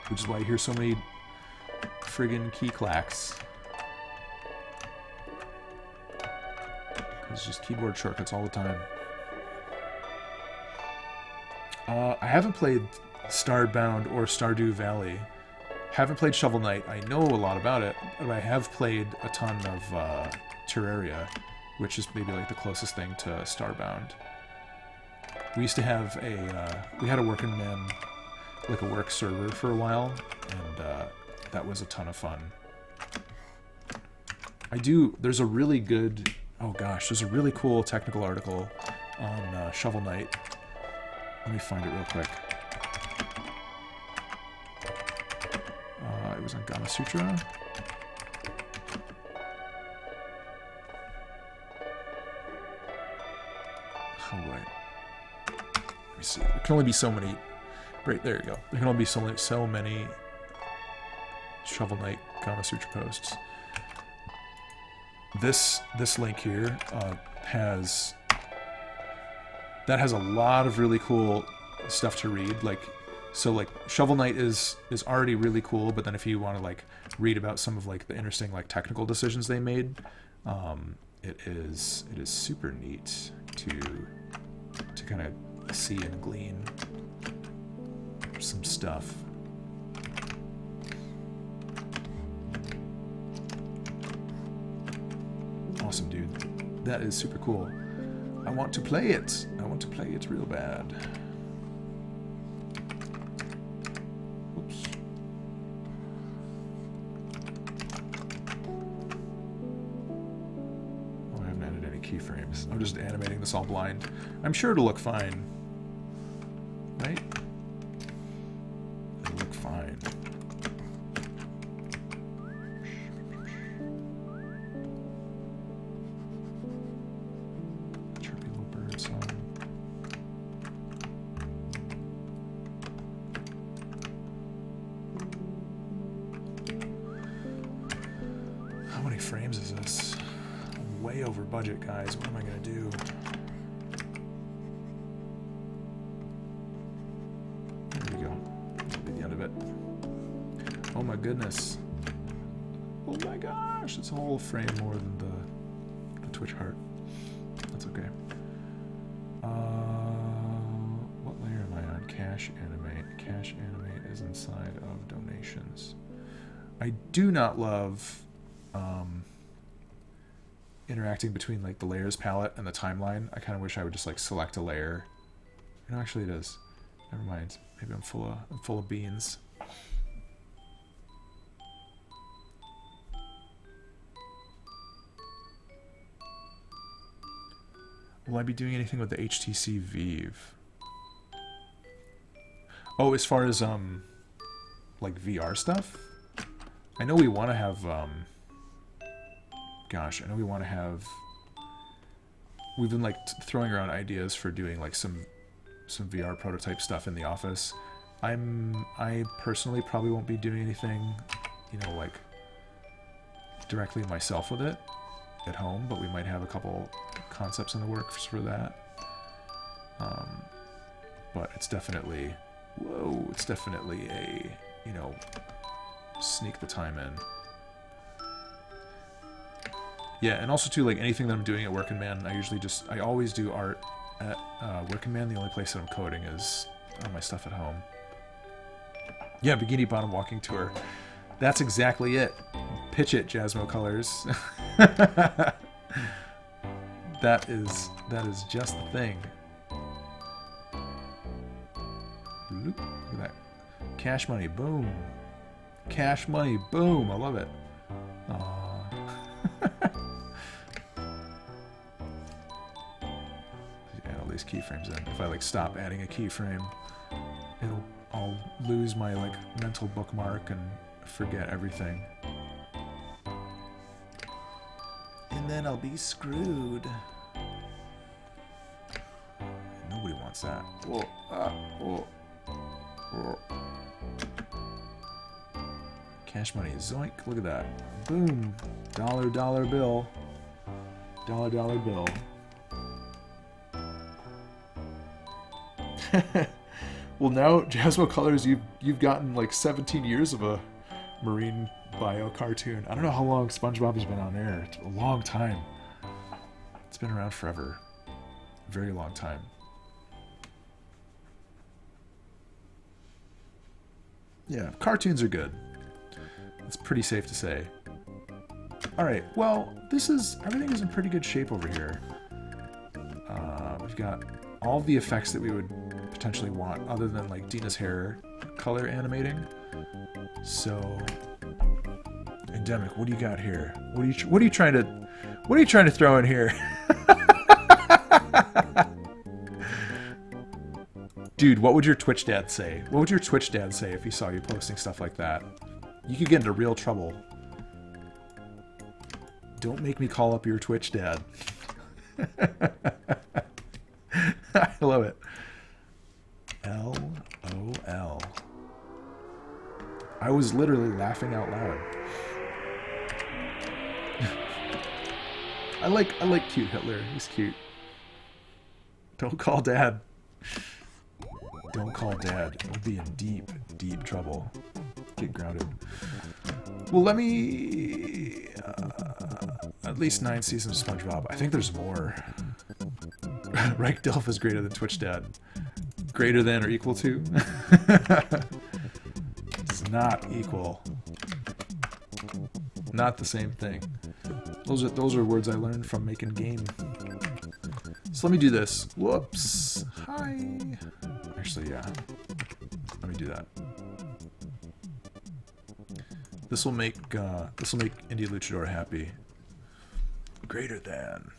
A: Which is why you hear so many friggin' key clacks. It's just keyboard shortcuts all the time. I haven't played Starbound or Stardew Valley. Haven't played Shovel Knight. I know a lot about it, but I have played a ton of Terraria, which is maybe like the closest thing to Starbound. We used to have we had a working man, like a work server for a while, and that was a ton of fun. There's a really good, oh gosh, there's a really cool technical article on Shovel Knight. Let me find it real quick. It was on Gama Sutra. Oh, right. Let me see. There can only be so many. Right, there you go. There can only be so many Shovel Knight Gama Sutra posts. This link here has a lot of really cool stuff to read. Like, so like Shovel Knight is already really cool, but then if you want to like read about some of like the interesting like technical decisions they made, it is super neat to kind of see and glean some stuff. Awesome, dude. That is super cool. I want to play it. I want to play it real bad. Oops. Oh, I haven't added any keyframes. I'm just animating this all blind. I'm sure it'll look fine. Right? It'll look fine. Budget, guys. What am I gonna do? There we go. That'll be the end of it. Oh my goodness. Oh my gosh. It's a whole frame more than the Twitch heart. That's okay. What layer am I on? Cache animate. Cache animate is inside of donations. I do not love interacting between like the layers palette and the timeline. I kind of wish I would just like select a layer. You know, actually it is. Never mind. Maybe I'm full of beans. Will I be doing anything with the HTC Vive? Oh, as far as like VR stuff? I know we want to have gosh, I know we want to have... We've been like throwing around ideas for doing like some VR prototype stuff in the office. I personally probably won't be doing anything, you know, like directly myself with it at home, but we might have a couple concepts in the works for that. But it's definitely, whoa, it's definitely a, you know, sneak the time in. Yeah, and also too, like anything that I'm doing at Working Man, I always do art at Working Man. The only place that I'm coding is on my stuff at home. Yeah, Bikini Bottom walking tour. That's exactly it. Pitch it, Jasmo Colors. That is just the thing. Look at that. Cash money, boom. Cash money, boom. I love it. Add all these keyframes in. If I like stop adding a keyframe, it'll lose my like mental bookmark and forget everything. And then I'll be screwed. Nobody wants that. Whoa, whoa. Cash money, zoink, look at that. Boom, dollar bill. Dollar bill. Well, now, Jasmine Colors, you've gotten like 17 years of a marine bio cartoon. I don't know how long SpongeBob has been on air. It's a long time. It's been around forever. A very long time. Yeah, cartoons are good. It's pretty safe to say. Alright, well, everything is in pretty good shape over here. We've got all the effects that we would potentially want, other than like Dina's hair color animating. So, Endemic, what do you got here? What are you trying to throw in here? Dude, what would your Twitch dad say? What would your Twitch dad say if he saw you posting stuff like that? You could get into real trouble. Don't make me call up your Twitch dad. I love it. LOL. I was literally laughing out loud. I like cute Hitler. He's cute. Don't call Dad. Don't call Dad. We'll be in deep trouble. Get grounded. Well, let me... at least 9 seasons of SpongeBob. I think there's more. Reich Delph is greater than Twitch Dad. Greater than or equal to? It's not equal. Not the same thing. Those are words I learned from making game. So let me do this. Whoops. Hi. Actually, yeah. Let me do that. This will make Indie Luchador happy. Greater than.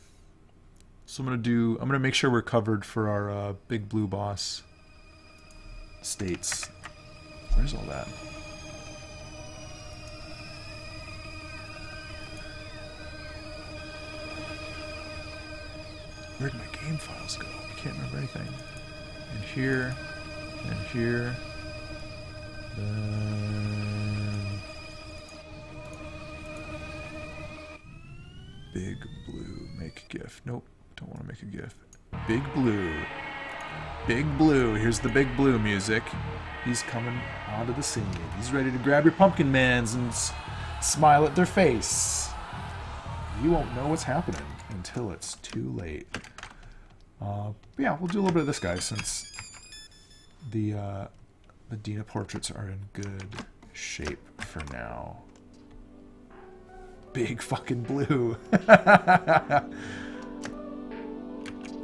A: So I'm gonna make sure we're covered for our big blue boss states. Where's all that? Where'd my game files go? I can't remember anything. And here, and here. Big blue, make GIF. Nope, don't want to make a GIF. Big blue. Big blue. Here's the big blue music. He's coming onto the scene. He's ready to grab your pumpkin mans and smile at their face. You won't know what's happening until it's too late. Yeah, we'll do a little bit of this guy since the Dina portraits are in good shape for now. Big fucking blue.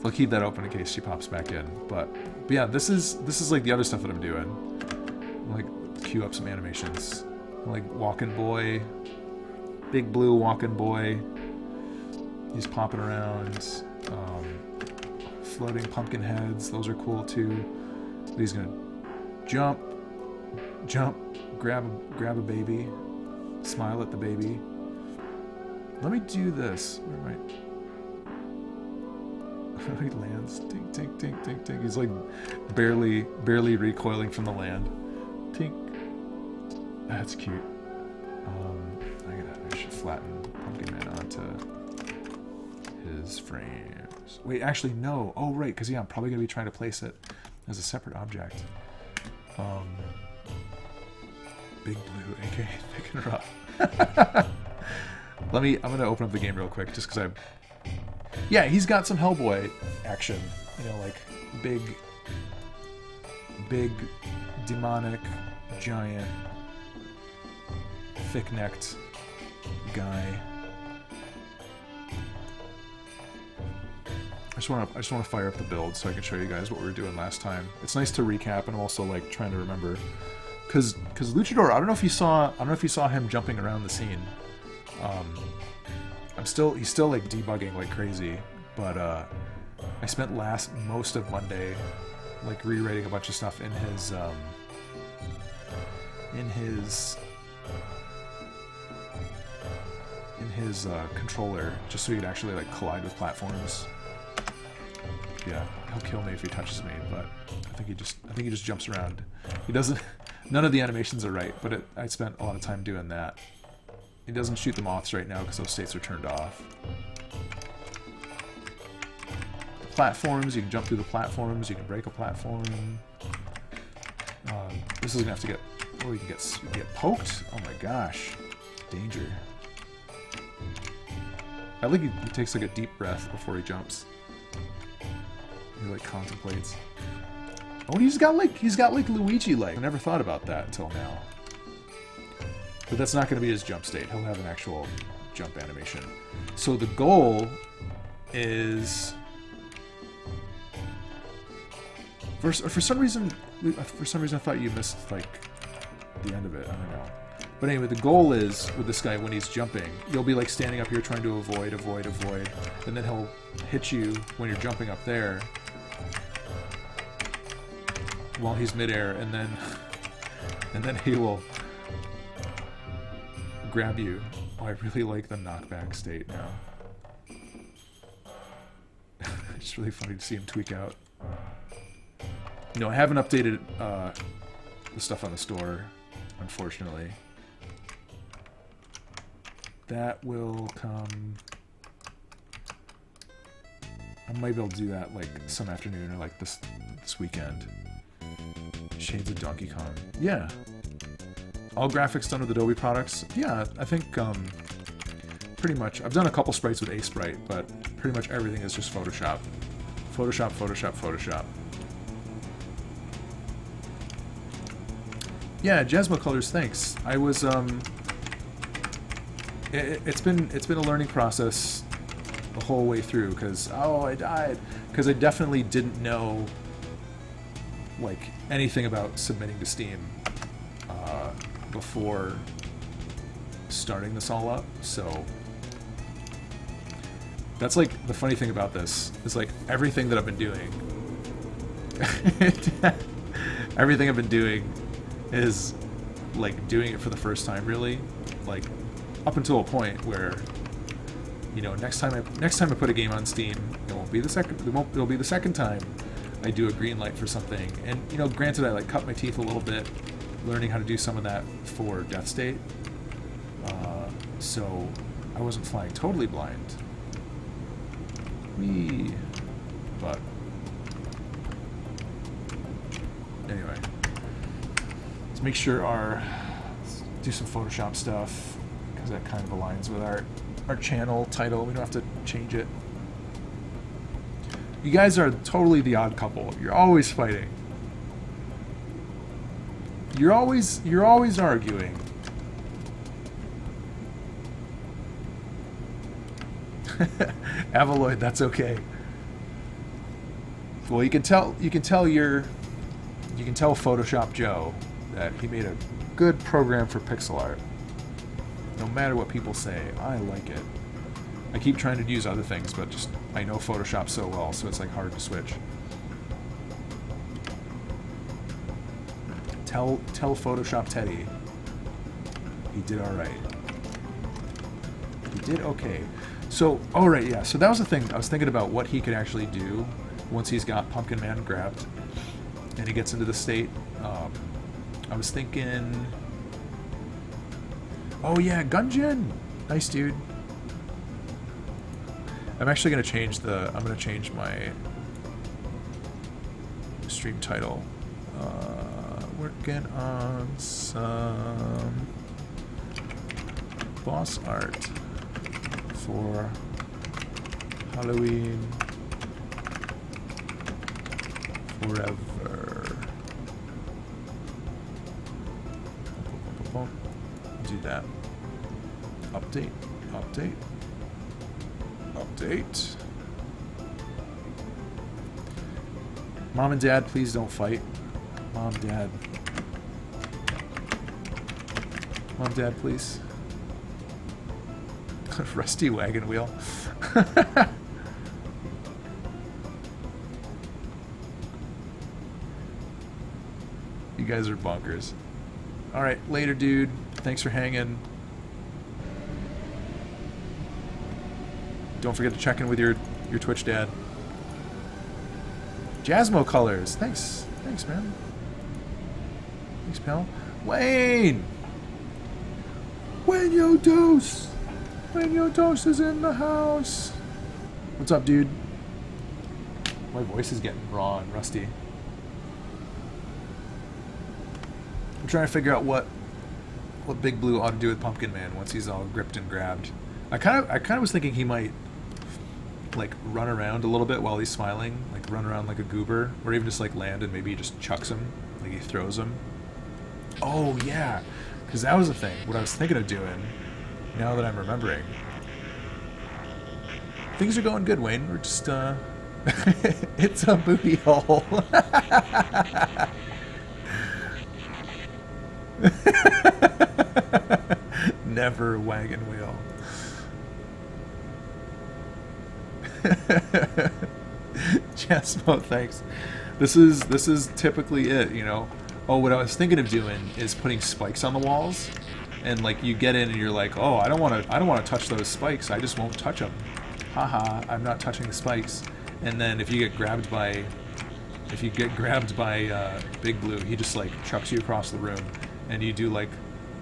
A: I'll keep that open in case she pops back in. But yeah, this is like the other stuff that I'm doing. Like queue up some animations. Like walking boy, big blue walking boy. He's popping around. Floating pumpkin heads. Those are cool too. He's gonna jump, grab a baby, smile at the baby. Let me do this. Where am I? He lands. Tink, tink, tink, tink, tink. He's like barely recoiling from the land. Tink. That's cute. I should flatten Pumpkin Man onto his frames. Wait, actually no. Oh right, because yeah, I'm probably gonna be trying to place it as a separate object. Big blue, aka thick and rough. I'm gonna open up the game real quick just because yeah, he's got some Hellboy action. You know, like big demonic giant thick-necked guy. I just want to fire up the build so I can show you guys what we were doing last time. It's nice to recap, and I'm also like trying to remember because Luchador, I don't know if you saw him jumping around the scene. He's still like debugging like crazy, but I spent most of Monday like rewriting a bunch of stuff in his in his controller, just so he could actually like collide with platforms. Yeah, he'll kill me if he touches me, but I think he just jumps around. He doesn't. None of the animations are right, but I spent a lot of time doing that. He doesn't shoot the moths right now because those states are turned off. Platforms, you can jump through the platforms, you can break a platform. This is gonna have to get. Oh, you can get poked. Oh my gosh, danger. I think he takes like a deep breath before he jumps. He like contemplates. Oh, he's got like Luigi like. I never thought about that until now. But that's not going to be his jump state. He'll have an actual jump animation. So the goal is for some reason I thought you missed like the end of it. I don't know. But anyway, the goal is, with this guy, when he's jumping, you'll be like standing up here trying to avoid, and then he'll hit you when you're jumping up there while he's midair, and then he will grab you. Oh, I really like the knockback state now. It's really funny to see him tweak out. You know, I haven't updated the stuff on the store, unfortunately. That will come... I might be able to do that like some afternoon or like this weekend. Shades of Donkey Kong. Yeah. All graphics done with Adobe products. Yeah, I think pretty much. I've done a couple sprites with A-Sprite, but pretty much everything is just Photoshop. Photoshop, Photoshop, Photoshop. Yeah, Jasmo Colors, thanks. I was it's been a learning process the whole way through, because I died because I definitely didn't know like anything about submitting to Steam before starting this all up. So that's like the funny thing about this is like everything that I've been doing everything I've been doing is like doing it for the first time, really, like up until a point where, you know, next time I put a game on Steam, it won't be the second. It'll be the second time I do a green light for something. And you know, granted, I like cut my teeth a little bit, learning how to do some of that for Death State. So I wasn't flying totally blind. But anyway, let's make sure let's do some Photoshop stuff, because that kind of aligns with our channel title. We don't have to change it. You guys are totally the odd couple. You're always fighting. You're always arguing. Avaloid, that's okay. Well, you can tell Photoshop Joe that he made a good program for pixel art. No matter what people say, I like it. I keep trying to use other things, but just I know Photoshop so well, so it's like hard to switch. Tell Photoshop Teddy he did all right. He did okay. So, all right, yeah. So that was the thing. I was thinking about what he could actually do once he's got Pumpkin Man grabbed and he gets into the state. I was thinking, oh yeah, Gungeon, nice dude. I'm actually gonna change my stream title. Working on some boss art for Halloween Forever. Do that. Update. Mom and Dad, please don't fight. Mom, Dad, please. Rusty wagon wheel. You guys are bonkers. Alright, later, dude. Thanks for hanging. Don't forget to check in with your Twitch dad. Jasmo colors. Thanks. Thanks, man. Thanks, pal. Wayne! Wayne Yo Dose! Wayne Yo Dose is in the house! What's up, dude? My voice is getting raw and rusty. I'm trying to figure out what Big Blue ought to do with Pumpkin Man once he's all gripped and grabbed. I kind of was thinking he might like run around a little bit while he's smiling, like run around like a goober, or even just like land and maybe he just chucks him, like he throws him. Oh yeah, because that was the thing. What I was thinking of doing, now that I'm remembering. Things are going good, Wayne. We're just it's a booty hole. Never wagon wheel. Jasmo, thanks. This is typically it, you know. Oh, what I was thinking of doing is putting spikes on the walls, and like you get in and you're like, oh, I don't want to touch those spikes. I just won't touch them. Haha, I'm not touching the spikes. And then if you get grabbed by Big Blue, he just like chucks you across the room, and you do like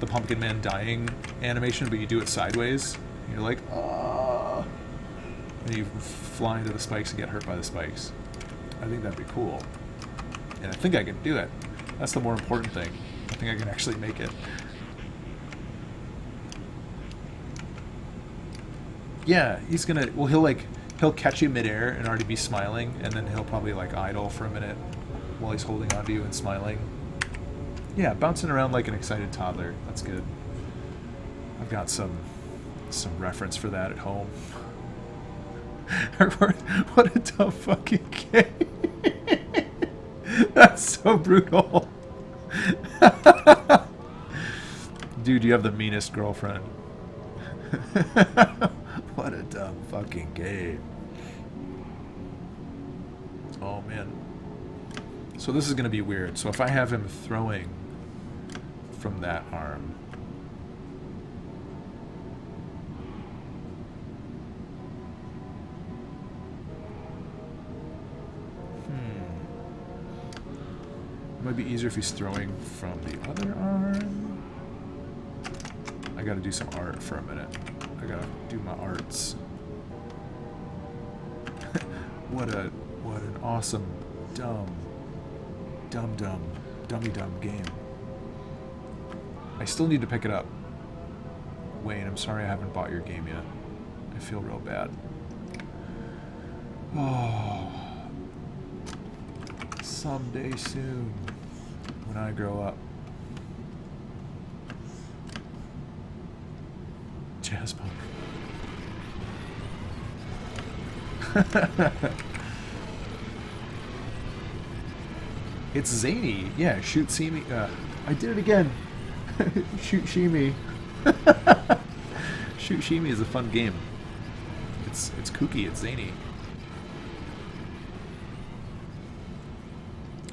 A: the Pumpkin Man dying animation, but you do it sideways. And you're like, ah, and you fly into the spikes and get hurt by the spikes. I think that'd be cool, and I think I can do it. That's the more important thing. I think I can actually make it. Yeah, he's gonna. Well, he'll catch you midair and already be smiling, and then he'll probably like idle for a minute while he's holding onto you and smiling. Yeah, bouncing around like an excited toddler. That's good. I've got some reference for that at home. What a dumb fucking game. That's so brutal. Dude, you have the meanest girlfriend. What a dumb fucking game. Oh man. So this is gonna be weird. So if I have him throwing from that arm, it might be easier if he's throwing from the other arm. I gotta do some art for a minute. I gotta do my arts. What an awesome, dummy game. I still need to pick it up. Wayne, I'm sorry I haven't bought your game yet. I feel real bad. Oh, someday soon, when I grow up. Jasmo. It's zany. Yeah, shoot, see me. I did it again. Shoot, see me. Shoot, see me is a fun game. It's kooky. It's zany.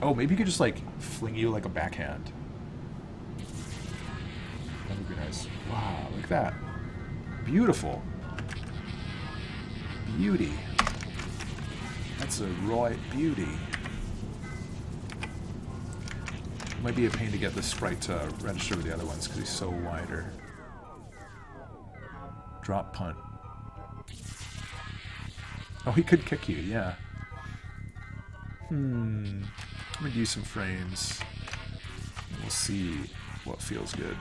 A: Oh, maybe you could just like fling you like a backhand. That would be nice. Wow, like that. Beautiful. Beauty. That's a right beauty. It might be a pain to get this sprite to register with the other ones because he's so wider. Drop punt. Oh, he could kick you, yeah. I'm gonna use some frames. We'll see what feels good.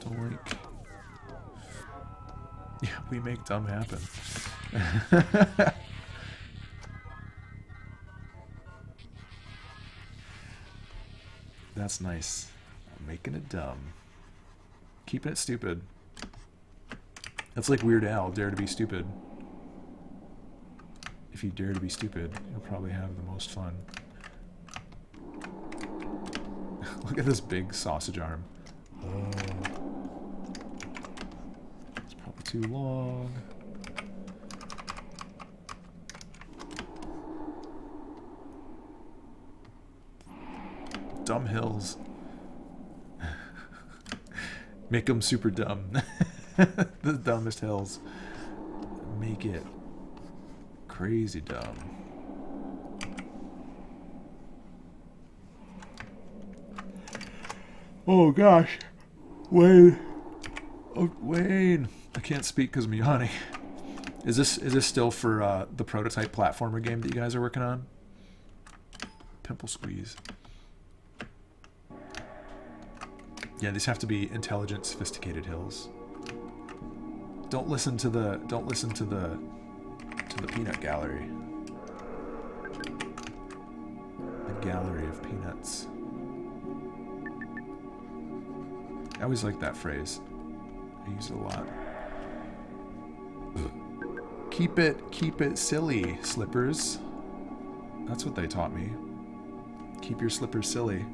A: Doink. Yeah, we make dumb happen. That's nice. I'm making it dumb. Keeping it stupid. That's like Weird Al, Dare to be Stupid. If you dare to be stupid, you'll probably have the most fun. Look at this big sausage arm. Oh. It's probably too long. Dumb hills. Make them super dumb. The dumbest hills. Make it crazy dumb. Oh gosh. Wayne. Oh, Wayne. I can't speak because I'm yawning. Is this still for the prototype platformer game that you guys are working on? Pimple squeeze. Yeah, these have to be intelligent, sophisticated hills. Don't listen to the peanut gallery. The gallery of peanuts. I always like that phrase. I use it a lot. Keep it silly, slippers. That's what they taught me. Keep your slippers silly.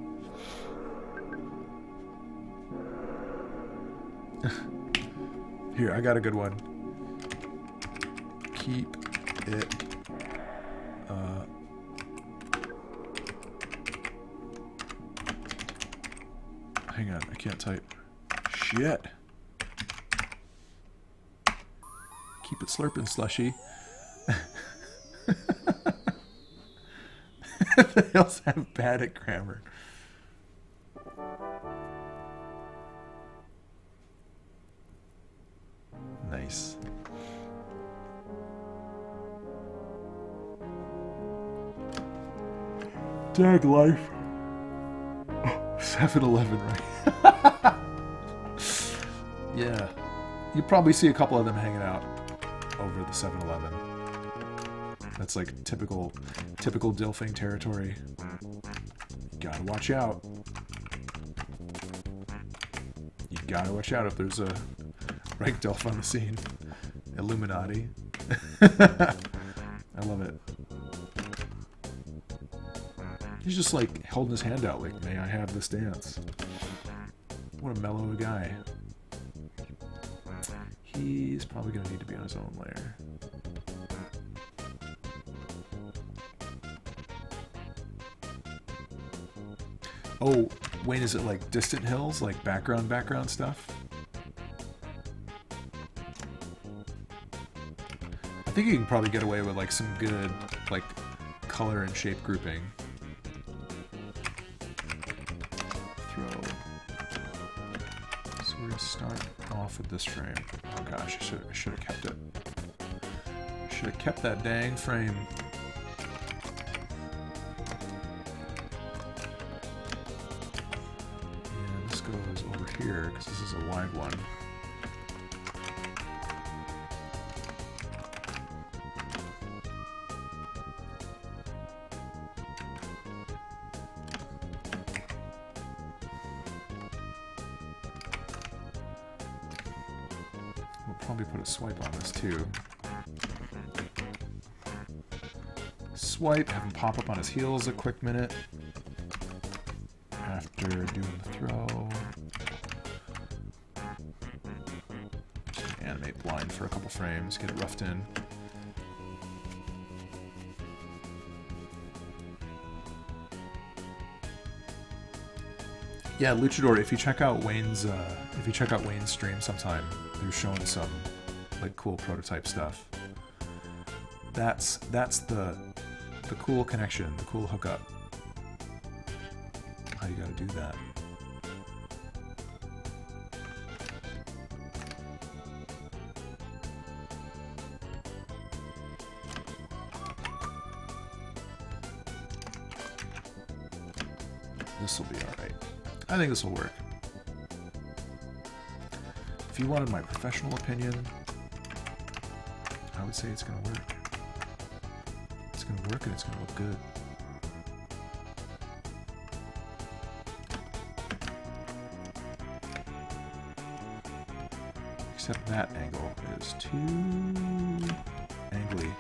A: Here, I got a good one. Keep it hang on, I can't type. Shit. Keep it slurping, slushy. They also have bad at grammar. Nice. Tag life. 7-Eleven, right? Yeah. You probably see a couple of them hanging out over the 7-Eleven. That's like typical Dilfing territory. Gotta watch out. You gotta watch out if there's a rank Dilf on the scene. Illuminati. I love it. He's just like holding his hand out like, may I have this dance? What a mellow guy. He's probably going to need to be on his own layer. Oh, Wayne, is it like distant hills? Like background stuff? I think you can probably get away with like some good like color and shape grouping. Throw. So we're going to start off with this frame. Oh gosh, I should have kept it. Should have kept that dang frame. And this goes over here because this is a wide one. Probably put a swipe on this too. Swipe, have him pop up on his heels a quick minute after doing the throw. Animate blind for a couple frames, get it roughed in. Yeah, Luchador, if you check out Wayne's stream sometime, they're showing some like cool prototype stuff. That's the cool connection, the cool hookup. How you gotta do that. This will be alright. I think this will work. If you wanted my professional opinion, I would say it's going to work. It's going to work and it's going to look good. Except that angle is too angly.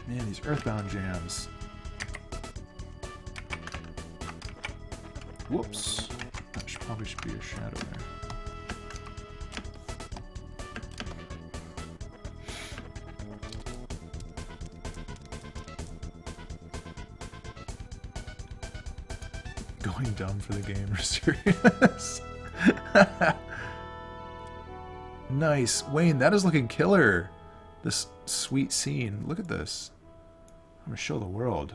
A: Man, these Earthbound jams. Whoops. That probably should be a shadow there. Going dumb for the game, or serious? Nice. Wayne, that is looking killer. This sweet scene. Look at this. I'm going to show the world.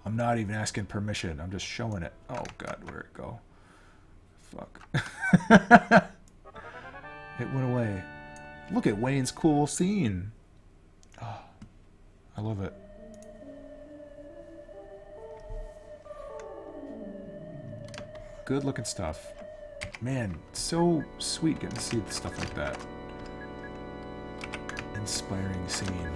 A: I'm not even asking permission. I'm just showing it. Oh, God, where'd it go? Fuck. It went away. Look at Wayne's cool scene. Oh, I love it. Good looking stuff. Man, so sweet getting to see stuff like that. Inspiring scene.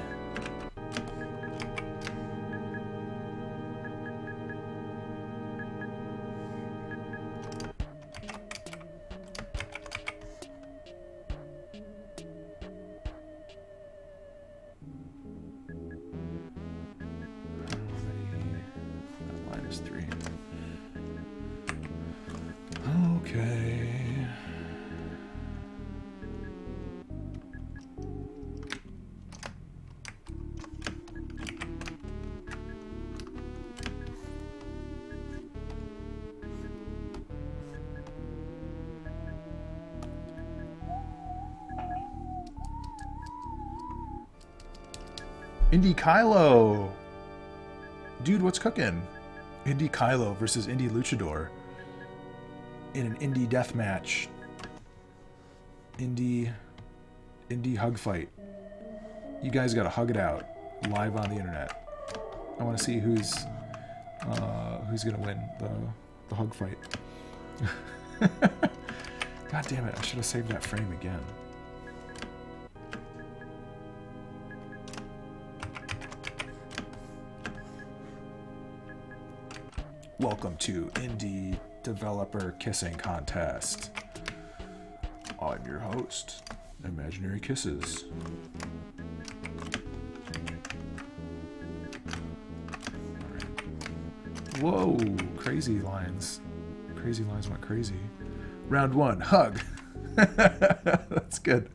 A: -3. Okay. Indy Kylo! Dude, what's cooking? Indy Kylo versus Indy Luchador in an Indy death match. Indy hug fight. You guys gotta hug it out live on the internet. I want to see who's gonna win the hug fight. God damn it! I should have saved that frame again. Welcome to Indie Developer Kissing Contest. I'm your host, Imaginary Kisses. Whoa, crazy lines. Crazy lines went crazy. Round 1, hug. That's good.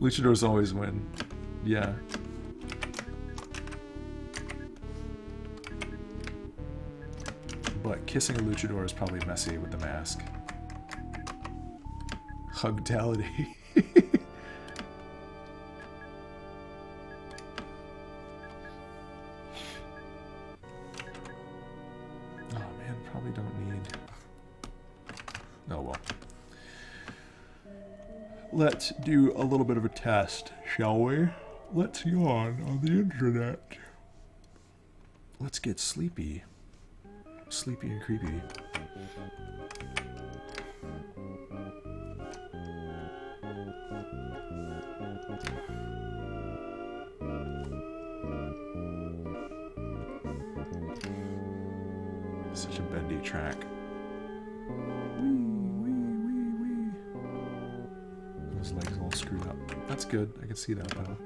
A: Luchadors always win. Yeah. But kissing a luchador is probably messy with the mask. Hugtality. Oh man, probably don't need... Oh well. Let's do a little bit of a test, shall we? Let's yawn on the internet. Let's get sleepy. Sleepy and creepy. Such a bendy track. Wee, wee, wee, wee. His legs all screwed up. That's good. I can see that though.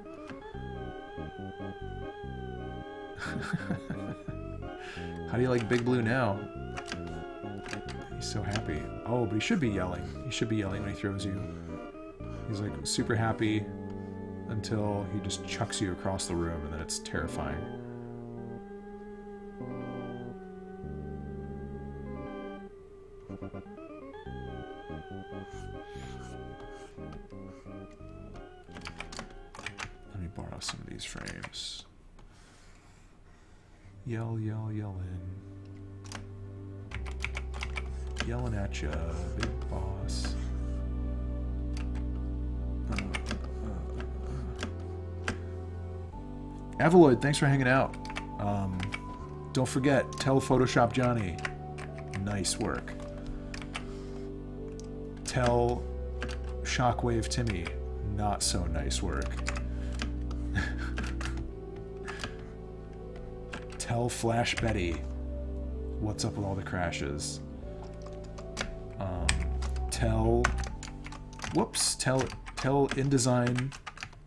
A: How do you like Big Blue now? He's so happy. Oh, but he should be yelling. He should be yelling when he throws you. He's like super happy until he just chucks you across the room, and then it's terrifying. Let me borrow some of these frames. Yell, yell, yellin'. Yelling at ya, big boss. Avaloid, thanks for hanging out. Don't forget, tell Photoshop Johnny. Nice work. Tell Shockwave Timmy. Not so nice work. Tell Flash Betty what's up with all the crashes. Tell InDesign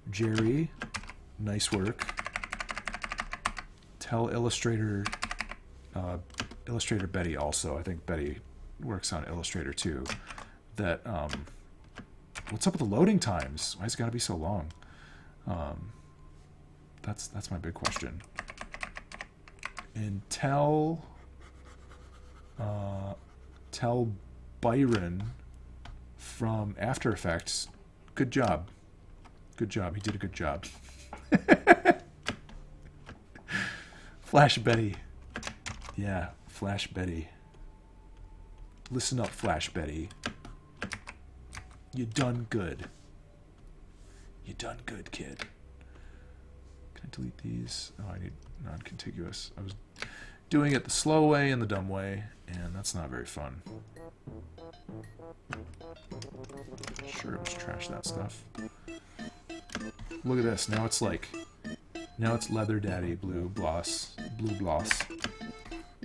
A: Jerry, nice work. Tell Illustrator Betty also. I think Betty works on Illustrator too. That what's up with the loading times? Why's it got to be so long? That's my big question. And tell Tell Byron from After Effects, good job. Good job. He did a good job. Flash Betty. Yeah, Flash Betty. Listen up, Flash Betty. You done good. You done good, kid. Can I delete these? Oh, I need non-contiguous. I was doing it the slow way and the dumb way, and that's not very fun. Sure, let's trash that stuff. Look at this. Now it's like... Now it's Leather Daddy Blue Bloss. Blue Bloss.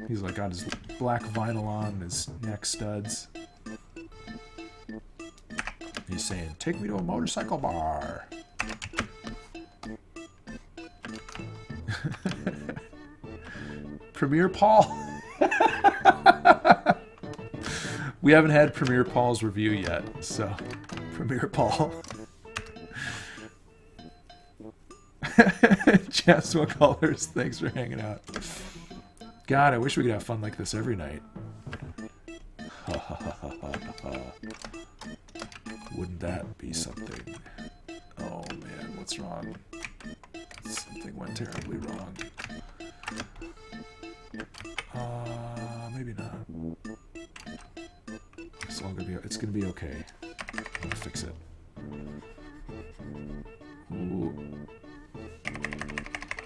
A: He's like got his black vinyl on, his neck studs. He's saying, take me to a motorcycle bar. Premier Paul. We haven't had Premier Paul's review yet, so Premier Paul. Jasmine Colors, thanks for hanging out. God, I wish we could have fun like this every night. Wouldn't that be something? Oh man, what's wrong? Something went terribly wrong. Maybe not. It's gonna be okay. I'm gonna fix it. Ooh.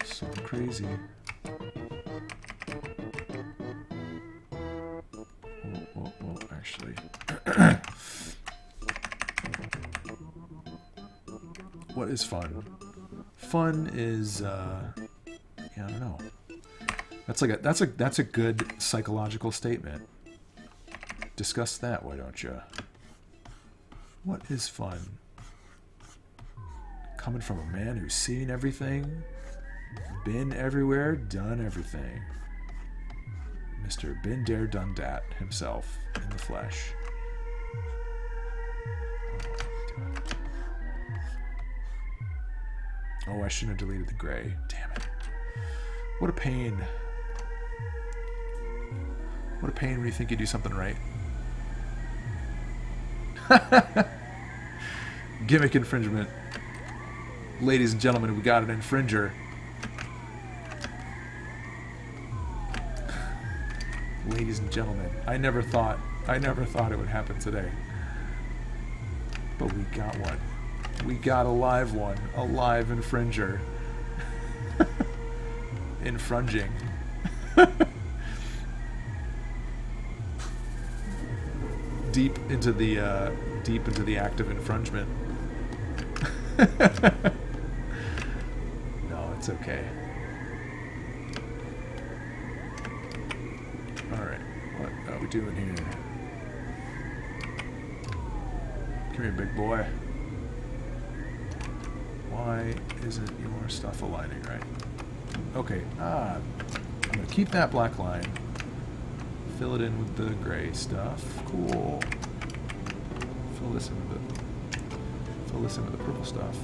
A: So crazy. Whoa, actually. What is fun? Fun is, yeah, I don't know. That's a good psychological statement. Discuss that, why don't you? What is fun? Coming from a man who's seen everything, been everywhere, done everything. Mr. Been Dare Done Dat himself in the flesh. Oh, I shouldn't have deleted the gray. Damn it. What a pain. What a pain when you think you do something right. Gimmick infringement. Ladies and gentlemen, we got an infringer. Ladies and gentlemen, I never thought it would happen today. But we got one. We got a live one. A live infringer. Infringing. Deep into the act of infringement. No, it's okay. Alright, what are we doing here? Come here, big boy. Why isn't your stuff aligning right? Okay, I'm gonna keep that black line. Fill it in with the gray stuff. Cool. Fill this in with the purple stuff.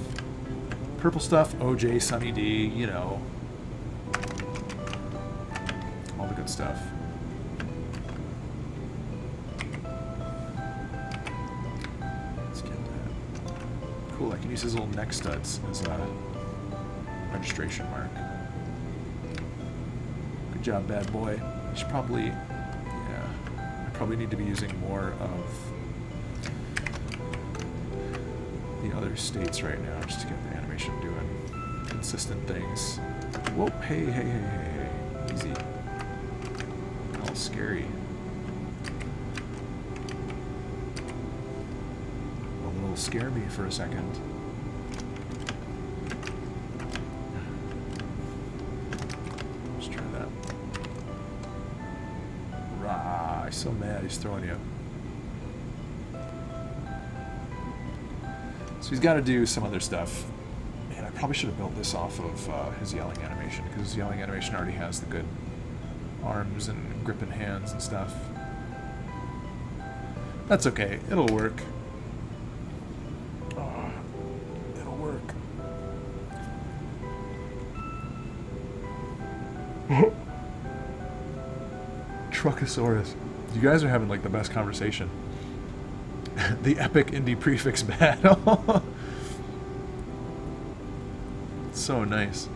A: Purple stuff, OJ, Sunny D, you know. All the good stuff. Let's get that. Cool, I can use his little neck studs as a registration mark. Good job, bad boy. I should probably... I probably need to be using more of the other states right now just to get the animation doing consistent things. Whoa, hey. Easy. All scary. A little scare me for a second. Let's try that. Rah, he's so mad he's throwing you. So he's got to do some other stuff. Man, I probably should have built this off of his yelling animation, because his yelling animation already has the good arms and gripping hands and stuff. That's okay. It'll work. Oh, it'll work. Truckosaurus. You guys are having like the best conversation. The epic indie prefix battle. So nice.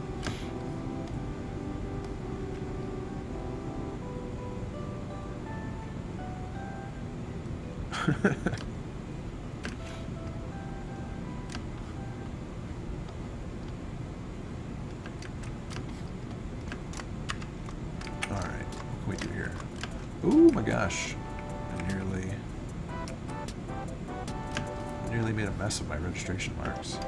A: Alright, what can we do here? Oh my gosh. I nearly made a mess of my registration marks.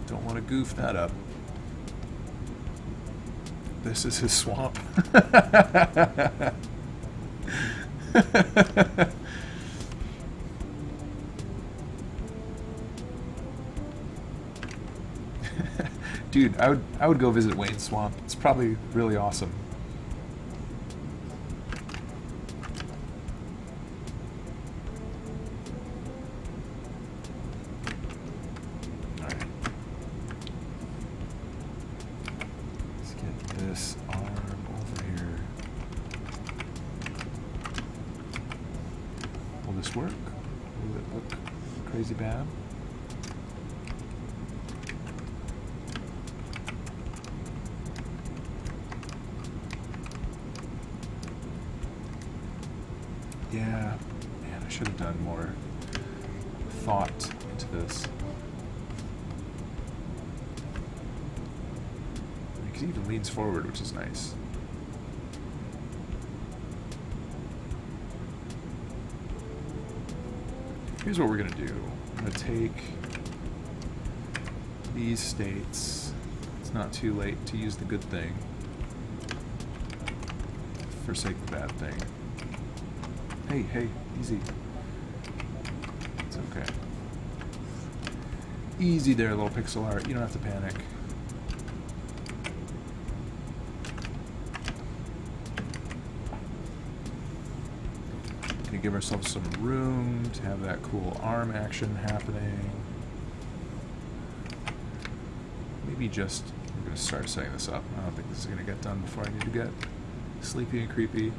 A: Don't want to goof that up. This is his swamp. Dude, I would go visit Wayne's swamp. It's probably really awesome. Alright. Let's get this arm over here. Will this work? Will it look crazy bad? Yeah, man, I should have done more thought into this. Because he even leans forward, which is nice. Here's what we're going to do. I'm going to take these states. It's not too late to use the good thing. Forsake the bad thing. Hey, easy. It's okay. Easy there, little pixel art. You don't have to panic. Gonna give ourselves some room to have that cool arm action happening. Maybe just, we're gonna start setting this up. I don't think this is gonna get done before I need to get sleepy and creepy.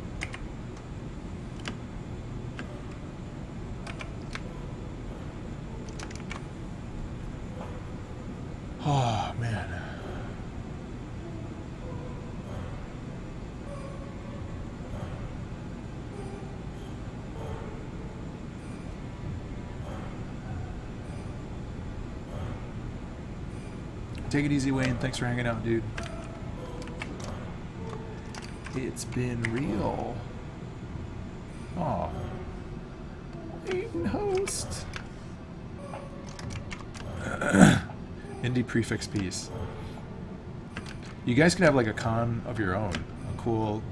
A: Oh, man. Take it easy, Wayne. Thanks for hanging out, dude. It's been real. Oh. Wayne host. Indie prefix piece. You guys could have like a con of your own, a cool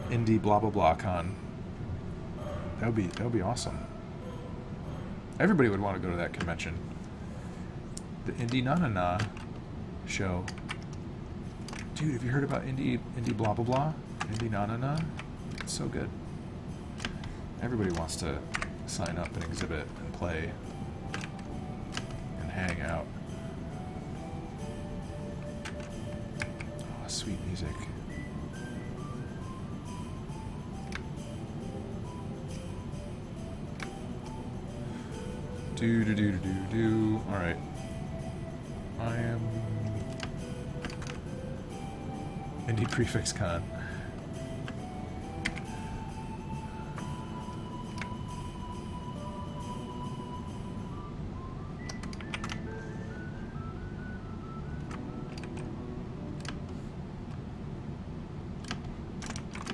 A: indie blah blah blah con. That would be awesome. Everybody would want to go to that convention. The Indie Na Na Na show. Dude, have you heard about indie blah blah blah? Indie Na Na Na? It's so good. Everybody wants to sign up and exhibit and play and hang out. Sweet music. Do. All right. I am Indie Prefix Con.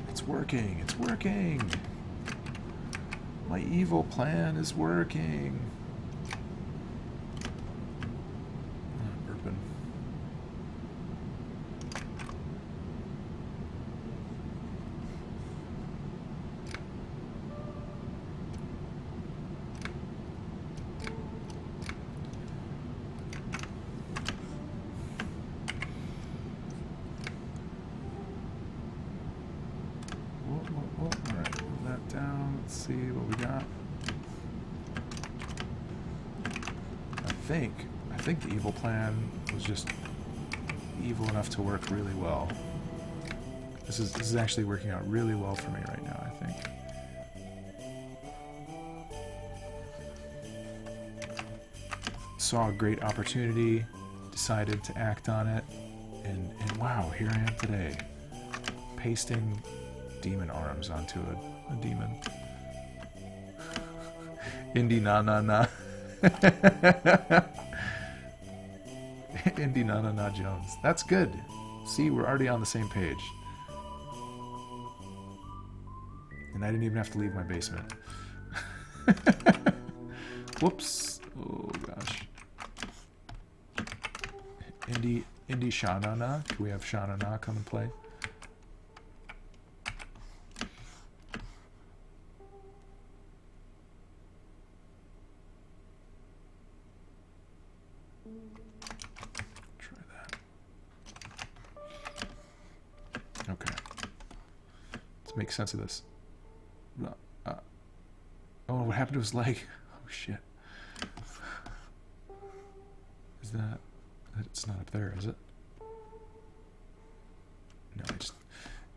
A: It's working. My evil plan is working. Burping. Alright, move that down. Let's see what we got. I think the evil plan was just evil enough to work really well. This is actually working out really well for me right now, I think. Saw a great opportunity, decided to act on it, and wow, here I am today, pasting demon arms onto a demon. Indie na na na. Indie na na na Jones. That's good. See, we're already on the same page. And I didn't even have to leave my basement. Whoops. Oh gosh. Indie Shanana. Can we have Shanana come and play? Try that. Okay. Let's make sense of this. Oh, what happened to his leg? Oh shit. Is that... It's not up there, is it? No, I just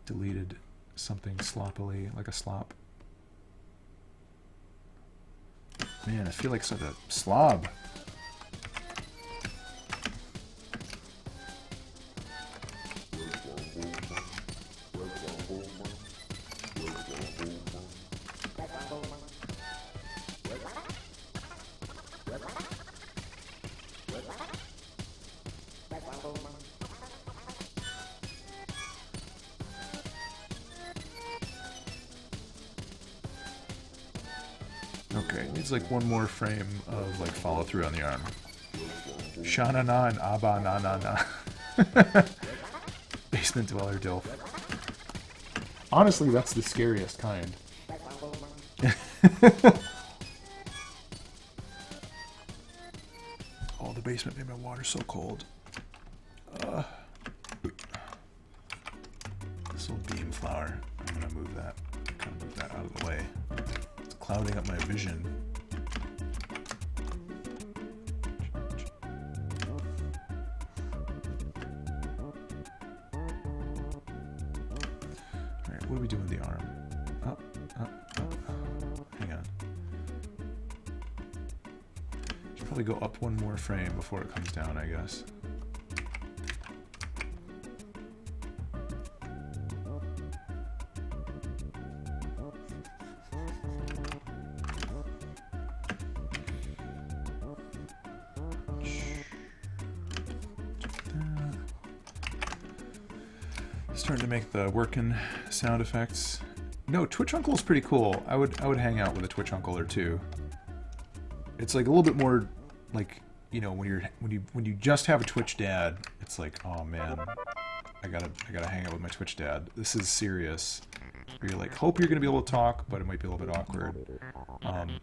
A: deleted something sloppily, like a slop. Man, I feel like such a slob. Okay, needs like one more frame of like follow through on the arm. Shana na and Abba na na na. Basement dweller dilf. Honestly, that's the scariest kind. Oh, the basement made my water so cold. This little beam flower. I'm gonna move that. Kind of move that out of the way. It's clouding up my vision. Alright, what do we do with the arm? Up, up, up. Hang on. Should probably go up one more frame before it comes down, I guess. Starting to make the working sound effects. No, Twitch Uncle is pretty cool. I would hang out with a Twitch Uncle or two. It's like a little bit more like, you know, when you just have a Twitch dad, it's like, oh man, I gotta hang out with my Twitch dad. This is serious. Where you're like, hope you're gonna be able to talk, but it might be a little bit awkward.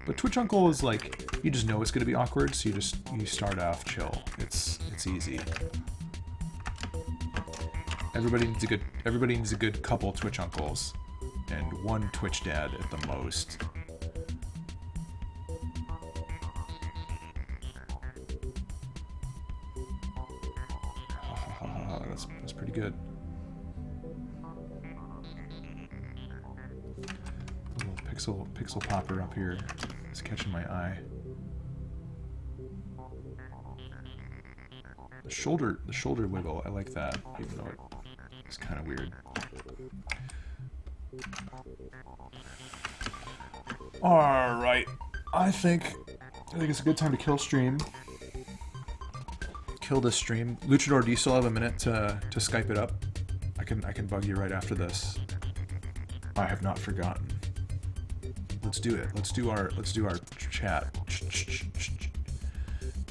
A: But Twitch Uncle is like, you just know it's gonna be awkward, so you start off chill. It's easy. Everybody needs a good couple Twitch uncles, and one Twitch dad at the most. That's pretty good. A little pixel popper up here is catching my eye. The shoulder wiggle, I like that, even though it's kind of weird. Alright, I think it's a good time to kill stream. Kill this stream. Luchador, do you still have a minute to Skype it up? I can bug you right after this. I have not forgotten. Let's do it. Let's do our chat.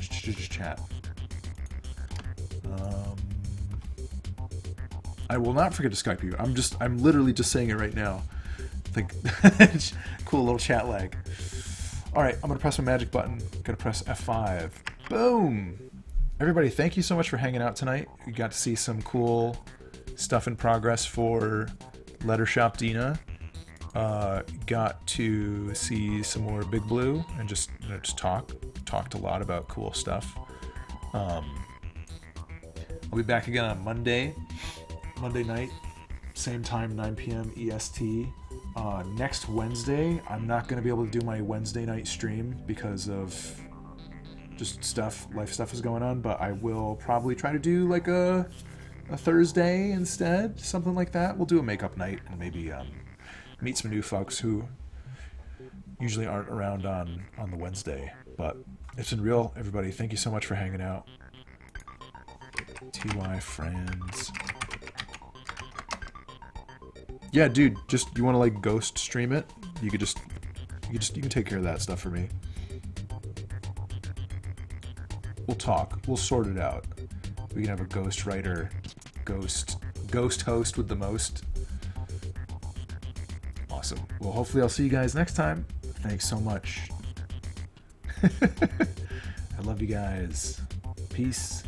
A: Chat. I will not forget to Skype you. I'm literally just saying it right now. Think cool little chat lag. Alright, I'm gonna press my magic button. Gonna press F5. Boom! Everybody, thank you so much for hanging out tonight. We got to see some cool stuff in progress for Lettershoppe Dina. Got to see some more Big Blue and just talked a lot about cool stuff. I'll be back again on Monday night, same time, 9 p.m. EST. Next Wednesday, I'm not going to be able to do my Wednesday night stream because of just life stuff is going on, but I will probably try to do like a Thursday instead, something like that. We'll do a makeup night and maybe meet some new folks who usually aren't around on the Wednesday. But it's been real, everybody. Thank you so much for hanging out. TY friends. Yeah, dude, just you want to like ghost stream it? You can take care of that stuff for me. We'll talk. We'll sort it out. We can have a ghost writer, ghost host with the most. Awesome. Well, hopefully I'll see you guys next time. Thanks so much. I love you guys. Peace.